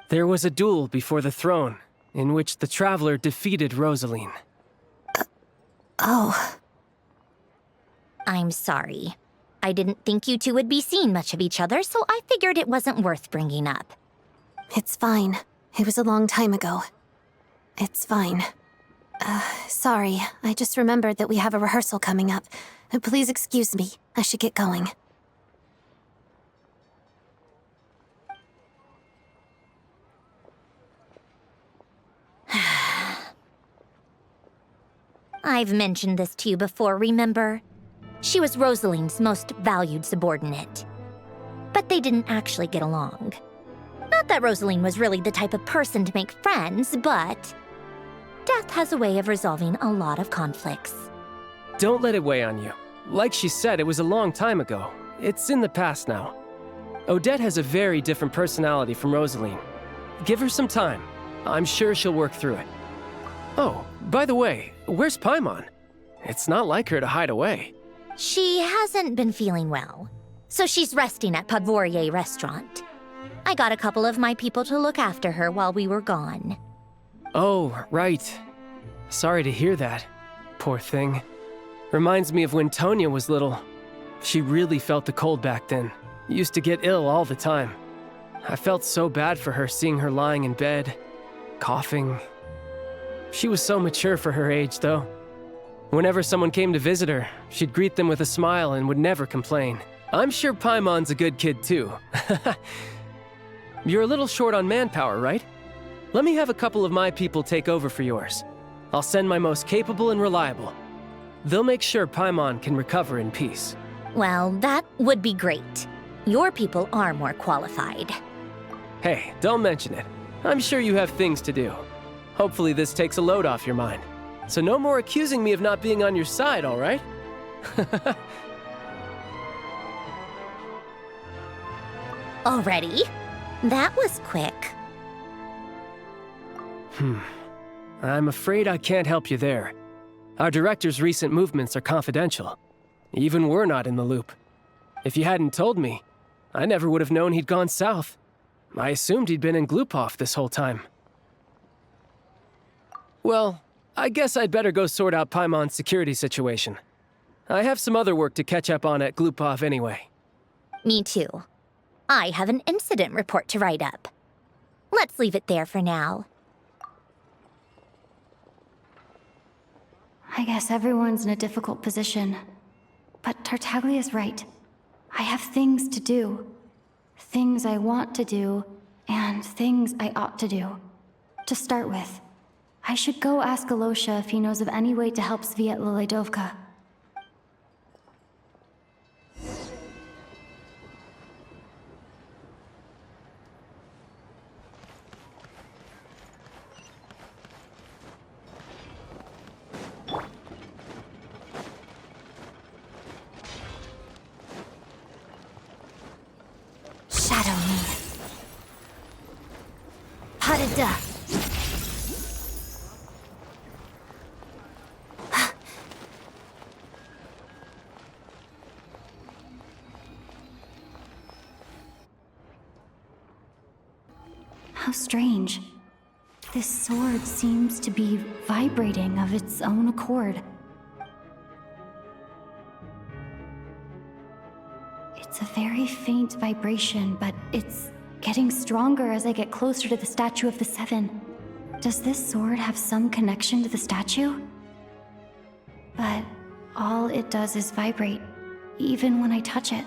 there was a duel before the throne, in which the traveler defeated Rosaline. Oh. I'm sorry. I didn't think you two would be seeing much of each other, so I figured it wasn't worth bringing up. It's fine. It was a long time ago. It's fine. Sorry, I just remembered that we have a rehearsal coming up. Please excuse me. I should get going. I've mentioned this to you before, remember? She was Rosaline's most valued subordinate. But they didn't actually get along. Not that Rosaline was really the type of person to make friends, but death has a way of resolving a lot of conflicts. Don't let it weigh on you. Like she said, it was a long time ago. It's in the past now. Odette has a very different personality from Rosaline. Give her some time. I'm sure she'll work through it. Oh, by the way, where's Paimon? It's not like her to hide away. She hasn't been feeling well, so she's resting at Podvorier Restaurant. I got a couple of my people to look after her while we were gone. Oh, right. Sorry to hear that. Poor thing. Reminds me of when Tonya was little. She really felt the cold back then. Used to get ill all the time. I felt so bad for her seeing her lying in bed, coughing. She was so mature for her age, though. Whenever someone came to visit her, she'd greet them with a smile and would never complain. I'm sure Paimon's a good kid, too. You're a little short on manpower, right? Let me have a couple of my people take over for yours. I'll send my most capable and reliable. They'll make sure Paimon can recover in peace. Well, that would be great. Your people are more qualified. Hey, don't mention it. I'm sure you have things to do. Hopefully this takes a load off your mind. So no more accusing me of not being on your side, all right? Already? That was quick. I'm afraid I can't help you there. Our director's recent movements are confidential. Even we're not in the loop. If you hadn't told me, I never would have known he'd gone south. I assumed he'd been in Glupov this whole time. Well, I guess I'd better go sort out Paimon's security situation. I have some other work to catch up on at Glupov anyway. Me too. I have an incident report to write up. Let's leave it there for now. I guess everyone's in a difficult position. But Tartaglia's right. I have things to do. Things I want to do, and things I ought to do. To start with, I should go ask Alosha if he knows of any way to help Sviatlila Dovka. Shadow me. Parada. How strange. This sword seems to be vibrating of its own accord. It's a very faint vibration, but it's getting stronger as I get closer to the Statue of the Seven. Does this sword have some connection to the statue? But all it does is vibrate, even when I touch it.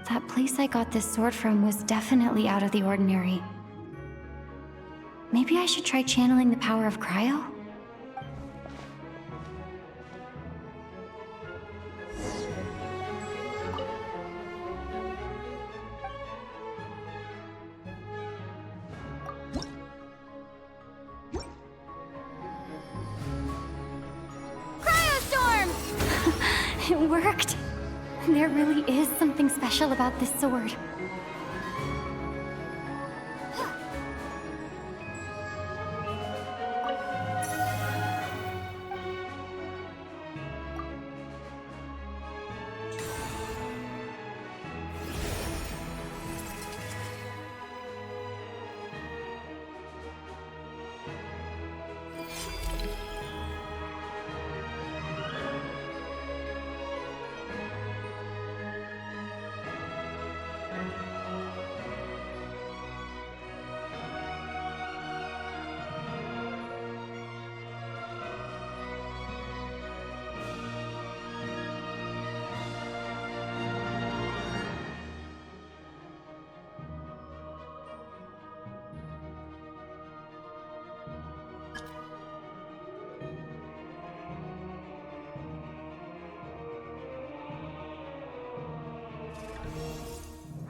That place I got this sword from was definitely out of the ordinary. Maybe I should try channeling the power of cryo? It worked! There really is something special about this sword.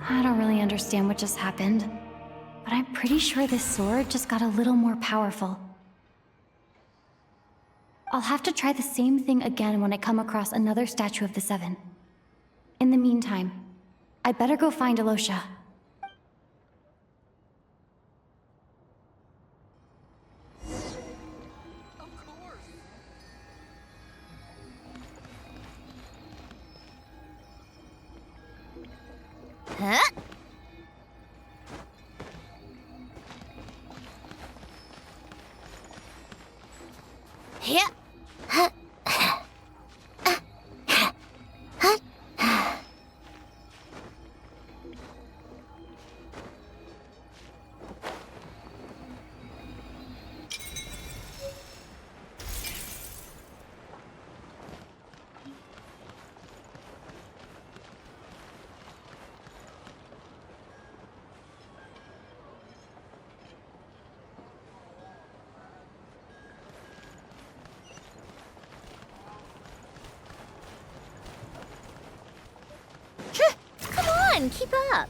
I don't really understand what just happened, but I'm pretty sure this sword just got a little more powerful. I'll have to try the same thing again when I come across another Statue of the Seven. In the meantime, I better go find Alosha. Huh? Come on, keep up.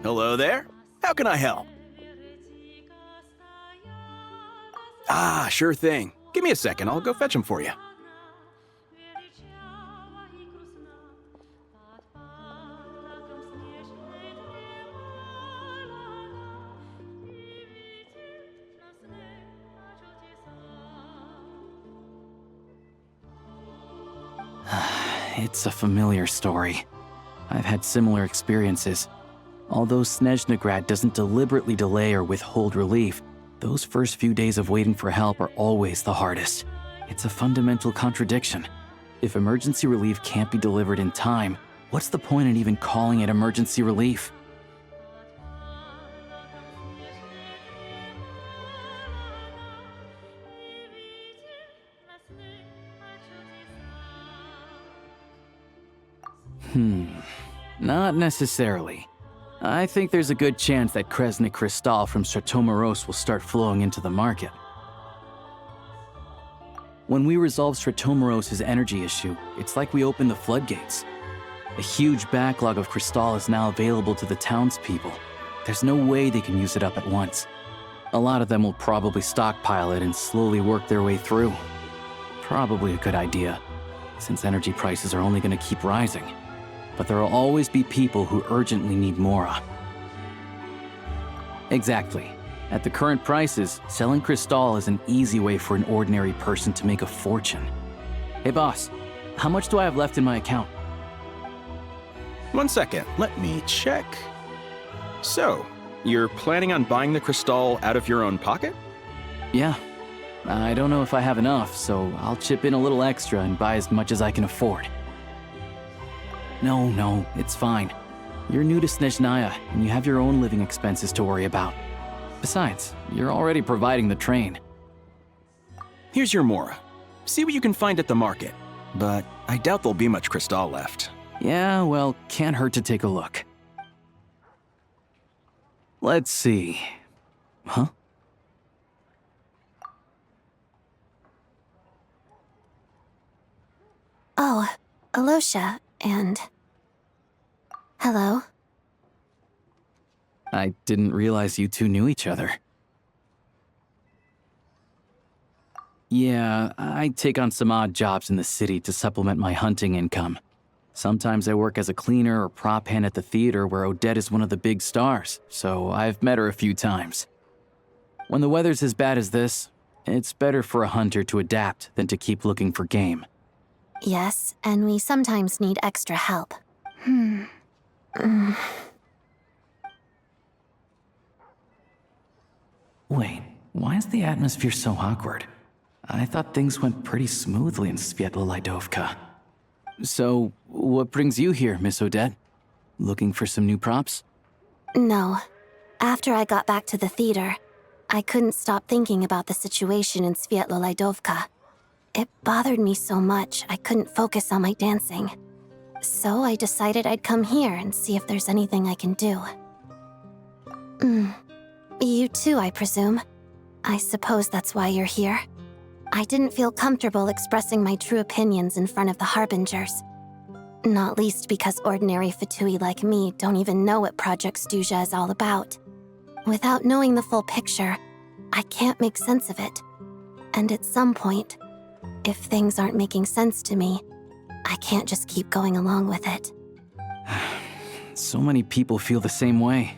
Hello there. How can I help? Ah, sure thing. Give me a second. I'll go fetch them for you. It's a familiar story. I've had similar experiences. Although Snezhnegrad doesn't deliberately delay or withhold relief, those first few days of waiting for help are always the hardest. It's a fundamental contradiction. If emergency relief can't be delivered in time, what's the point in even calling it emergency relief? Not necessarily. I think there's a good chance that Kresnik Crystal from Stratomoros will start flowing into the market. When we resolve Stratomoros' energy issue, it's like we open the floodgates. A huge backlog of Crystal is now available to the townspeople. There's no way they can use it up at once. A lot of them will probably stockpile it and slowly work their way through. Probably a good idea, since energy prices are only going to keep rising. But there will always be people who urgently need Mora. Exactly. At the current prices, selling Crystal is an easy way for an ordinary person to make a fortune. Hey boss, how much do I have left in my account? 1 second, let me check. So, you're planning on buying the Crystal out of your own pocket? Yeah. I don't know if I have enough, so I'll chip in a little extra and buy as much as I can afford. No, it's fine. You're new to Snezhnaya, and you have your own living expenses to worry about. Besides, you're already providing the train. Here's your Mora. See what you can find at the market. But I doubt there'll be much Crystal left. Yeah, well, can't hurt to take a look. Let's see. Huh? Oh, Alosha, and... Hello? I didn't realize you two knew each other. Yeah, I take on some odd jobs in the city to supplement my hunting income. Sometimes I work as a cleaner or prop hand at the theater where Odette is one of the big stars, so I've met her a few times. When the weather's as bad as this, it's better for a hunter to adapt than to keep looking for game. Yes, and we sometimes need extra help. Wait, why is the atmosphere so awkward? I thought things went pretty smoothly in Sviatla Lydovka. So, what brings you here, Miss Odette? Looking for some new props? No. After I got back to the theater, I couldn't stop thinking about the situation in Sviatla Lydovka. It bothered me so much I couldn't focus on my dancing. So I decided I'd come here and see if there's anything I can do. You too, I presume. I suppose that's why you're here. I didn't feel comfortable expressing my true opinions in front of the Harbingers. Not least because ordinary Fatui like me don't even know what Project Stuja is all about. Without knowing the full picture, I can't make sense of it. And at some point, if things aren't making sense to me, I can't just keep going along with it. So many people feel the same way.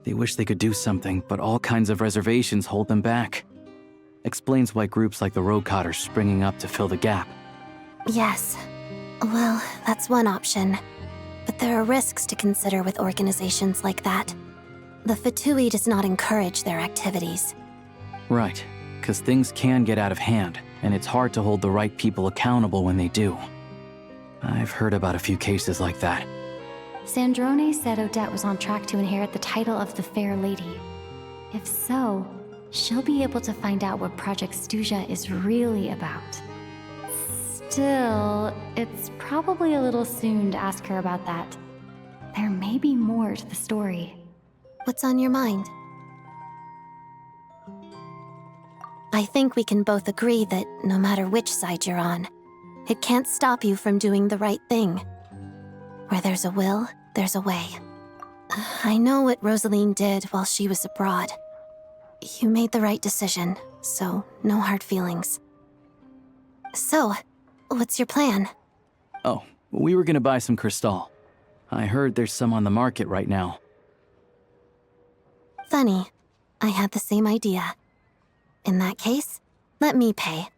They wish they could do something, but all kinds of reservations hold them back. Explains why groups like the Roadcott are springing up to fill the gap. Yes. Well, that's one option. But there are risks to consider with organizations like that. The Fatui does not encourage their activities. Right, because things can get out of hand, and it's hard to hold the right people accountable when they do. I've heard about a few cases like that. Sandrone said Odette was on track to inherit the title of the Fair Lady. If so, she'll be able to find out what Project Stuja is really about. Still, it's probably a little soon to ask her about that. There may be more to the story. What's on your mind? I think we can both agree that no matter which side you're on, it can't stop you from doing the right thing. Where there's a will, there's a way. I know what Rosaline did while she was abroad. You made the right decision, so no hard feelings. So, what's your plan? Oh, we were gonna buy some Crystal. I heard there's some on the market right now. Funny. I had the same idea. In that case, let me pay.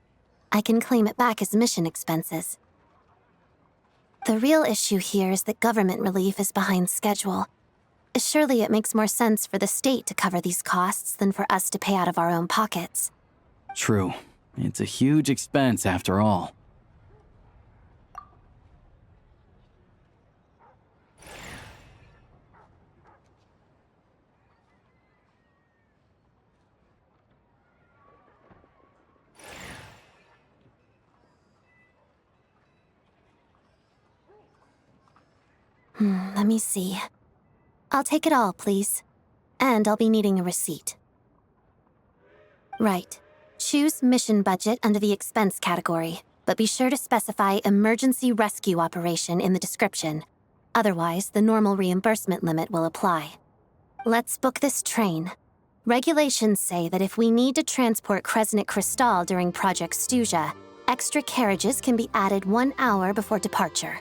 I can claim it back as mission expenses. The real issue here is that government relief is behind schedule. Surely it makes more sense for the state to cover these costs than for us to pay out of our own pockets. True. It's a huge expense after all. Let me see. I'll take it all, please. And I'll be needing a receipt. Right. Choose mission budget under the expense category, but be sure to specify emergency rescue operation in the description. Otherwise, the normal reimbursement limit will apply. Let's book this train. Regulations say that if we need to transport Kresnik Crystal during Project Stuja, extra carriages can be added 1 hour before departure.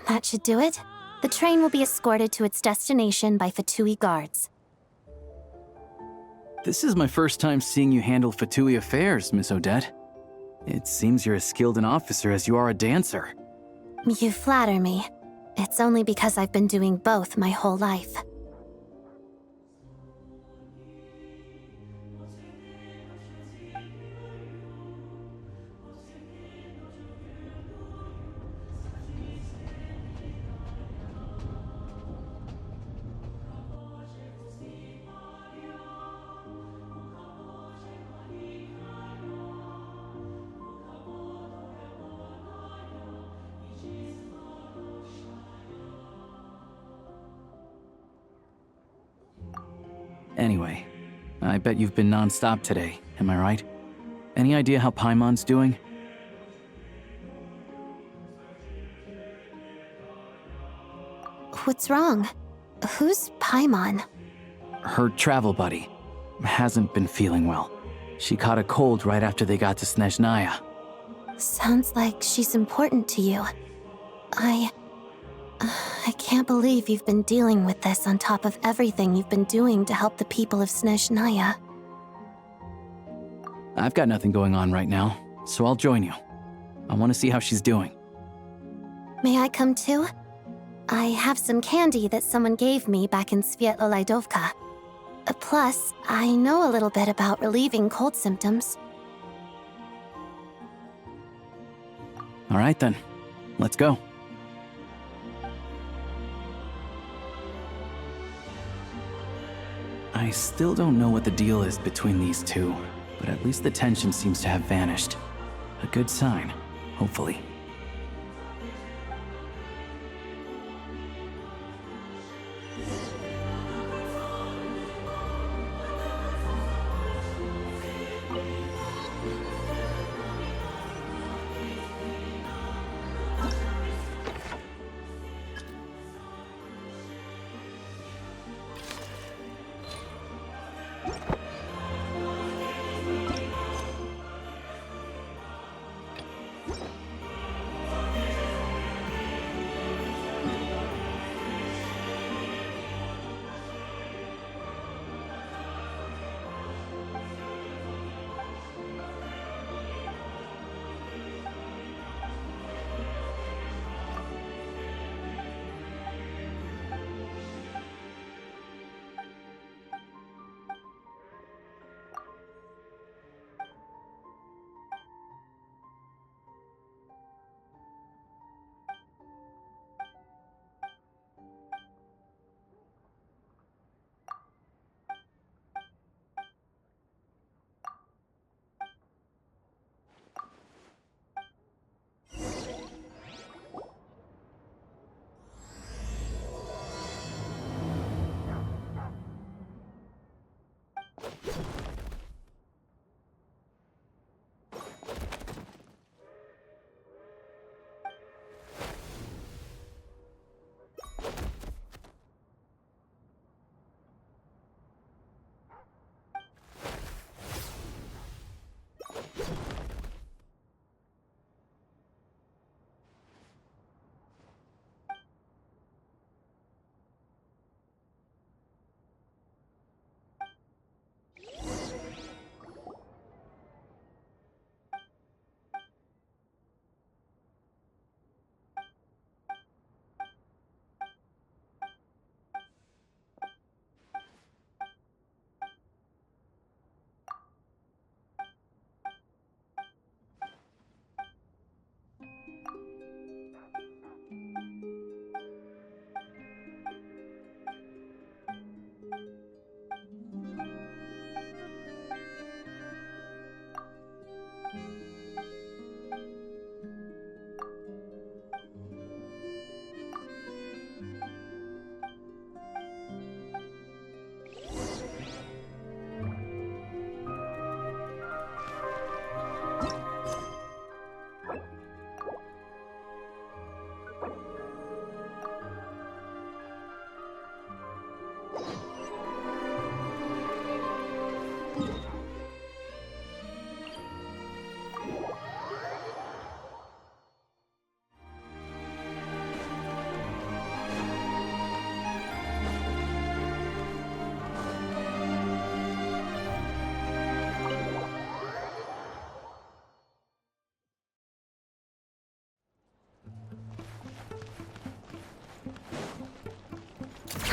That should do it. The train will be escorted to its destination by Fatui guards. This is my first time seeing you handle Fatui affairs, Miss Odette. It seems you're as skilled an officer as you are a dancer. You flatter me. It's only because I've been doing both my whole life. Anyway, I bet you've been non-stop today, am I right? Any idea how Paimon's doing? What's wrong? Who's Paimon? Her travel buddy hasn't been feeling well. She caught a cold right after they got to Snezhnaya. Sounds like she's important to you. I can't believe you've been dealing with this on top of everything you've been doing to help the people of Snezhnaya. I've got nothing going on right now, so I'll join you. I want to see how she's doing. May I come too? I have some candy that someone gave me back in Svietlolaidovka. Plus, I know a little bit about relieving cold symptoms. All right then, let's go. I still don't know what the deal is between these two, but at least the tension seems to have vanished. A good sign, hopefully.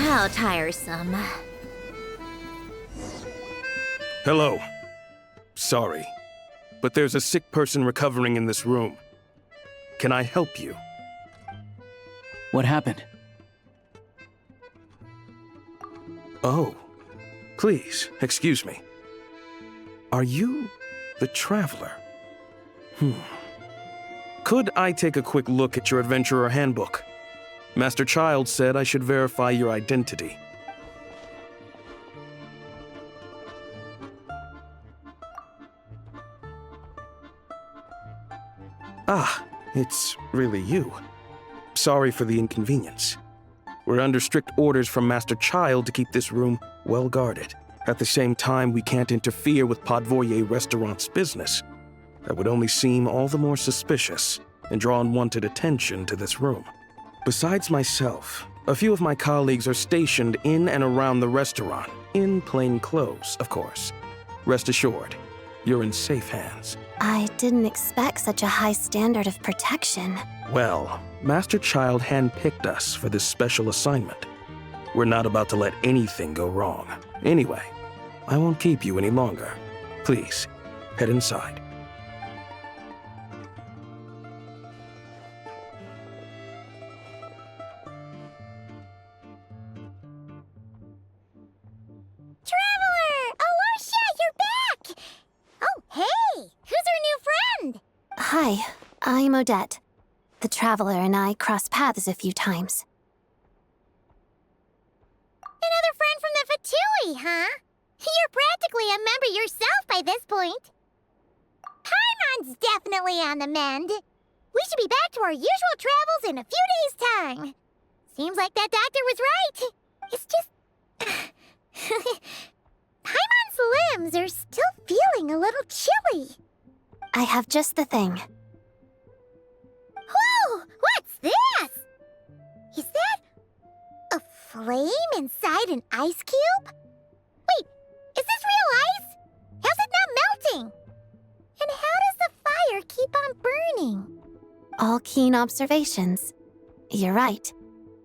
How tiresome. Hello. Sorry, but there's a sick person recovering in this room. Can I help you? What happened? Oh, please, excuse me. Are you the Traveler? Could I take a quick look at your Adventurer Handbook? Master Child said I should verify your identity. Ah, it's really you. Sorry for the inconvenience. We're under strict orders from Master Child to keep this room well guarded. At the same time, we can't interfere with Podvoye Restaurant's business. That would only seem all the more suspicious and draw unwanted attention to this room. Besides myself, a few of my colleagues are stationed in and around the restaurant, in plain clothes, of course. Rest assured, you're in safe hands. I didn't expect such a high standard of protection. Well, Master Child handpicked us for this special assignment. We're not about to let anything go wrong. Anyway, I won't keep you any longer. Please, head inside. Traveler! Alicia, you're back! Oh, hey! Who's our new friend? Hi, I'm Odette. The Traveler and I crossed paths a few times. Another friend from the Fatui, huh? You're practically a member yourself by this point. Paimon's definitely on the mend. We should be back to our usual travels in a few days' time. Seems like that doctor was right. It's just... Paimon's limbs are still feeling a little chilly. I have just the thing. Whoa! What's this? Is that a flame inside an ice cube? Wait, is this real ice? How's it not melting? And how does the fire keep on burning? All keen observations. You're right.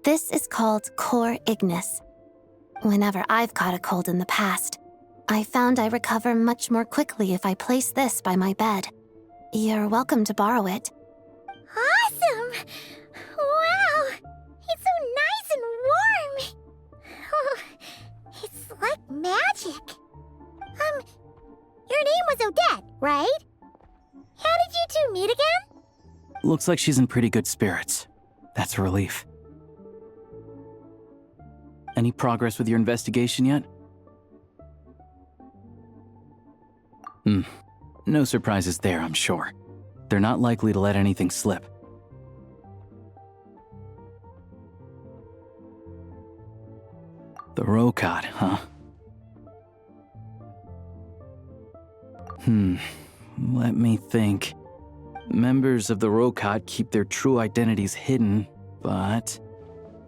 This is called core ignis. Whenever I've caught a cold in the past, I found I recover much more quickly if I place this by my bed. You're welcome to borrow it. Awesome! Wow! It's so nice and warm! Oh, it's like magic. Your name was Odette, right? How did you two meet again? Looks like she's in pretty good spirits. That's a relief. Any progress with your investigation yet? No surprises there, I'm sure. They're not likely to let anything slip. The Rokad, huh? Let me think. Members of the Rokad keep their true identities hidden, but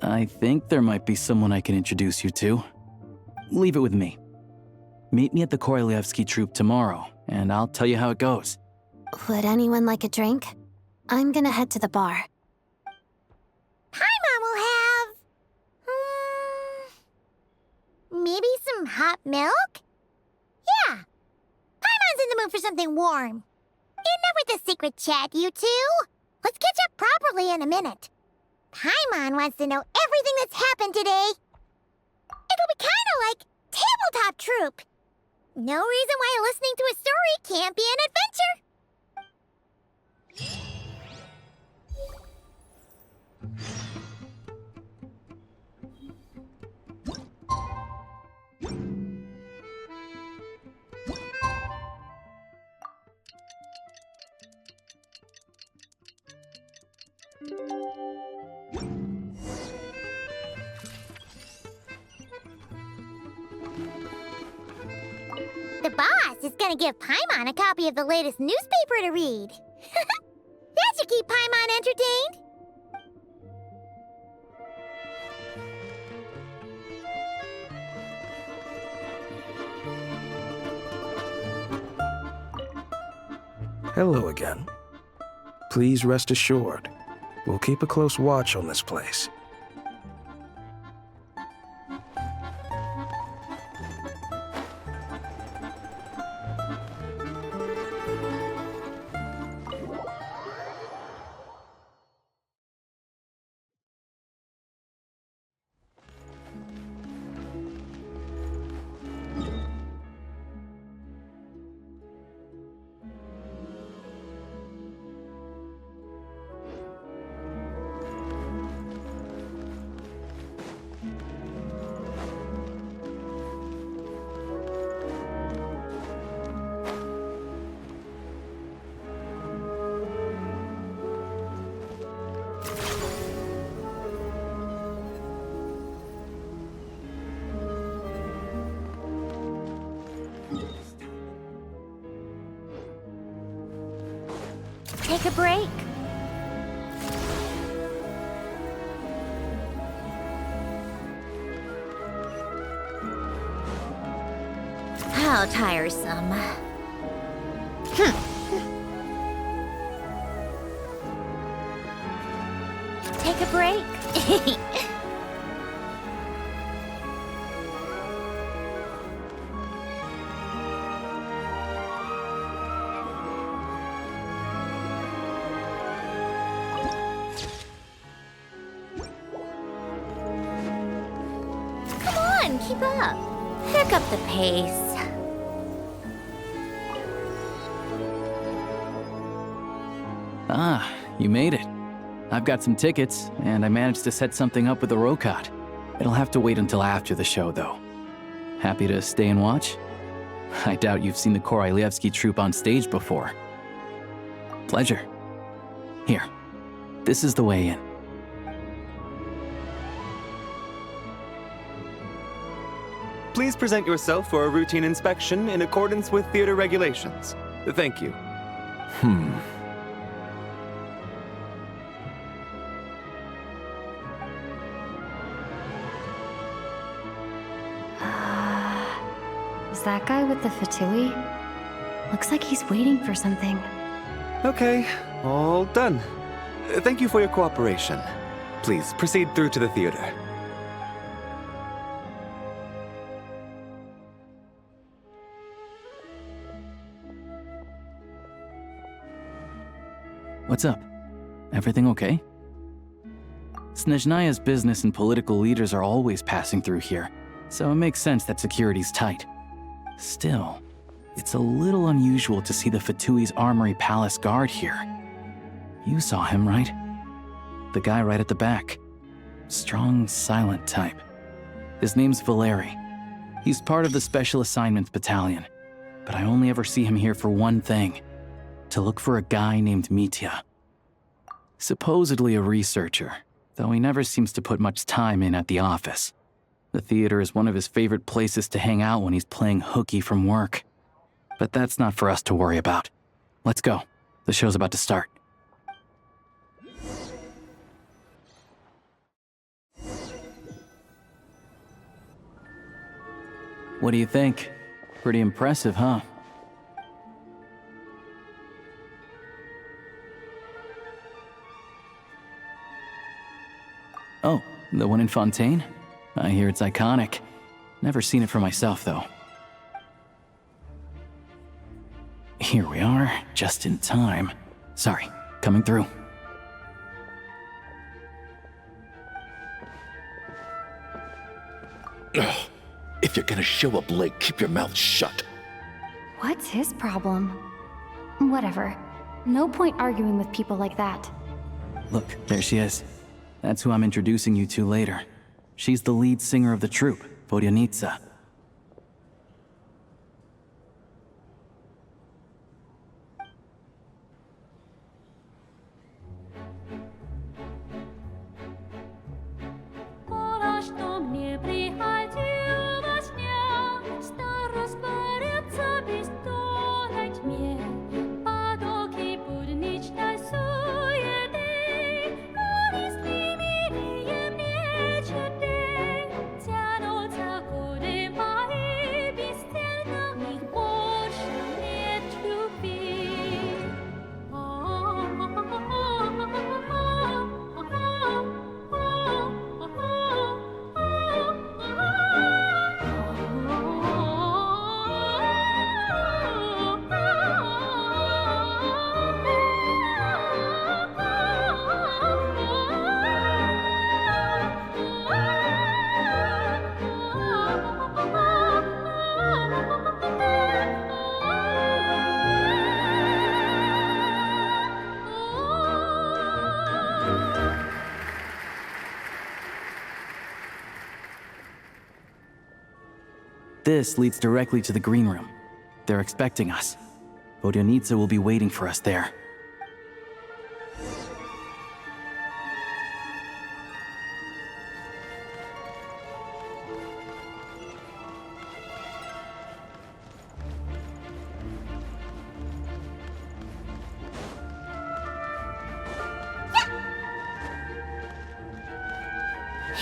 I think there might be someone I can introduce you to. Leave it with me. Meet me at the Korolyevsky troop tomorrow, and I'll tell you how it goes. Would anyone like a drink? I'm gonna head to the bar. Paimon will have... maybe some hot milk? Yeah. Paimon's in the mood for something warm. Enough with the secret chat, you two. Let's catch up properly in a minute. Paimon wants to know everything that's happened today. It'll be kinda like tabletop troop. No reason why listening to a story can't be an adventure. The boss is gonna give Paimon a copy of the latest newspaper to read. That should keep Paimon entertained. Hello again. Please rest assured, we'll keep a close watch on this place. Take a break. How tiresome. Take a break. Come on, keep up. Pick up the pace. Ah, you made it. I've got some tickets, and I managed to set something up with the Rokot. It'll have to wait until after the show, though. Happy to stay and watch? I doubt you've seen the Korolyevsky troupe on stage before. Pleasure. Here, this is the way in. Please present yourself for a routine inspection in accordance with theater regulations. Thank you. Is that guy with the fatui? Looks like he's waiting for something. Okay, all done. Thank you for your cooperation. Please proceed through to the theater. What's up? Everything okay? Snezhnaya's business and political leaders are always passing through here, so it makes sense that security's tight. Still, it's a little unusual to see the Fatui's Armory Palace guard here. You saw him, right? The guy right at the back. Strong, silent type. His name's Valeri. He's part of the Special Assignments Battalion, but I only ever see him here for one thing: to look for a guy named Mitya. Supposedly a researcher, though he never seems to put much time in at the office. The theater is one of his favorite places to hang out when he's playing hooky from work. But that's not for us to worry about. Let's go. The show's about to start. What do you think? Pretty impressive, huh? Oh, the one in Fontaine? I hear it's iconic. Never seen it for myself, though. Here we are, just in time. Sorry, coming through. Ugh. If you're gonna show up late, keep your mouth shut. What's his problem? Whatever. No point arguing with people like that. Look, there she is. That's who I'm introducing you to later. She's the lead singer of the troupe, Vodyanitsa. This leads directly to the green room. They're expecting us. Vodyanitsa will be waiting for us there.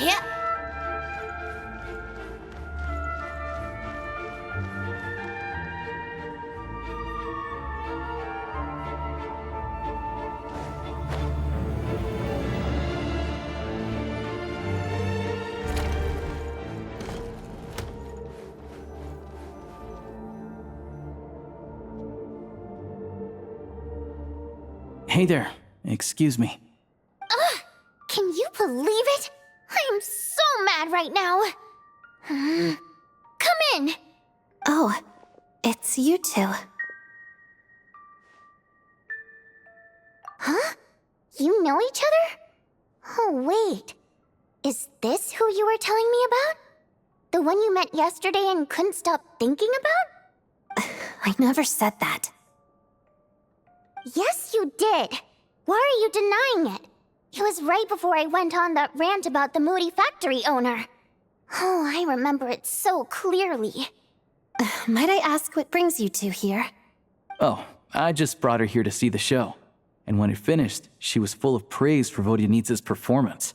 Yep. Hey there. Excuse me. Ugh! Can you believe it? I'm so mad right now. Come in. Oh, it's you two. Huh? You know each other? Oh, wait. Is this who you were telling me about? The one you met yesterday and couldn't stop thinking about? I never said that. Yes, you did. Why are you denying it? It was right before I went on that rant about the moody factory owner. Oh, I remember it so clearly. Might I ask what brings you two here? Oh, I just brought her here to see the show. And when it finished, she was full of praise for Vodyanitsa's performance.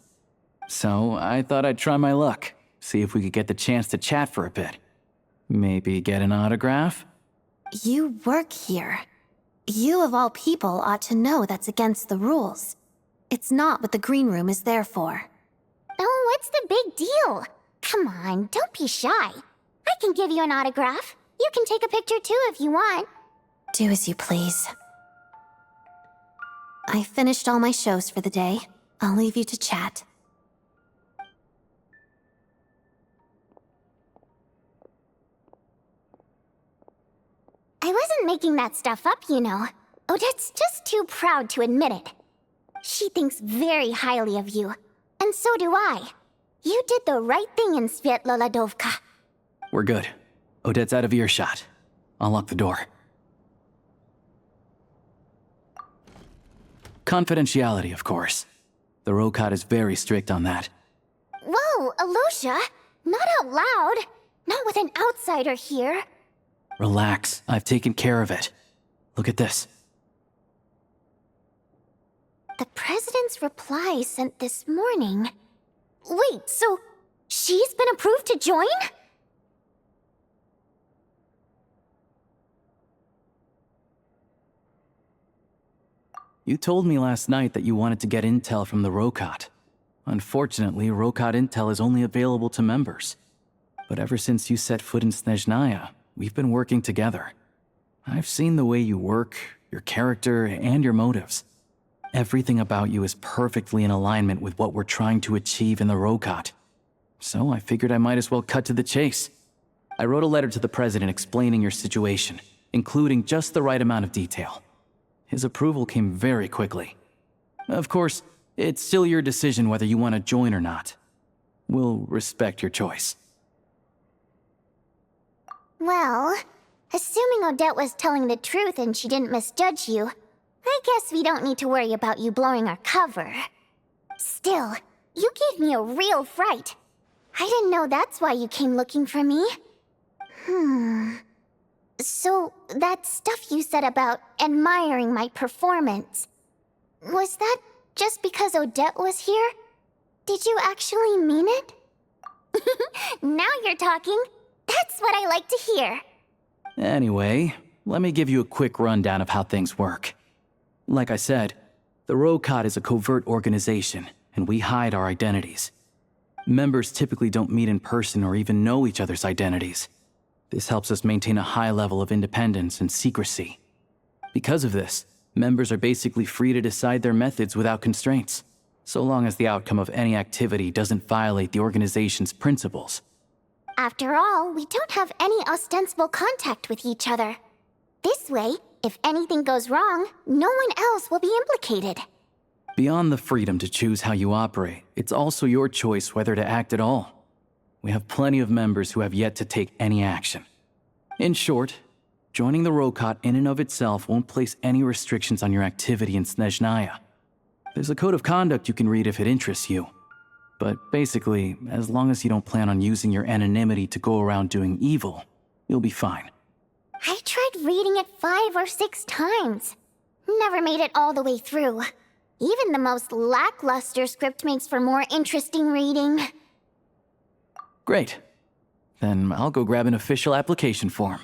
So I thought I'd try my luck, see if we could get the chance to chat for a bit. Maybe get an autograph? You work here. You of all people ought to know that's against the rules. It's not what the green room is there for. Oh, what's the big deal? Come on, don't be shy. I can give you an autograph. You can take a picture too if you want. Do as you please. I finished all my shows for the day. I'll leave you to chat. I wasn't making that stuff up, you know. Odette's just too proud to admit it. She thinks very highly of you, and so do I. You did the right thing in Svietloladovka. We're good. Odette's out of earshot. I'll lock the door. Confidentiality, of course. The Rokat is very strict on that. Whoa, Alosha! Not out loud! Not with an outsider here! Relax, I've taken care of it. Look at this. The President's reply sent this morning. Wait, so she's been approved to join? You told me last night that you wanted to get intel from the Rokat. Unfortunately, Rokat intel is only available to members. But ever since you set foot in Snezhnaya, we've been working together. I've seen the way you work, your character, and your motives. Everything about you is perfectly in alignment with what we're trying to achieve in the Rokat. So I figured I might as well cut to the chase. I wrote a letter to the President explaining your situation, including just the right amount of detail. His approval came very quickly. Of course, it's still your decision whether you want to join or not. We'll respect your choice. Well, assuming Odette was telling the truth and she didn't misjudge you, I guess we don't need to worry about you blowing our cover. Still, you gave me a real fright. I didn't know that's why you came looking for me. So, that stuff you said about admiring my performance, was that just because Odette was here? Did you actually mean it? Now you're talking. That's what I like to hear. Anyway, let me give you a quick rundown of how things work. Like I said, the Rokat is a covert organization, and we hide our identities. Members typically don't meet in person or even know each other's identities. This helps us maintain a high level of independence and secrecy. Because of this, members are basically free to decide their methods without constraints, so long as the outcome of any activity doesn't violate the organization's principles. After all, we don't have any ostensible contact with each other. This way, if anything goes wrong, no one else will be implicated. Beyond the freedom to choose how you operate, it's also your choice whether to act at all. We have plenty of members who have yet to take any action. In short, joining the Rokat in and of itself won't place any restrictions on your activity in Snezhnaya. There's a code of conduct you can read if it interests you. But basically, as long as you don't plan on using your anonymity to go around doing evil, you'll be fine. I tried reading it 5 or 6 times. Never made it all the way through. Even the most lackluster script makes for more interesting reading. Great. Then I'll go grab an official application form.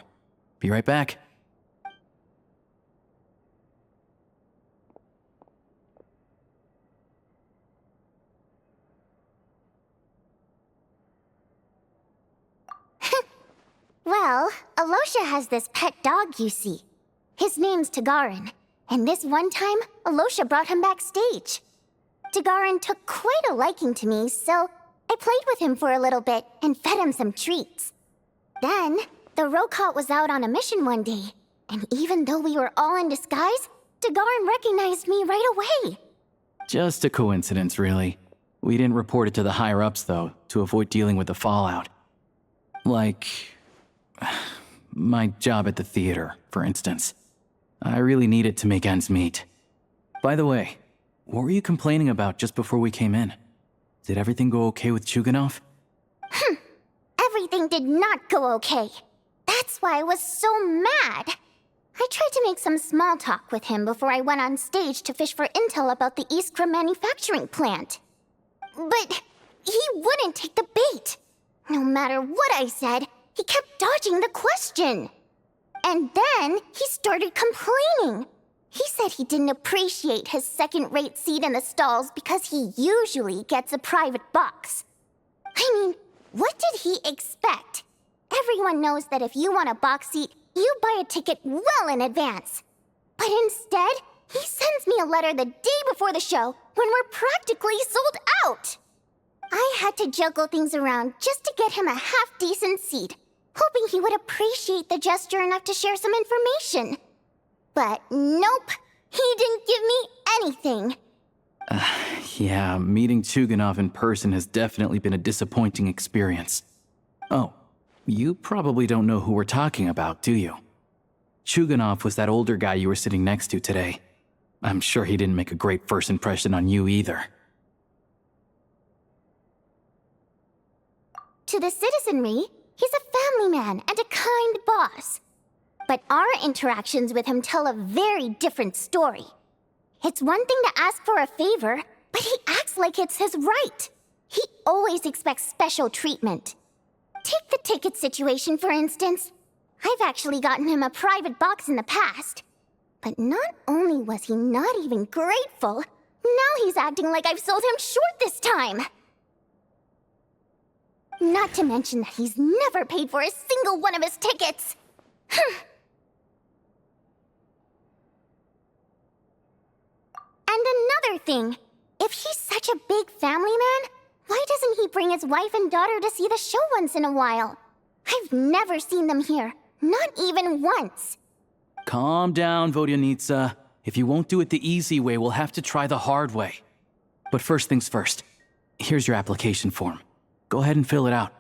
Be right back. Well, Alosha has this pet dog, you see. His name's Tagarin, and this one time, Alosha brought him backstage. Tagarin took quite a liking to me, so I played with him for a little bit and fed him some treats. Then, the Rokot was out on a mission one day, and even though we were all in disguise, Tagarin recognized me right away. Just a coincidence, really. We didn't report it to the higher-ups, though, to avoid dealing with the fallout. Like, my job at the theater, for instance. I really needed to make ends meet. By the way, what were you complaining about just before we came in? Did everything go okay with Chuganov? Everything did not go okay. That's why I was so mad. I tried to make some small talk with him before I went on stage to fish for intel about the Iskra manufacturing plant. But he wouldn't take the bait. No matter what I said, he kept dodging the question. And then he started complaining. He said he didn't appreciate his second-rate seat in the stalls because he usually gets a private box. I mean, what did he expect? Everyone knows that if you want a box seat, you buy a ticket well in advance. But instead, he sends me a letter the day before the show when we're practically sold out. I had to juggle things around just to get him a half-decent seat, hoping he would appreciate the gesture enough to share some information. But nope, he didn't give me anything. Yeah, meeting Chuganov in person has definitely been a disappointing experience. Oh, you probably don't know who we're talking about, do you? Chuganov was that older guy you were sitting next to today. I'm sure he didn't make a great first impression on you either. To the citizenry, he's a family man and a kind boss. But our interactions with him tell a very different story. It's one thing to ask for a favor, but he acts like it's his right. He always expects special treatment. Take the ticket situation, for instance. I've actually gotten him a private box in the past. But not only was he not even grateful, now he's acting like I've sold him short this time. Not to mention that he's never paid for a single one of his tickets. And another thing, if he's such a big family man, why doesn't he bring his wife and daughter to see the show once in a while? I've never seen them here, not even once. Calm down, Vodyanitsa. If you won't do it the easy way, we'll have to try the hard way. But first things first, here's your application form. Go ahead and fill it out.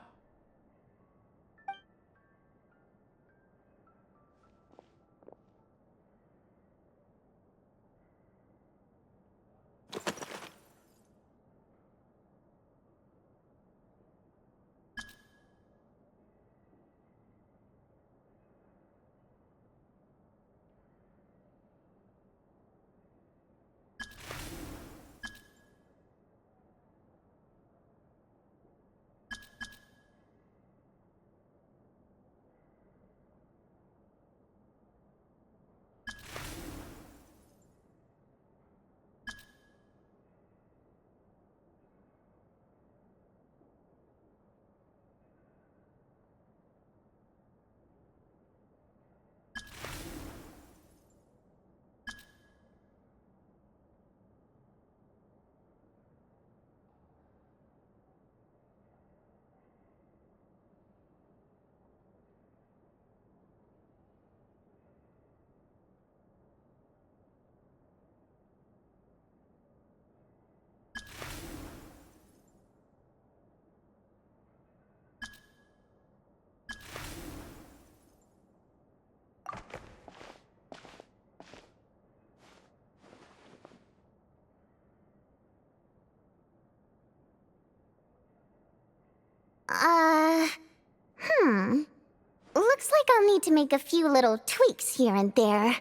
Looks like I'll need to make a few little tweaks here and there.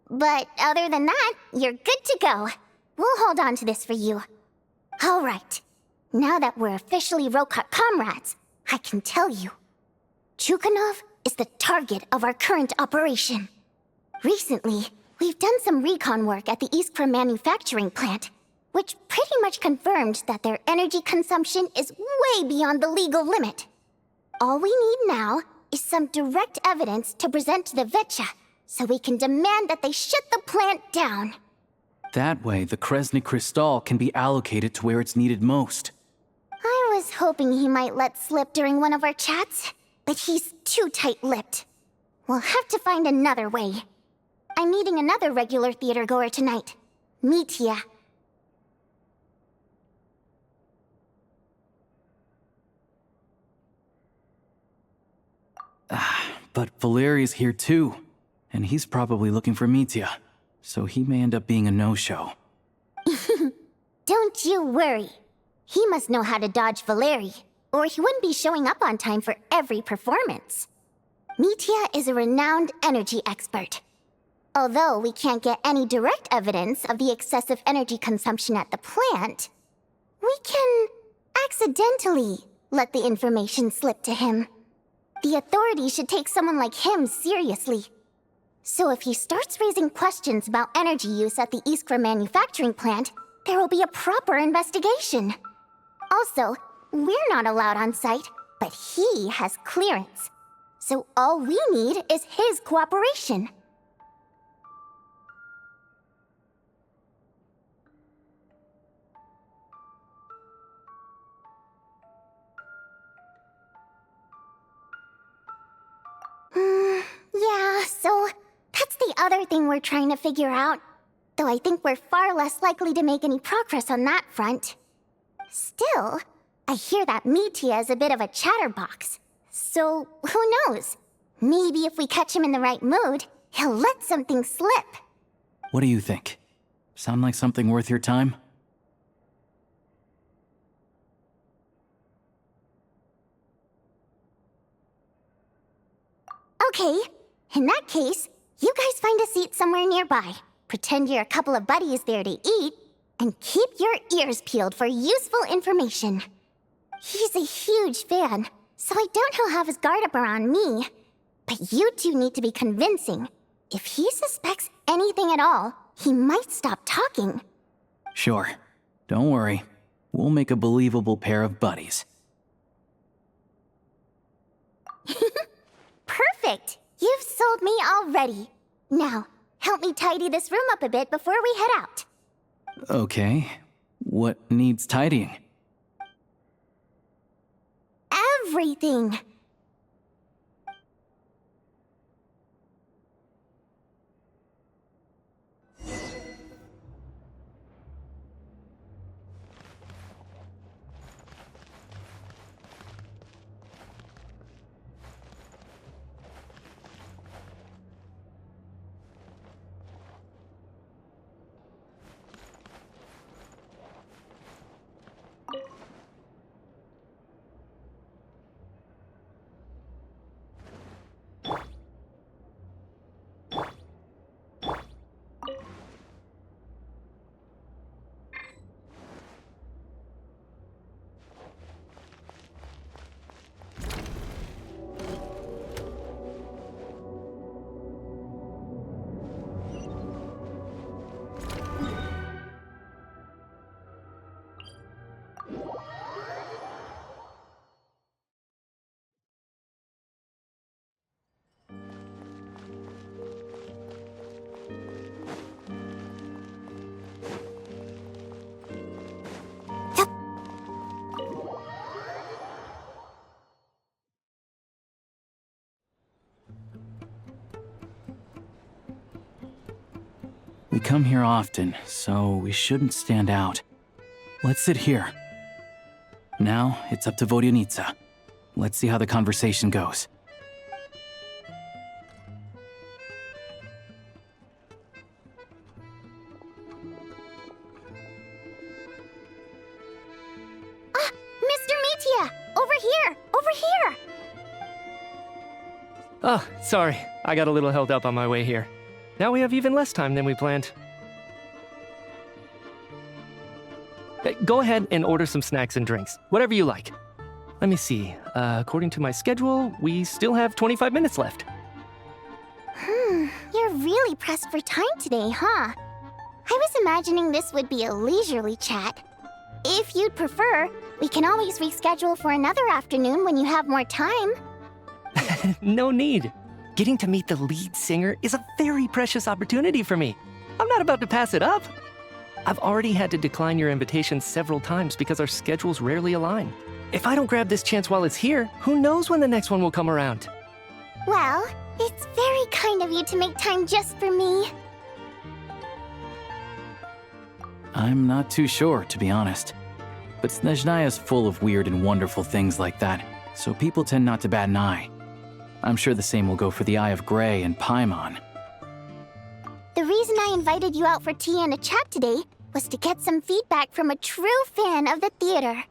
But other than that, you're good to go. We'll hold on to this for you. All right. Now that we're officially Rokut comrades, I can tell you. Chukhanov is the target of our current operation. Recently, we've done some recon work at the Iskra manufacturing plant, which pretty much confirmed that their energy consumption is way beyond the legal limit. All we need now is some direct evidence to present to the Vetcha, so we can demand that they shut the plant down. That way, the Kresnik Crystal can be allocated to where it's needed most. I was hoping he might let slip during one of our chats, but he's too tight-lipped. We'll have to find another way. I'm meeting another regular theater goer tonight, Mitya. But Valeri's here too, and he's probably looking for Mitya, so he may end up being a no-show. Don't you worry. He must know how to dodge Valeri, or he wouldn't be showing up on time for every performance. Mitya is a renowned energy expert. Although we can't get any direct evidence of the excessive energy consumption at the plant, we can accidentally let the information slip to him. The authorities should take someone like him seriously. So if he starts raising questions about energy use at the Iskra manufacturing plant, there will be a proper investigation. Also, we're not allowed on site, but he has clearance. So all we need is his cooperation. Yeah, so that's the other thing we're trying to figure out. Though I think we're far less likely to make any progress on that front. Still, I hear that Mitya is a bit of a chatterbox. So, who knows? Maybe if we catch him in the right mood, he'll let something slip. What do you think? Sound like something worth your time? Okay, in that case, you guys find a seat somewhere nearby. Pretend you're a couple of buddies there to eat, and keep your ears peeled for useful information. He's a huge fan, so I doubt he'll have his guard up around me. But you two need to be convincing. If he suspects anything at all, he might stop talking. Sure. Don't worry. We'll make a believable pair of buddies. Perfect! You've sold me already. Now, help me tidy this room up a bit before we head out. Okay. What needs tidying? Everything! We come here often, so we shouldn't stand out. Let's sit here. Now, it's up to Vodyanitsa. Let's see how the conversation goes. Mr. Mitya! Over here! Over here! Oh, sorry. I got a little held up on my way here. Now we have even less time than we planned. go ahead and order some snacks and drinks, whatever you like. Let me see. According to my schedule, we still have 25 minutes left. You're really pressed for time today, huh? I was imagining this would be a leisurely chat. If you'd prefer, we can always reschedule for another afternoon when you have more time. No need. Getting to meet the lead singer is a very precious opportunity for me. I'm not about to pass it up. I've already had to decline your invitation several times because our schedules rarely align. If I don't grab this chance while it's here, who knows when the next one will come around? Well, it's very kind of you to make time just for me. I'm not too sure, to be honest. But Snezhnaya's full of weird and wonderful things like that, so people tend not to bat an eye. I'm sure the same will go for the Eye of Grey and Paimon. The reason I invited you out for tea and a chat today was to get some feedback from a true fan of the theater.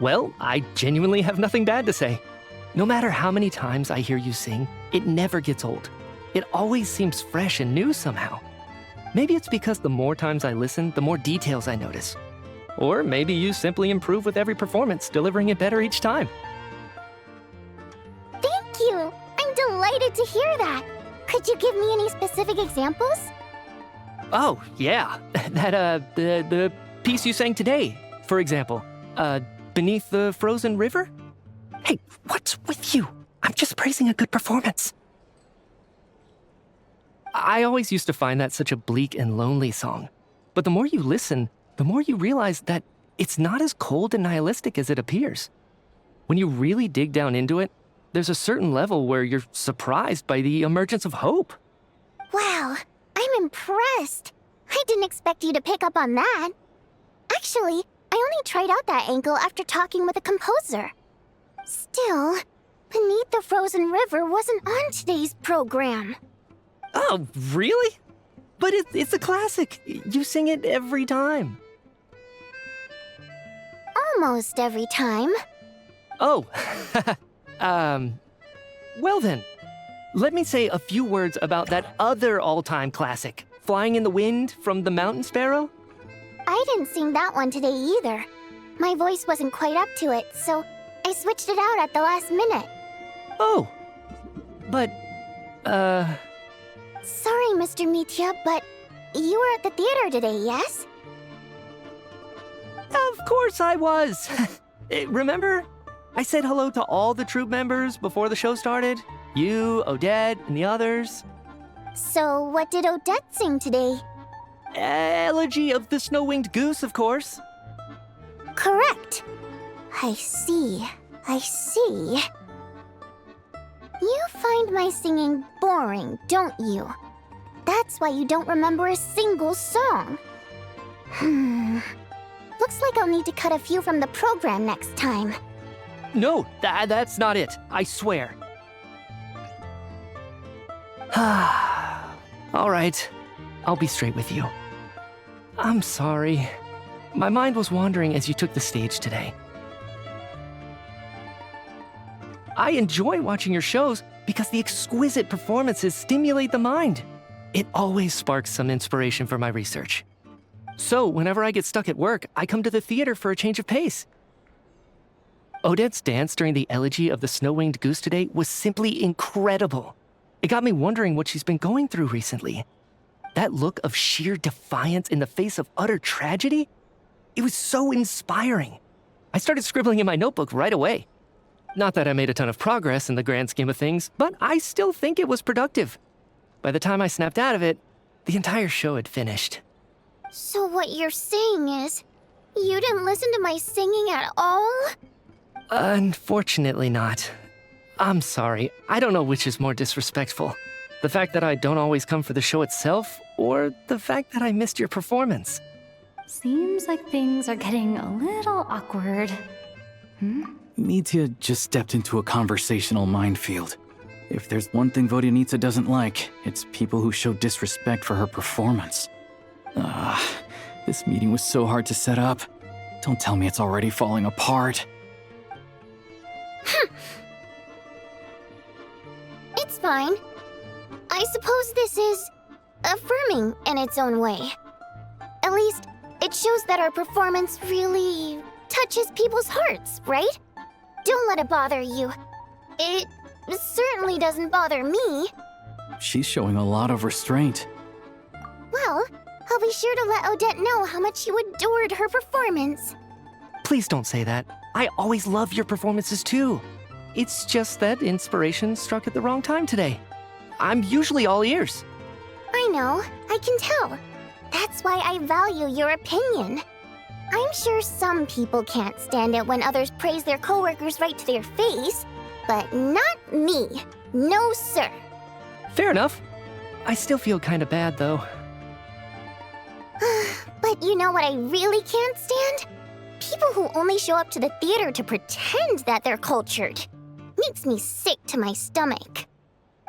Well, I genuinely have nothing bad to say. No matter how many times I hear you sing, it never gets old. It always seems fresh and new somehow. Maybe it's because the more times I listen, the more details I notice. Or maybe you simply improve with every performance, delivering it better each time. Thank you! I'm delighted to hear that! Could you give me any specific examples? Oh, yeah. The piece you sang today, for example. Beneath the Frozen River? Hey, what's with you? I'm just praising a good performance. I always used to find that such a bleak and lonely song. But the more you listen, the more you realize that it's not as cold and nihilistic as it appears. When you really dig down into it, there's a certain level where you're surprised by the emergence of hope. Wow, I'm impressed. I didn't expect you to pick up on that. Actually, I only tried out that angle after talking with a composer. Still, Beneath the Frozen River wasn't on today's program. Oh, really? But it's a classic. You sing it every time. Almost every time. Oh, well then, let me say a few words about that other all-time classic, Flying in the Wind from the Mountain Sparrow. I didn't sing that one today either. My voice wasn't quite up to it, so I switched it out at the last minute. Oh, but, Sorry, Mr. Mitya, but you were at the theater today, yes? Of course I was. Remember? I said hello to all the troupe members before the show started. You, Odette, and the others. So what did Odette sing today? Elegy of the Snow-Winged Goose, of course. Correct. I see. You find my singing boring, don't you? That's why you don't remember a single song. Looks like I'll need to cut a few from the program next time. No, that's not it. I swear. All right. I'll be straight with you. I'm sorry. My mind was wandering as you took the stage today. I enjoy watching your shows because the exquisite performances stimulate the mind. It always sparks some inspiration for my research. So, whenever I get stuck at work, I come to the theater for a change of pace. Odette's dance during the elegy of the snow-winged goose today was simply incredible. It got me wondering what she's been going through recently. That look of sheer defiance in the face of utter tragedy? It was so inspiring. I started scribbling in my notebook right away. Not that I made a ton of progress in the grand scheme of things, but I still think it was productive. By the time I snapped out of it, the entire show had finished. So what you're saying is, you didn't listen to my singing at all? Unfortunately not. I'm sorry. I don't know which is more disrespectful. The fact that I don't always come for the show itself, or the fact that I missed your performance. Seems like things are getting a little awkward. Mitya just stepped into a conversational minefield. If there's one thing Vodyanitsa doesn't like, it's people who show disrespect for her performance. This meeting was so hard to set up. Don't tell me it's already falling apart. It's fine. I suppose this is affirming in its own way. At least, it shows that our performance really touches people's hearts, right? Don't let it bother you. It certainly doesn't bother me. She's showing a lot of restraint. Well, I'll be sure to let Odette know how much you adored her performance. Please don't say that. I always love your performances too. It's just that inspiration struck at the wrong time today. I'm usually all ears. I know, I can tell. That's why I value your opinion. I'm sure some people can't stand it when others praise their coworkers right to their face, but not me. No, sir. Fair enough. I still feel kinda bad though. But you know what I really can't stand? People who only show up to the theater to pretend that they're cultured. Makes me sick to my stomach.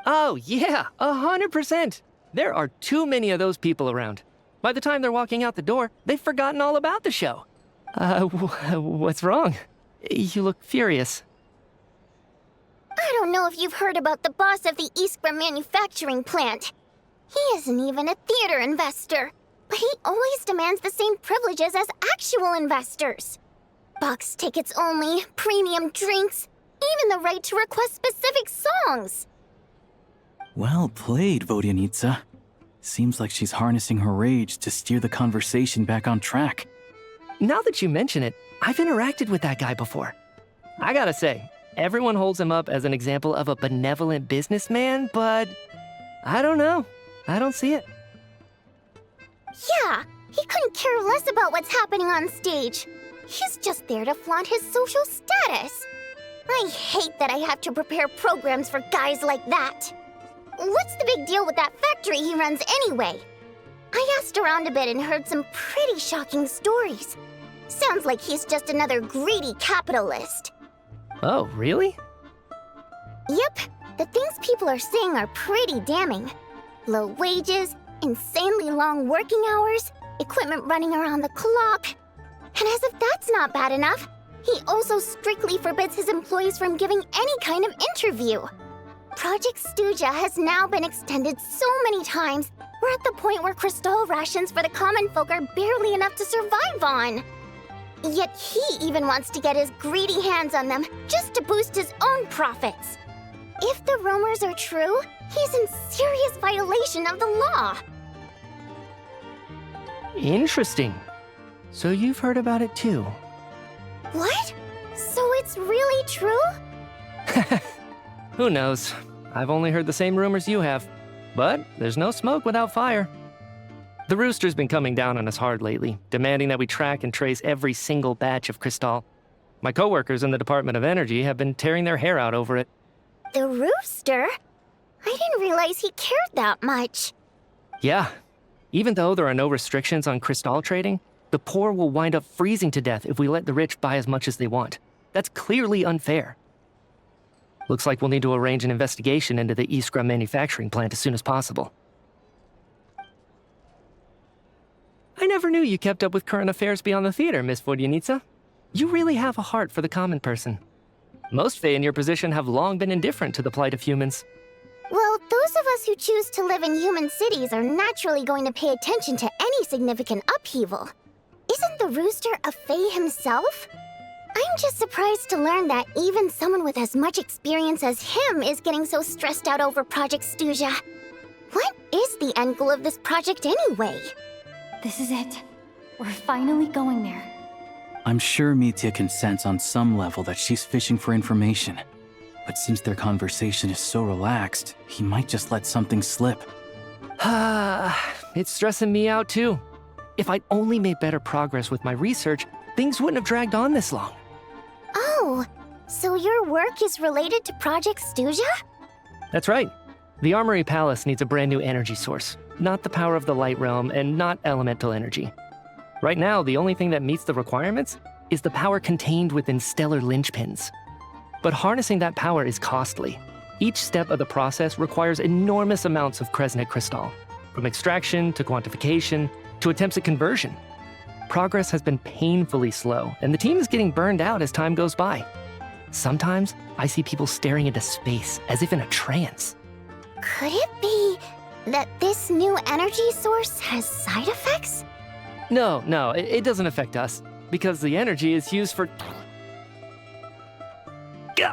Oh yeah, 100%. There are too many of those people around. By the time they're walking out the door, they've forgotten all about the show. What's wrong? You look furious. I don't know if you've heard about the boss of the Iskra manufacturing plant. He isn't even a theater investor, but he always demands the same privileges as actual investors. Box tickets only, premium drinks, even the right to request specific songs. Well played, Vodyanitsa. Seems like she's harnessing her rage to steer the conversation back on track. Now that you mention it, I've interacted with that guy before. I gotta say, everyone holds him up as an example of a benevolent businessman, but I don't know. I don't see it. Yeah, he couldn't care less about what's happening on stage. He's just there to flaunt his social status. I hate that I have to prepare programs for guys like that. What's the big deal with that factory he runs anyway? I asked around a bit and heard some pretty shocking stories. Sounds like he's just another greedy capitalist. Oh, really? Yep, the things people are saying are pretty damning. Low wages, insanely long working hours, equipment running around the clock. And as if that's not bad enough, he also strictly forbids his employees from giving any kind of interview. Project Stuja has now been extended so many times, we're at the point where crystal rations for the common folk are barely enough to survive on. Yet he even wants to get his greedy hands on them just to boost his own profits. If the rumors are true, he's in serious violation of the law. Interesting. So you've heard about it too. What? So it's really true? Who knows? I've only heard the same rumors you have. But there's no smoke without fire. The Rooster's been coming down on us hard lately, demanding that we track and trace every single batch of Crystal. My coworkers in the Department of Energy have been tearing their hair out over it. The Rooster? I didn't realize he cared that much. Yeah. Even though there are no restrictions on Crystal trading, the poor will wind up freezing to death if we let the rich buy as much as they want. That's clearly unfair. Looks like we'll need to arrange an investigation into the Iskra manufacturing plant as soon as possible. I never never knew you kept up with current affairs beyond the theater, Miss Vodyanitsa. You really have a heart for the common person. Most Fae in your position have long been indifferent to the plight of humans. Well, those of us who choose to live in human cities are naturally going to pay attention to any significant upheaval. Isn't the rooster a Fae himself? I'm just surprised to learn that even someone with as much experience as him is getting so stressed out over Project Stuja. What is the end goal of this project anyway? This is it. We're finally going there. I'm sure Mitya can sense on some level that she's fishing for information. But since their conversation is so relaxed, he might just let something slip. It's stressing me out too. If I'd only made better progress with my research, things wouldn't have dragged on this long. Oh, so your work is related to Project Stuja? That's right. The Armory Palace needs a brand new energy source. Not the power of the Light Realm and not elemental energy. Right now, the only thing that meets the requirements is the power contained within stellar linchpins. But harnessing that power is costly. Each step of the process requires enormous amounts of Kresnik crystal, from extraction to quantification to attempts at conversion. Progress has been painfully slow, and the team is getting burned out as time goes by. Sometimes, I see people staring into space as if in a trance. Could it be that this new energy source has side effects? No, it doesn't affect us, because the energy is used for... Okay,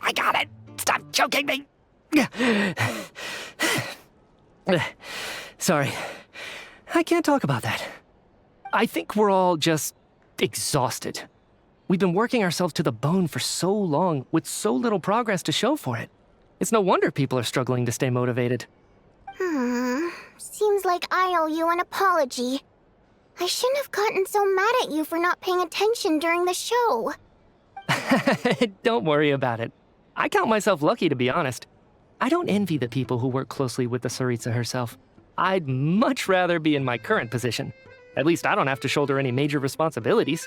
I got it. Stop choking me. Sorry, I can't talk about that. I think we're all just exhausted. We've been working ourselves to the bone for so long with so little progress to show for it. It's no wonder people are struggling to stay motivated. Seems like I owe you an apology. I shouldn't have gotten so mad at you for not paying attention during the show. Don't worry about it. I count myself lucky, to be honest. I don't envy the people who work closely with the Tsaritsa herself. I'd much rather be in my current position. At least I don't have to shoulder any major responsibilities.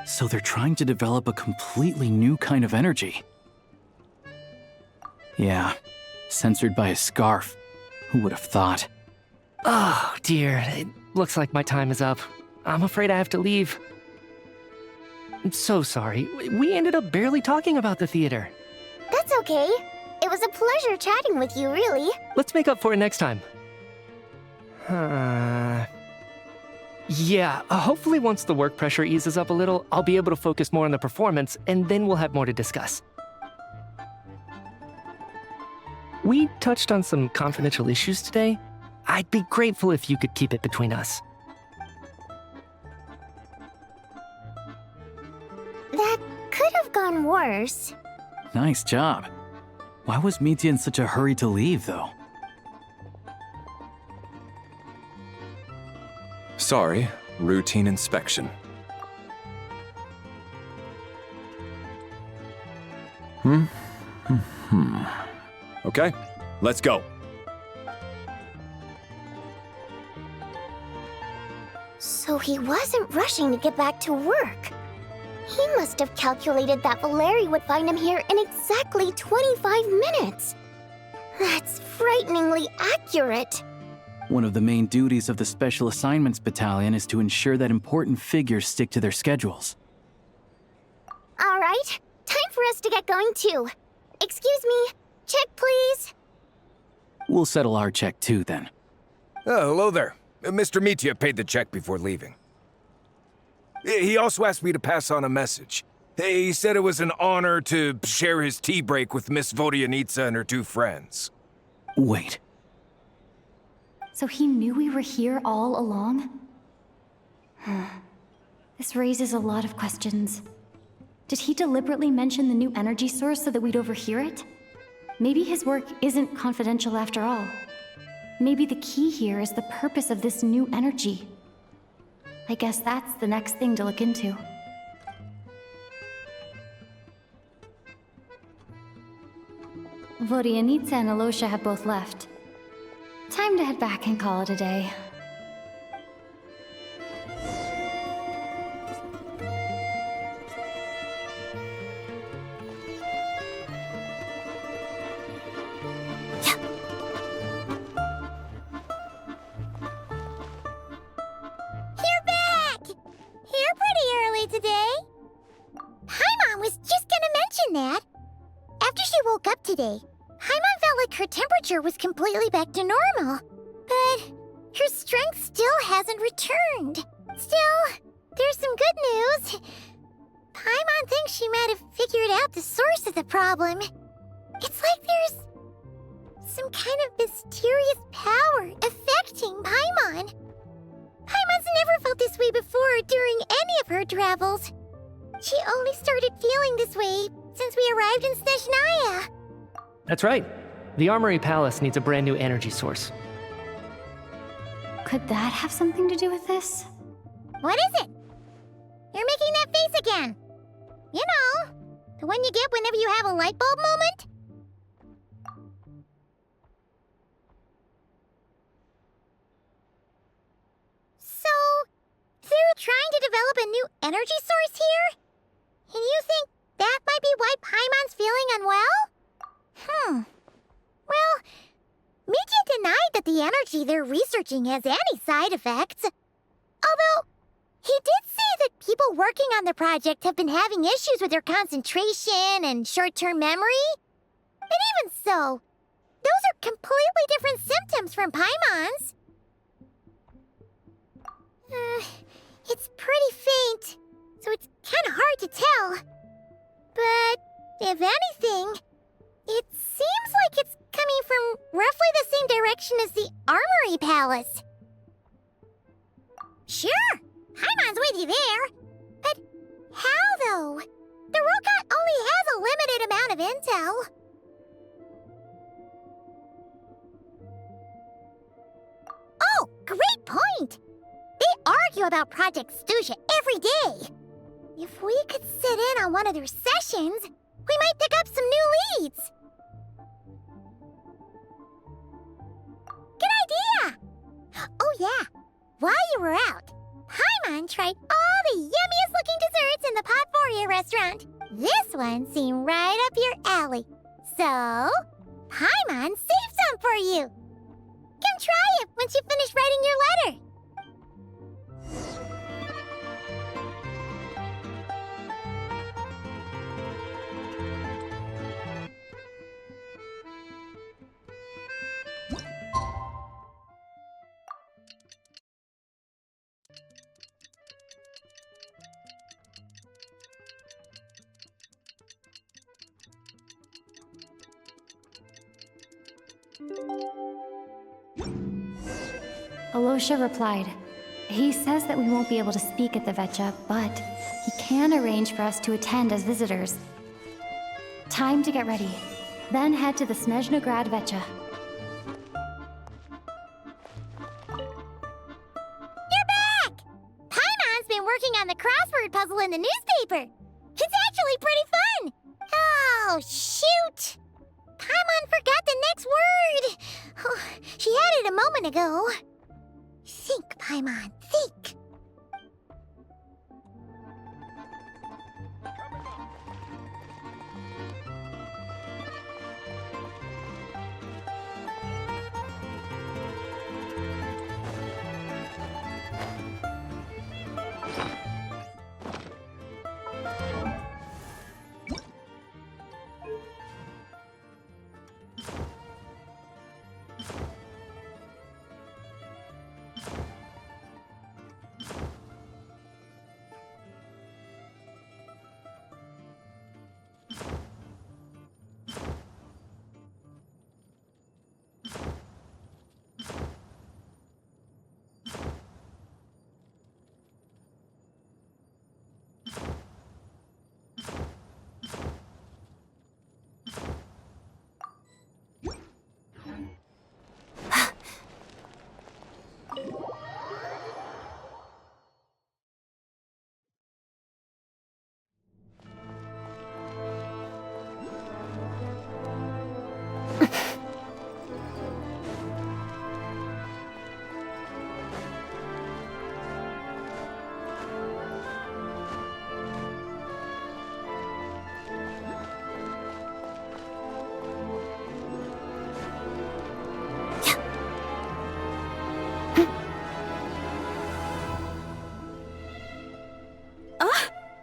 So they're trying to develop a completely new kind of energy. Yeah, censored by a scarf. Who would have thought? Oh, dear. It looks like my time is up. I'm afraid I have to leave. I'm so sorry. We ended up barely talking about the theater. That's okay. It was a pleasure chatting with you, really. Let's make up for it next time. Yeah, hopefully once the work pressure eases up a little, I'll be able to focus more on the performance, and then we'll have more to discuss. We touched on some confidential issues today. I'd be grateful if you could keep it between us. That could have gone worse. Nice job. Why was Mitya in such a hurry to leave, though? Sorry, routine inspection. Okay, let's go. So he wasn't rushing to get back to work. He must have calculated that Valeri would find him here in exactly 25 minutes. That's frighteningly accurate. One of the main duties of the Special Assignments Battalion is to ensure that important figures stick to their schedules. All right, time for us to get going too. Excuse me, check please. We'll settle our check too, then. Oh, hello there. Mr. Mitya paid the check before leaving. He also asked me to pass on a message. He said it was an honor to share his tea break with Miss Vodyanitsa and her two friends. Wait. So he knew we were here all along? This raises a lot of questions. Did he deliberately mention the new energy source so that we'd overhear it? Maybe his work isn't confidential after all. Maybe the key here is the purpose of this new energy. I guess that's the next thing to look into. Vodyanitsa and Alosha have both left. Time to head back and call it a day. today? Paimon was just gonna mention that. After she woke up today, Paimon felt like her temperature was completely back to normal. But her strength still hasn't returned. Still, there's some good news. Paimon thinks she might have figured out the source of the problem. It's like there's some kind of mysterious power affecting Paimon. Paimon's never felt this way before during any of her travels. She only started feeling this way since we arrived in Snezhnaya. That's right. The Armory Palace needs a brand new energy source. Could that have something to do with this? What is it? You're making that face again. You know, the one you get whenever you have a light bulb moment? So, they're trying to develop a new energy source here? And you think that might be why Paimon's feeling unwell? Well, Media denied that the energy they're researching has any side effects. Although, he did say that people working on the project have been having issues with their concentration and short-term memory. But even so, those are completely different symptoms from Paimon's. It's pretty faint, so it's kind of hard to tell. But if anything, it seems like it's coming from roughly the same direction as the Armory Palace. Sure, Paimon's with you there. But how, though? The robot only has a limited amount of intel. Oh, great point! They argue about Project Stusha every day. If we could sit in on one of their sessions, we might pick up some new leads. Good idea! Oh yeah, while you were out, Paimon tried all the yummiest looking desserts in the Potforia restaurant. This one seemed right up your alley. So, Paimon saved some for you. Come try it once you finish writing your letter. Alosha replied. He says that we won't be able to speak at the Vetcha, but he can arrange for us to attend as visitors. Time to get ready. Then head to the Snezhnograd Vetcha. You're back! Paimon's been working on the crossword puzzle in the newspaper. It's actually pretty fun. Oh, shoot! Paimon forgot the next word. Oh, she had it a moment ago. Think, Paimon, think.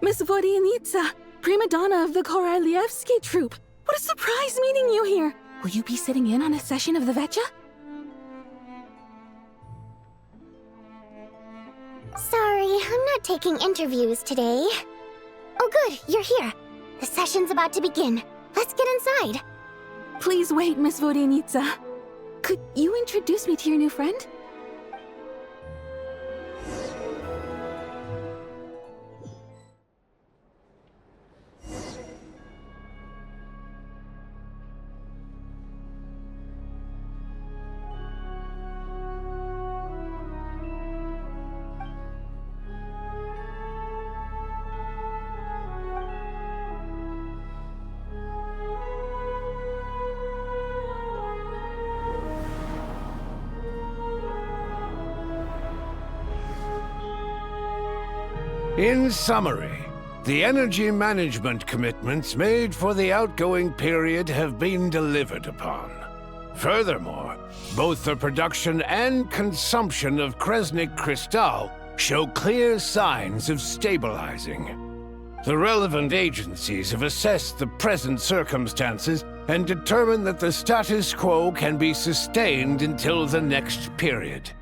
Miss Vodyanitsa, prima donna of the Korolievsky troupe. What a surprise meeting you here. Will you be sitting in on a session of the Vetcha? Sorry, I'm not taking interviews today. Oh good, you're here. The session's about to begin. Let's get inside. Please wait, Miss Vodyanitsa. Could you introduce me to your new friend? In summary, the energy management commitments made for the outgoing period have been delivered upon. Furthermore, both the production and consumption of Kresnik Crystal show clear signs of stabilizing. The relevant agencies have assessed the present circumstances and determined that the status quo can be sustained until the next period.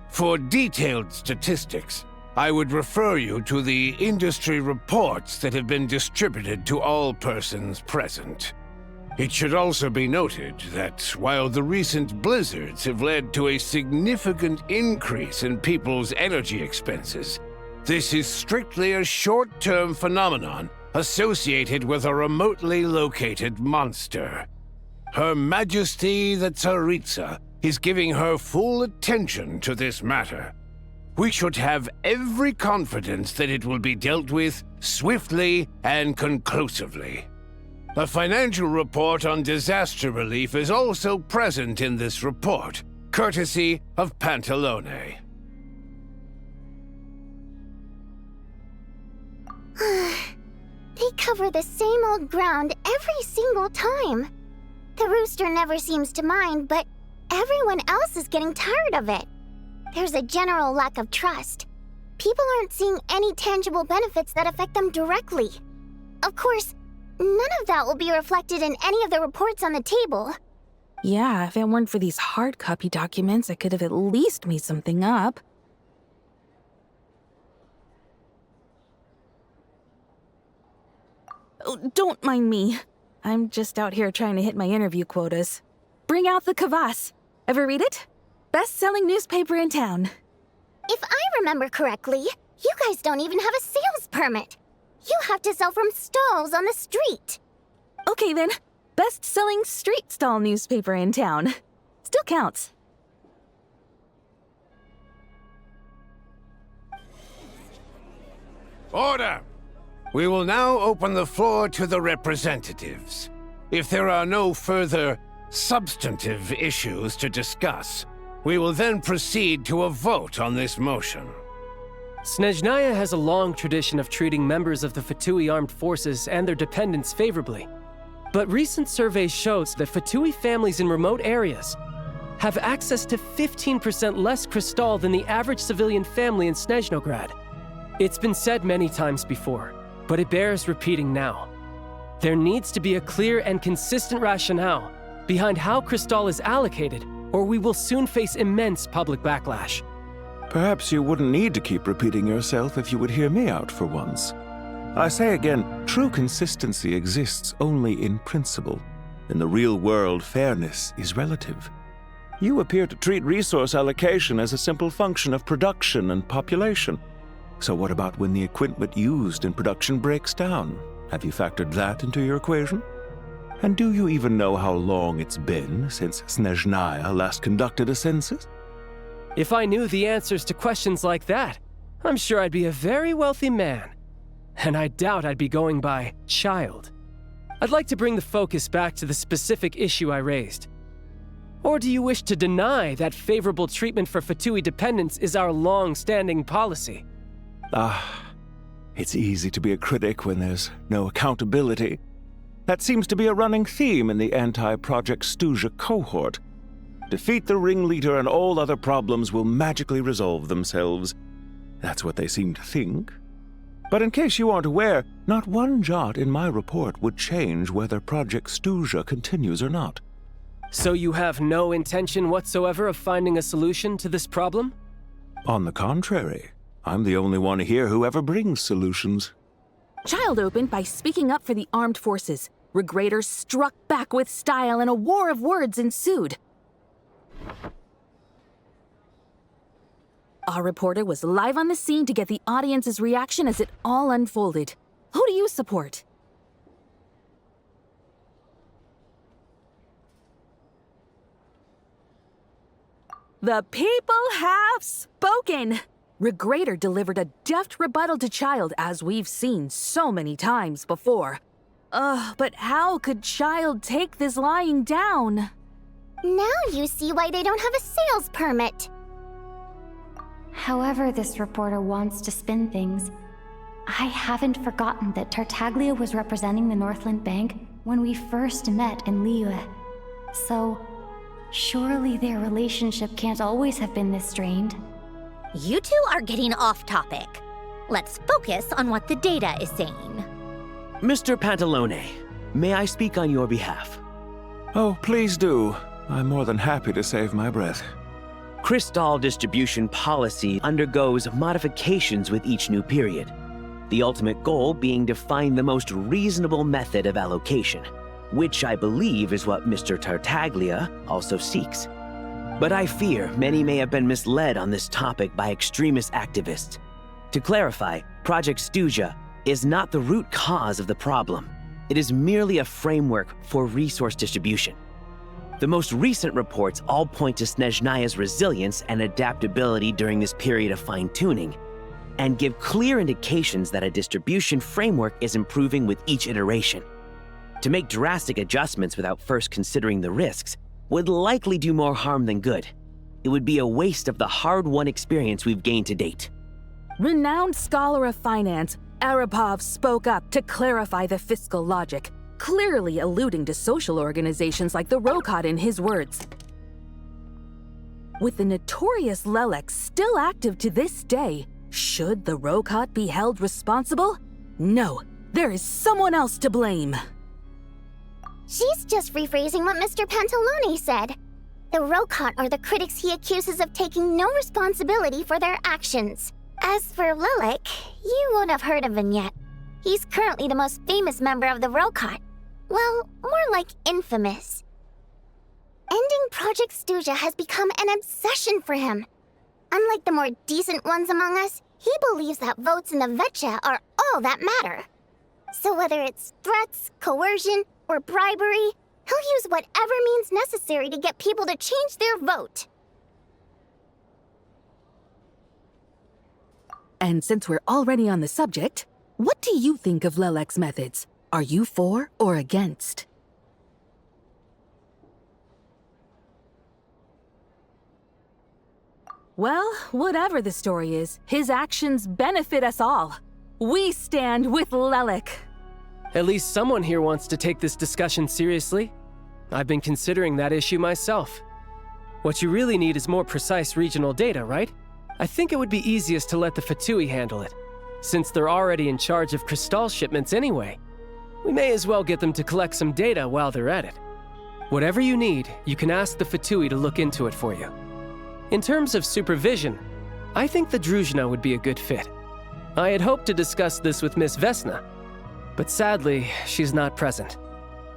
For detailed statistics, I would refer you to the industry reports that have been distributed to all persons present. It should also be noted that while the recent blizzards have led to a significant increase in people's energy expenses, this is strictly a short-term phenomenon associated with a remotely located monster. Her Majesty the Tsaritsa is giving her full attention to this matter. We should have every confidence that it will be dealt with swiftly and conclusively. A financial report on disaster relief is also present in this report, courtesy of Pantalone. They cover the same old ground every single time. The rooster never seems to mind, but everyone else is getting tired of it. There's a general lack of trust. People aren't seeing any tangible benefits that affect them directly. Of course, none of that will be reflected in any of the reports on the table. Yeah, if it weren't for these hard copy documents, I could have at least made something up. Oh, don't mind me. I'm just out here trying to hit my interview quotas. Bring out the kvass. Ever read it? Best-selling newspaper in town. If I remember correctly, you guys don't even have a sales permit. You have to sell from stalls on the street. Okay then, best-selling street stall newspaper in town. Still counts. Order! We will now open the floor to the representatives. If there are no further substantive issues to discuss, we will then proceed to a vote on this motion. Snezhnaya has a long tradition of treating members of the Fatui armed forces and their dependents favorably. But recent surveys shows that Fatui families in remote areas have access to 15% less crystal than the average civilian family in Snezhnograd. It's been said many times before, but it bears repeating now. There needs to be a clear and consistent rationale behind how crystal is allocated, or we will soon face immense public backlash. Perhaps you wouldn't need to keep repeating yourself if you would hear me out for once. I say again, true consistency exists only in principle. In the real world, fairness is relative. You appear to treat resource allocation as a simple function of production and population. So what about when the equipment used in production breaks down? Have you factored that into your equation? And do you even know how long it's been since Snezhnaya last conducted a census? If I knew the answers to questions like that, I'm sure I'd be a very wealthy man. And I doubt I'd be going by child. I'd like to bring the focus back to the specific issue I raised. Or do you wish to deny that favorable treatment for Fatui dependents is our long-standing policy? It's easy to be a critic when there's no accountability. That seems to be a running theme in the anti-Project Stuja cohort. Defeat the ringleader and all other problems will magically resolve themselves. That's what they seem to think. But in case you aren't aware, not one jot in my report would change whether Project Stuja continues or not. So you have no intention whatsoever of finding a solution to this problem? On the contrary, I'm the only one here who ever brings solutions. Child opened by speaking up for the armed forces. Regraders struck back with style and a war of words ensued. Our reporter was live on the scene to get the audience's reaction as it all unfolded. Who do you support? The people have spoken! Regrader delivered a deft rebuttal to Child, as we've seen so many times before. But how could Child take this lying down? Now you see why they don't have a sales permit. However this reporter wants to spin things, I haven't forgotten that Tartaglia was representing the Northland Bank when we first met in Liyue. So, surely their relationship can't always have been this strained. You two are getting off topic. Let's focus on what the data is saying. Mr. Pantalone, may I speak on your behalf? Oh, please do. I'm more than happy to save my breath. Crystal distribution policy undergoes modifications with each new period, the ultimate goal being to find the most reasonable method of allocation, which I believe is what Mr. Tartaglia also seeks. But I fear many may have been misled on this topic by extremist activists. To clarify, Project Stuja is not the root cause of the problem. It is merely a framework for resource distribution. The most recent reports all point to Snezhnaya's resilience and adaptability during this period of fine-tuning, and give clear indications that a distribution framework is improving with each iteration. To make drastic adjustments without first considering the risks would likely do more harm than good. It would be a waste of the hard-won experience we've gained to date. Renowned scholar of finance, Arapov spoke up to clarify the fiscal logic, clearly alluding to social organizations like the Rokot in his words. With the notorious Lelek still active to this day, should the Rokot be held responsible? No, there is someone else to blame. She's just rephrasing what Mr. Pantalone said. The Rokot are the critics he accuses of taking no responsibility for their actions. As for Lilik, you won't have heard of him yet. He's currently the most famous member of the Rokot. Well, more like infamous. Ending Project Stuja has become an obsession for him. Unlike the more decent ones among us, he believes that votes in the Vetcha are all that matter. So whether it's threats, coercion, or bribery, he'll use whatever means necessary to get people to change their vote. And since we're already on the subject, what do you think of Lelek's methods? Are you for or against? Well, whatever the story is, his actions benefit us all. We stand with Lelek. At least someone here wants to take this discussion seriously. I've been considering that issue myself. What you really need is more precise regional data, right? I think it would be easiest to let the Fatui handle it, since they're already in charge of Crystal shipments anyway. We may as well get them to collect some data while they're at it. Whatever you need, you can ask the Fatui to look into it for you. In terms of supervision, I think the Druzhna would be a good fit. I had hoped to discuss this with Miss Vesna, but sadly, she's not present.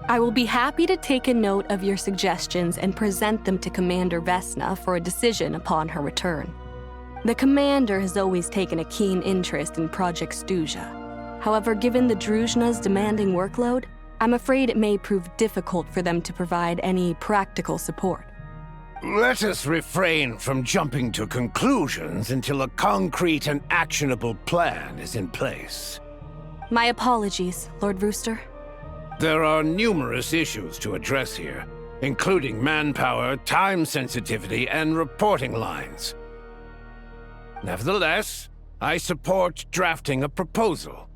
I will be happy to take a note of your suggestions and present them to Commander Vesna for a decision upon her return. The Commander has always taken a keen interest in Project Stuja. However, given the Druzhna's demanding workload, I'm afraid it may prove difficult for them to provide any practical support. Let us refrain from jumping to conclusions until a concrete and actionable plan is in place. My apologies, Lord Rooster. There are numerous issues to address here, including manpower, time sensitivity, and reporting lines. Nevertheless, I support drafting a proposal.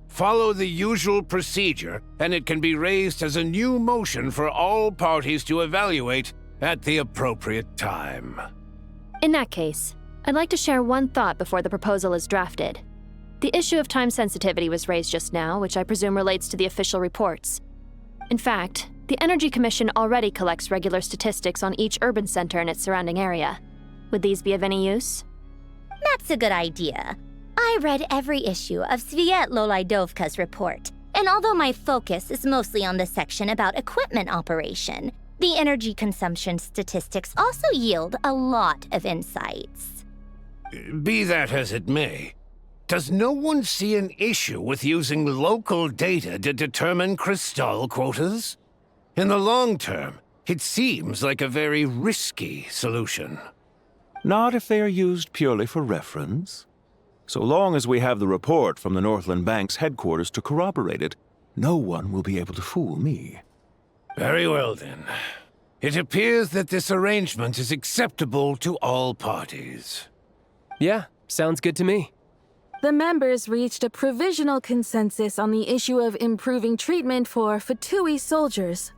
Follow the usual procedure, and it can be raised as a new motion for all parties to evaluate at the appropriate time. In that case, I'd like to share one thought before the proposal is drafted. The issue of time sensitivity was raised just now, which I presume relates to the official reports. In fact, the Energy Commission already collects regular statistics on each urban center and its surrounding area. Would these be of any use? That's a good idea. I read every issue of Svietloslajdovka's report, and although my focus is mostly on the section about equipment operation, the energy consumption statistics also yield a lot of insights. Be that as it may, does no one see an issue with using local data to determine crystal quotas? In the long term, it seems like a very risky solution. Not if they are used purely for reference. So long as we have the report from the Northland Bank's headquarters to corroborate it, no one will be able to fool me. Very well, then. It appears that this arrangement is acceptable to all parties. Yeah, sounds good to me. The members reached a provisional consensus on the issue of improving treatment for Fatui soldiers.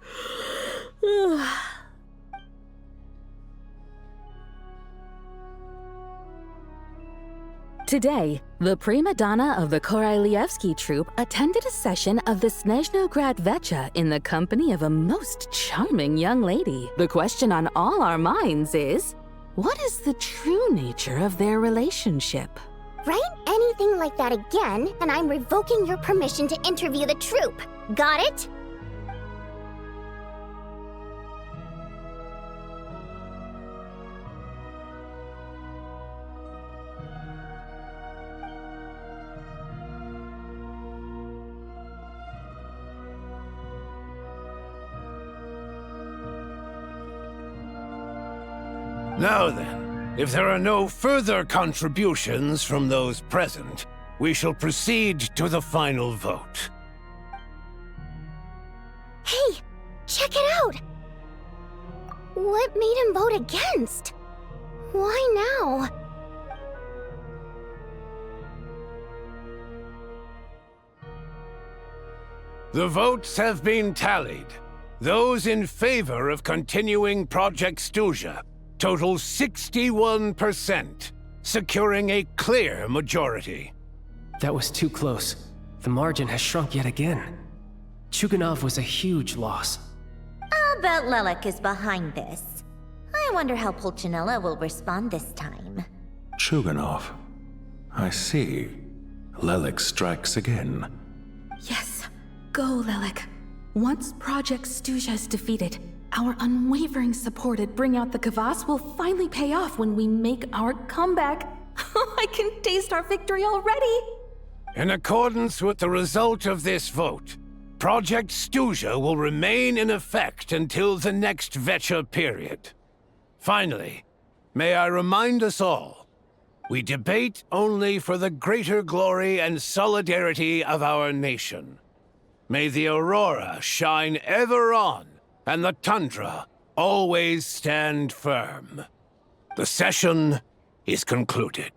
Today, the prima donna of the Korylevsky troupe attended a session of the Snezhnograd Vecha in the company of a most charming young lady. The question on all our minds is, what is the true nature of their relationship? Write anything like that again, and I'm revoking your permission to interview the troupe. Got it? Now then, if there are no further contributions from those present, we shall proceed to the final vote. Hey, check it out! What made him vote against? Why now? The votes have been tallied. Those in favor of continuing Project Stuja total 61%, securing a clear majority. That was too close. The margin has shrunk yet again. Chuganov was a huge loss. I'll bet Lelik is behind this. I wonder how Pulcinella will respond this time. Chuganov. I see. Lelik strikes again. Yes, go, Lelik. Once Project Stuja is defeated, our unwavering support at Bring Out the Kvass will finally pay off when we make our comeback. I can taste our victory already! In accordance with the result of this vote, Project Stuja will remain in effect until the next Vecha period. Finally, may I remind us all, we debate only for the greater glory and solidarity of our nation. May the Aurora shine ever on, and the Tundra always stand firm. The session is concluded.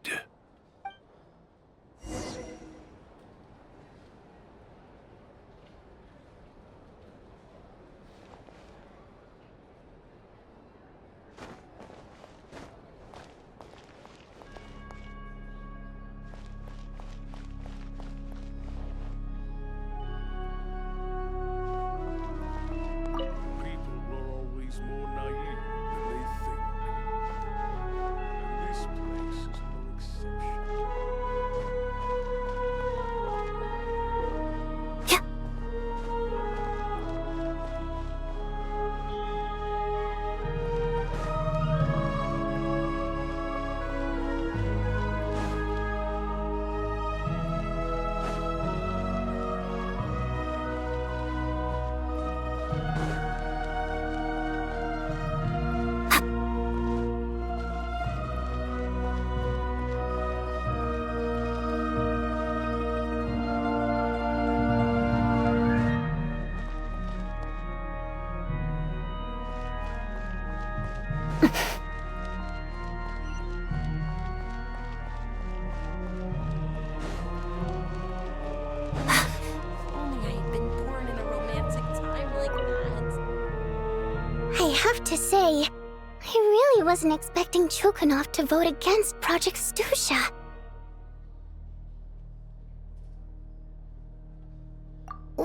I have to say, I really wasn't expecting Chuganov to vote against Project Stuja.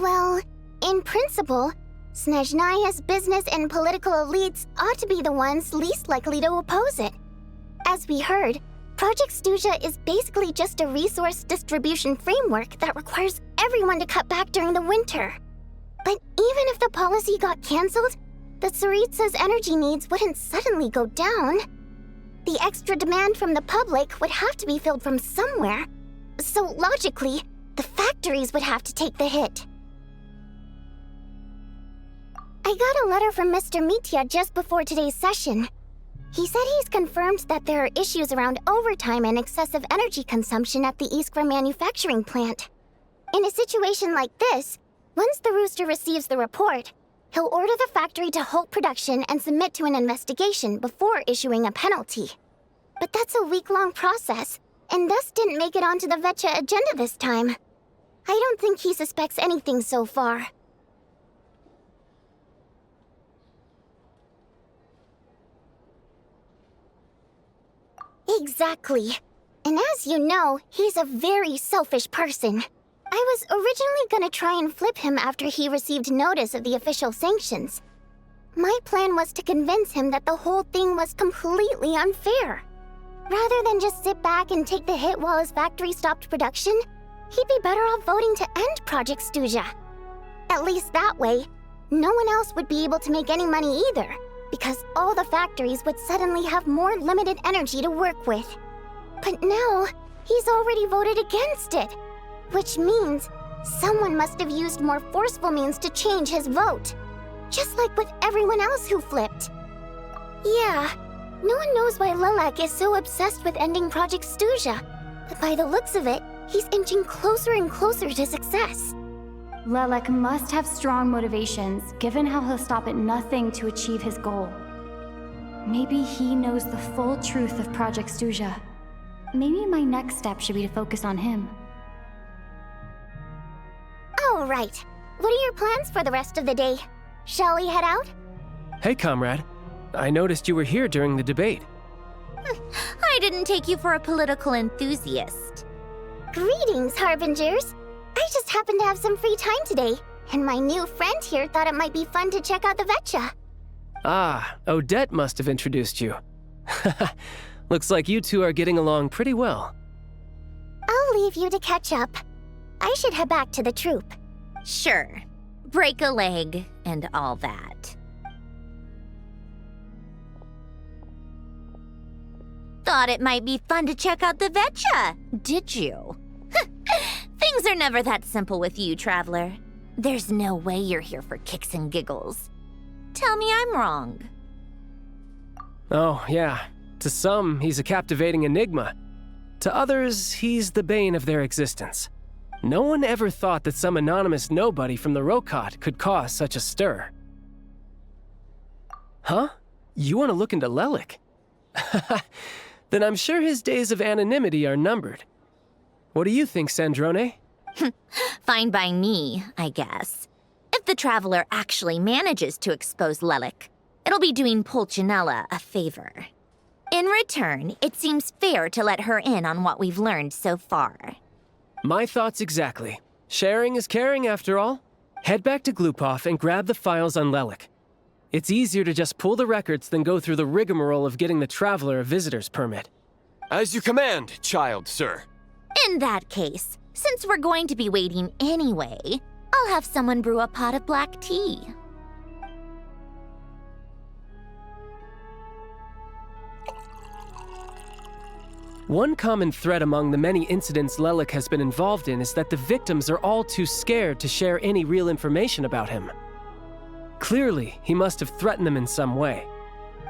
Well, in principle, Snezhnaya's business and political elites ought to be the ones least likely to oppose it. As we heard, Project Stuja is basically just a resource distribution framework that requires everyone to cut back during the winter. But even if the policy got cancelled, the Tsaritsa's energy needs wouldn't suddenly go down. The extra demand from the public would have to be filled from somewhere. So logically, the factories would have to take the hit. I got a letter from Mr. Mitya just before today's session. He said he's confirmed that there are issues around overtime and excessive energy consumption at the Iskra manufacturing plant. In a situation like this, once the Rooster receives the report, he'll order the factory to halt production and submit to an investigation before issuing a penalty. But that's a week-long process, and thus didn't make it onto the Vetcha agenda this time. I don't think he suspects anything so far. Exactly. And as you know, he's a very selfish person. I was originally gonna try and flip him after he received notice of the official sanctions. My plan was to convince him that the whole thing was completely unfair. Rather than just sit back and take the hit while his factory stopped production, he'd be better off voting to end Project Stuja. At least that way, no one else would be able to make any money either, because all the factories would suddenly have more limited energy to work with. But now, he's already voted against it, which means someone must have used more forceful means to change his vote, just like with everyone else who flipped. Yeah, no one knows why Lilac is so obsessed with ending Project Stuja, but by the looks of it, he's inching closer and closer to success. Lilac must have strong motivations, given how he'll stop at nothing to achieve his goal. Maybe he knows the full truth of Project Stuja. Maybe my next step should be to focus on him. All right. What are your plans for the rest of the day? Shall we head out? Hey, comrade. I noticed you were here during the debate. I didn't take you for a political enthusiast. Greetings, Harbingers. I just happened to have some free time today, and my new friend here thought it might be fun to check out the Vetcha. Ah, Odette must have introduced you. Looks like you two are getting along pretty well. I'll leave you to catch up. I should head back to the troop. Sure. Break a leg and all that. Thought it might be fun to check out the Vetcha, did you? Things are never that simple with you, Traveler. There's no way you're here for kicks and giggles. Tell me I'm wrong. Oh, yeah. To some, he's a captivating enigma. To others, he's the bane of their existence. No one ever thought that some anonymous nobody from the Rokot could cause such a stir. Huh? You want to look into Lelik? Then I'm sure his days of anonymity are numbered. What do you think, Sandrone? Fine by me, I guess. If the Traveler actually manages to expose Lelik, it'll be doing Pulcinella a favor. In return, it seems fair to let her in on what we've learned so far. My thoughts exactly. Sharing is caring, after all. Head back to Glupov and grab the files on Lelik. It's easier to just pull the records than go through the rigmarole of getting the Traveler a visitor's permit. As you command, child, sir. In that case, since we're going to be waiting anyway, I'll have someone brew a pot of black tea. One common thread among the many incidents Lelik has been involved in is that the victims are all too scared to share any real information about him. Clearly, he must have threatened them in some way.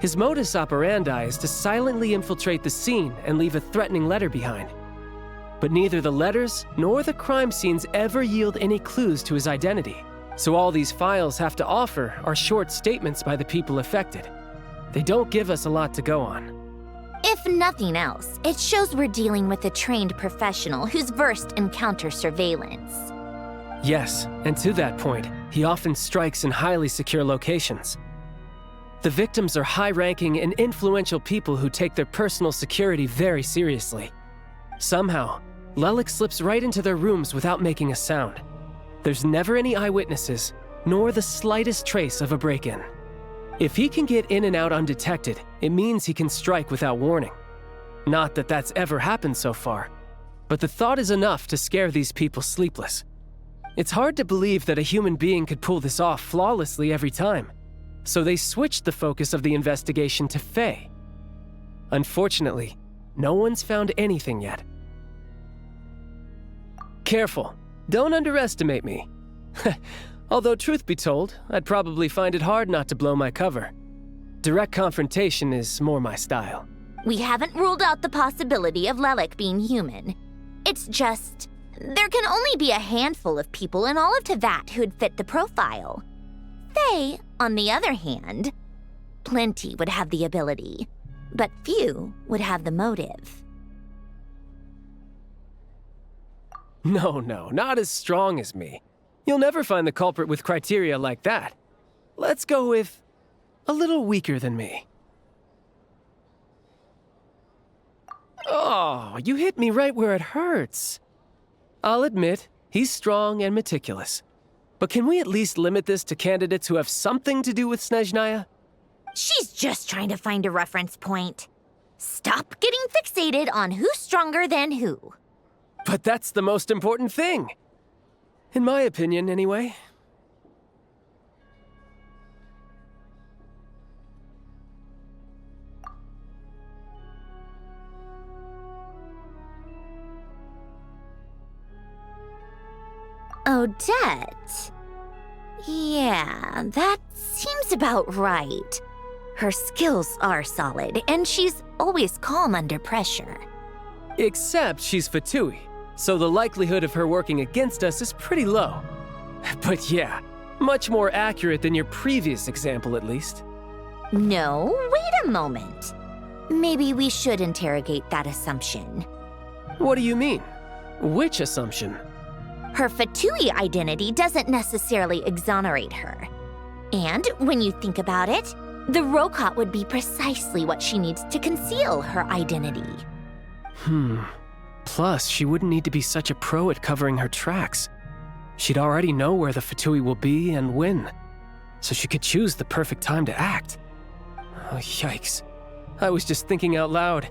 His modus operandi is to silently infiltrate the scene and leave a threatening letter behind. But neither the letters nor the crime scenes ever yield any clues to his identity. So all these files have to offer are short statements by the people affected. They don't give us a lot to go on. If nothing else, it shows we're dealing with a trained professional who's versed in counter-surveillance. Yes, and to that point, he often strikes in highly secure locations. The victims are high-ranking and influential people who take their personal security very seriously. Somehow, Lelik slips right into their rooms without making a sound. There's never any eyewitnesses, nor the slightest trace of a break-in. If he can get in and out undetected, it means he can strike without warning. Not that that's ever happened so far, but the thought is enough to scare these people sleepless. It's hard to believe that a human being could pull this off flawlessly every time, so they switched the focus of the investigation to Faye. Unfortunately, no one's found anything yet. Careful, don't underestimate me. Although truth be told, I'd probably find it hard not to blow my cover. Direct confrontation is more my style. We haven't ruled out the possibility of Lelik being human. It's just, there can only be a handful of people in all of Teyvat who'd fit the profile. Faye, on the other hand, plenty would have the ability, but few would have the motive. No, not as strong as me. You'll never find the culprit with criteria like that. Let's go with a little weaker than me. Oh, you hit me right where it hurts. I'll admit, he's strong and meticulous. But can we at least limit this to candidates who have something to do with Snezhnaya? She's just trying to find a reference point. Stop getting fixated on who's stronger than who. But that's the most important thing. In my opinion, anyway. Odette? Yeah, that seems about right. Her skills are solid, and she's always calm under pressure. Except she's Fatui, so the likelihood of her working against us is pretty low. But yeah, much more accurate than your previous example, at least. No, wait a moment. Maybe we should interrogate that assumption. What do you mean? Which assumption? Her Fatui identity doesn't necessarily exonerate her. And when you think about it, the Rokot would be precisely what she needs to conceal her identity. Plus, she wouldn't need to be such a pro at covering her tracks. She'd already know where the Fatui will be and when, so she could choose the perfect time to act. Oh, yikes. I was just thinking out loud.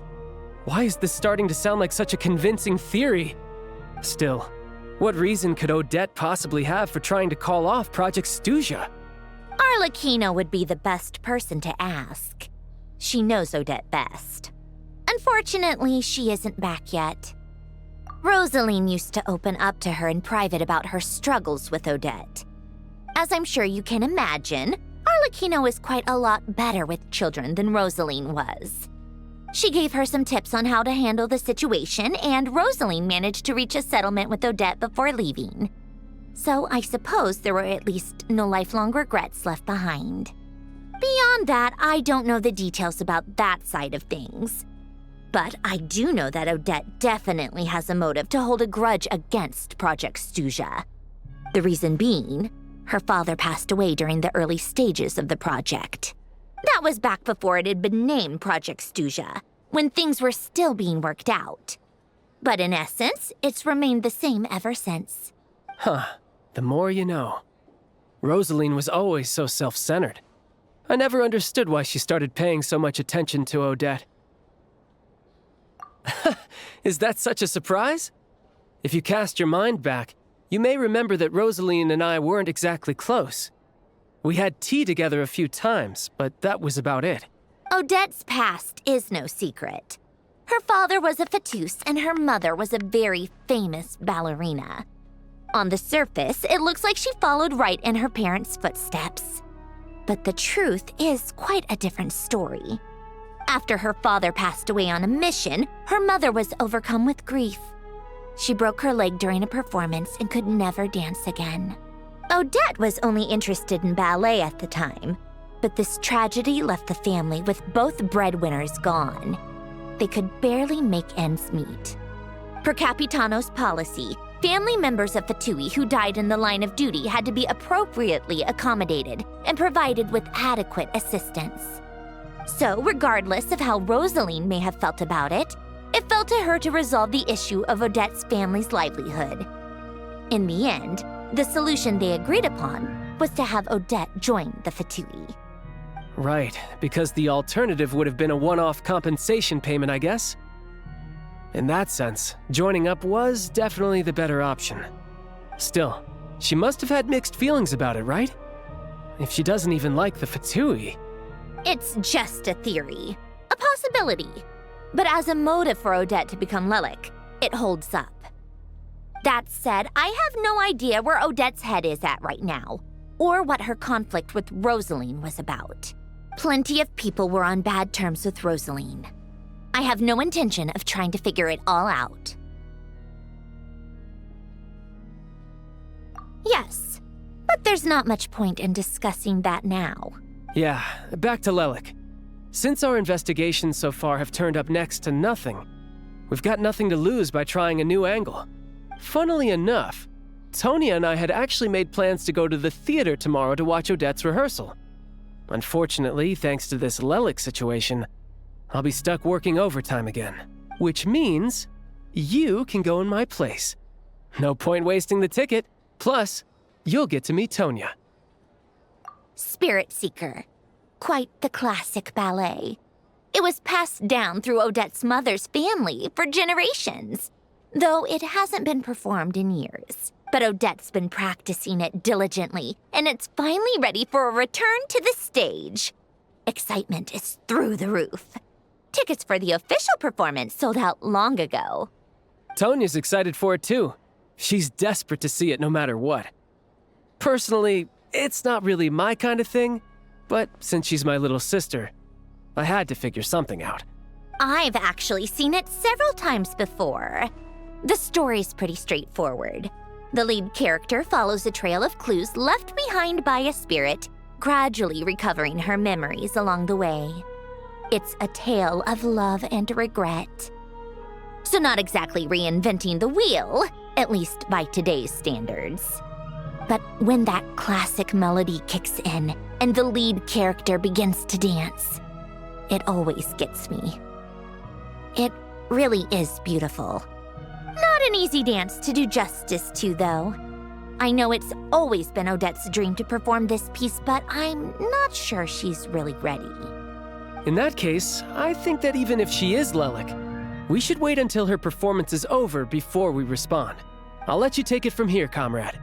Why is this starting to sound like such a convincing theory? Still, what reason could Odette possibly have for trying to call off Project Stuzha? Arlecchino would be the best person to ask. She knows Odette best. Unfortunately, she isn't back yet. Rosaline used to open up to her in private about her struggles with Odette. As I'm sure you can imagine, Arlecchino is quite a lot better with children than Rosaline was. She gave her some tips on how to handle the situation, and Rosaline managed to reach a settlement with Odette before leaving. So I suppose there were at least no lifelong regrets left behind. Beyond that, I don't know the details about that side of things. But I do know that Odette definitely has a motive to hold a grudge against Project Stuzha. The reason being, her father passed away during the early stages of the project. That was back before it had been named Project Stuzha, when things were still being worked out. But in essence, it's remained the same ever since. The more you know. Rosaline was always so self-centered. I never understood why she started paying so much attention to Odette. Is that such a surprise? If you cast your mind back, you may remember that Rosaline and I weren't exactly close. We had tea together a few times, but that was about it. Odette's past is no secret. Her father was a Fatus and her mother was a very famous ballerina. On the surface, it looks like she followed right in her parents' footsteps. But the truth is quite a different story. After her father passed away on a mission, her mother was overcome with grief. She broke her leg during a performance and could never dance again. Odette was only interested in ballet at the time, but this tragedy left the family with both breadwinners gone. They could barely make ends meet. Per Capitano's policy, family members of Fatui who died in the line of duty had to be appropriately accommodated and provided with adequate assistance. So, regardless of how Rosaline may have felt about it, it fell to her to resolve the issue of Odette's family's livelihood. In the end, The solution they agreed upon was to have Odette join the Fatui. Right, because the alternative would have been a one-off compensation payment, I guess. In that sense, joining up was definitely the better option. Still, she must have had mixed feelings about it, right? If she doesn't even like the Fatui. It's just a theory, a possibility. But as a motive for Odette to become Lelik, it holds up. That said, I have no idea where Odette's head is at right now, or what her conflict with Rosaline was about. Plenty of people were on bad terms with Rosaline. I have no intention of trying to figure it all out. Yes, but there's not much point in discussing that now. Yeah, back to Lelik. Since our investigations so far have turned up next to nothing, we've got nothing to lose by trying a new angle. Funnily enough, Tonya and I had actually made plans to go to the theater tomorrow to watch Odette's rehearsal. Unfortunately, thanks to this Lelik situation, I'll be stuck working overtime again. Which means you can go in my place. No point wasting the ticket. Plus, you'll get to meet Tonya. Spirit Seeker. Quite the classic ballet. It was passed down through Odette's mother's family for generations, though it hasn't been performed in years. But Odette's been practicing it diligently, and it's finally ready for a return to the stage. Excitement is through the roof. Tickets for the official performance sold out long ago. Tonya's excited for it too. She's desperate to see it no matter what. Personally, it's not really my kind of thing, but since she's my little sister, I had to figure something out. I've actually seen it several times before. The story's pretty straightforward. The lead character follows a trail of clues left behind by a spirit, gradually recovering her memories along the way. It's a tale of love and regret. So not exactly reinventing the wheel, at least by today's standards. But when that classic melody kicks in and the lead character begins to dance, it always gets me. It really is beautiful. Not an easy dance to do justice to, though. I know it's always been Odette's dream to perform this piece, but I'm not sure she's really ready. In that case, I think that even if she is Lelik, we should wait until her performance is over before we respond. I'll let you take it from here, comrade.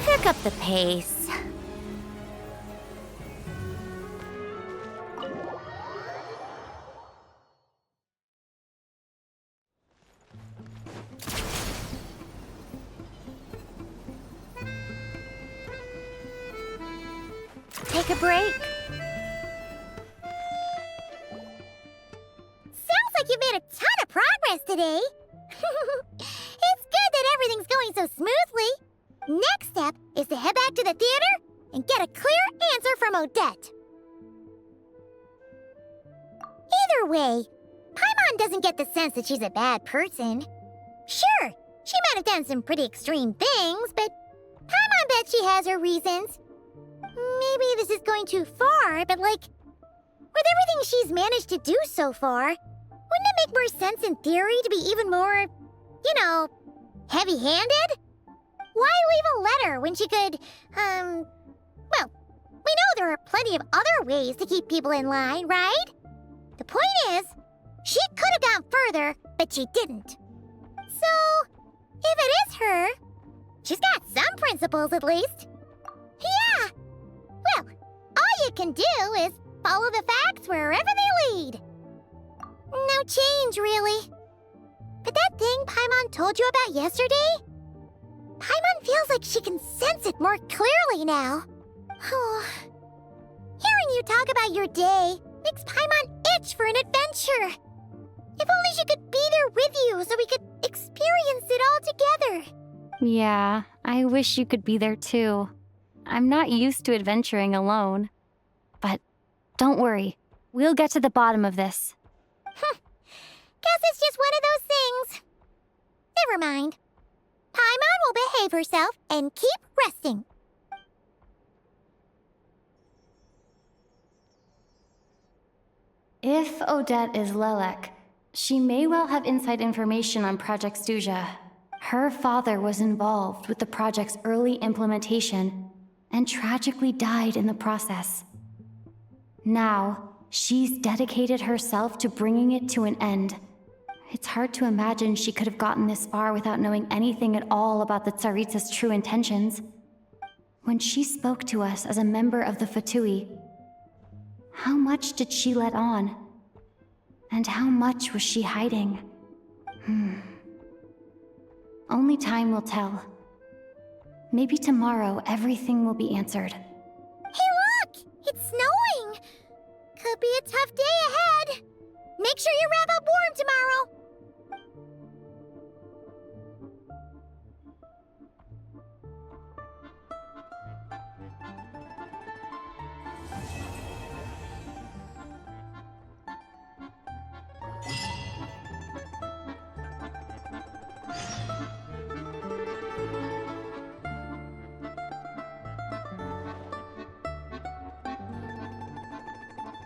Pick up the pace. Take a break. Sounds like you've made a ton of progress today. It's good that everything's going so smoothly. Next step is to head back to the theater and get a clear answer from Odette. Either way, Paimon doesn't get the sense that she's a bad person. Sure, she might have done some pretty extreme things, but Paimon bet she has her reasons. Maybe this is going too far, but with everything she's managed to do so far, wouldn't it make more sense in theory to be even more, heavy-handed? Why leave a letter when she could, we know there are plenty of other ways to keep people in line, right? The point is, she could have gone further, but she didn't. So, if it is her, she's got some principles at least. Yeah! Well, all you can do is follow the facts wherever they lead. No change, really. But that thing Paimon told you about yesterday? Paimon feels like she can sense it more clearly now. Hearing you talk about your day makes Paimon itch for an adventure. If only she could be there with you so we could experience Yeah, I wish you could be there too. I'm not used to adventuring alone. But don't worry, we'll get to the bottom of this. Guess it's just one of those things. Never mind. Paimon will behave herself and keep resting. If Odette is Lelek, she may well have inside information on Project Stuja. Her father was involved with the project's early implementation and tragically died in the process. Now, she's dedicated herself to bringing it to an end. It's hard to imagine she could have gotten this far without knowing anything at all about the Tsaritsa's true intentions. When she spoke to us as a member of the Fatui, how much did she let on? And how much was she hiding? Only time will tell. Maybe tomorrow everything will be answered. Hey look! It's snowing! Could be a tough day ahead. Make sure you wrap up warm tomorrow.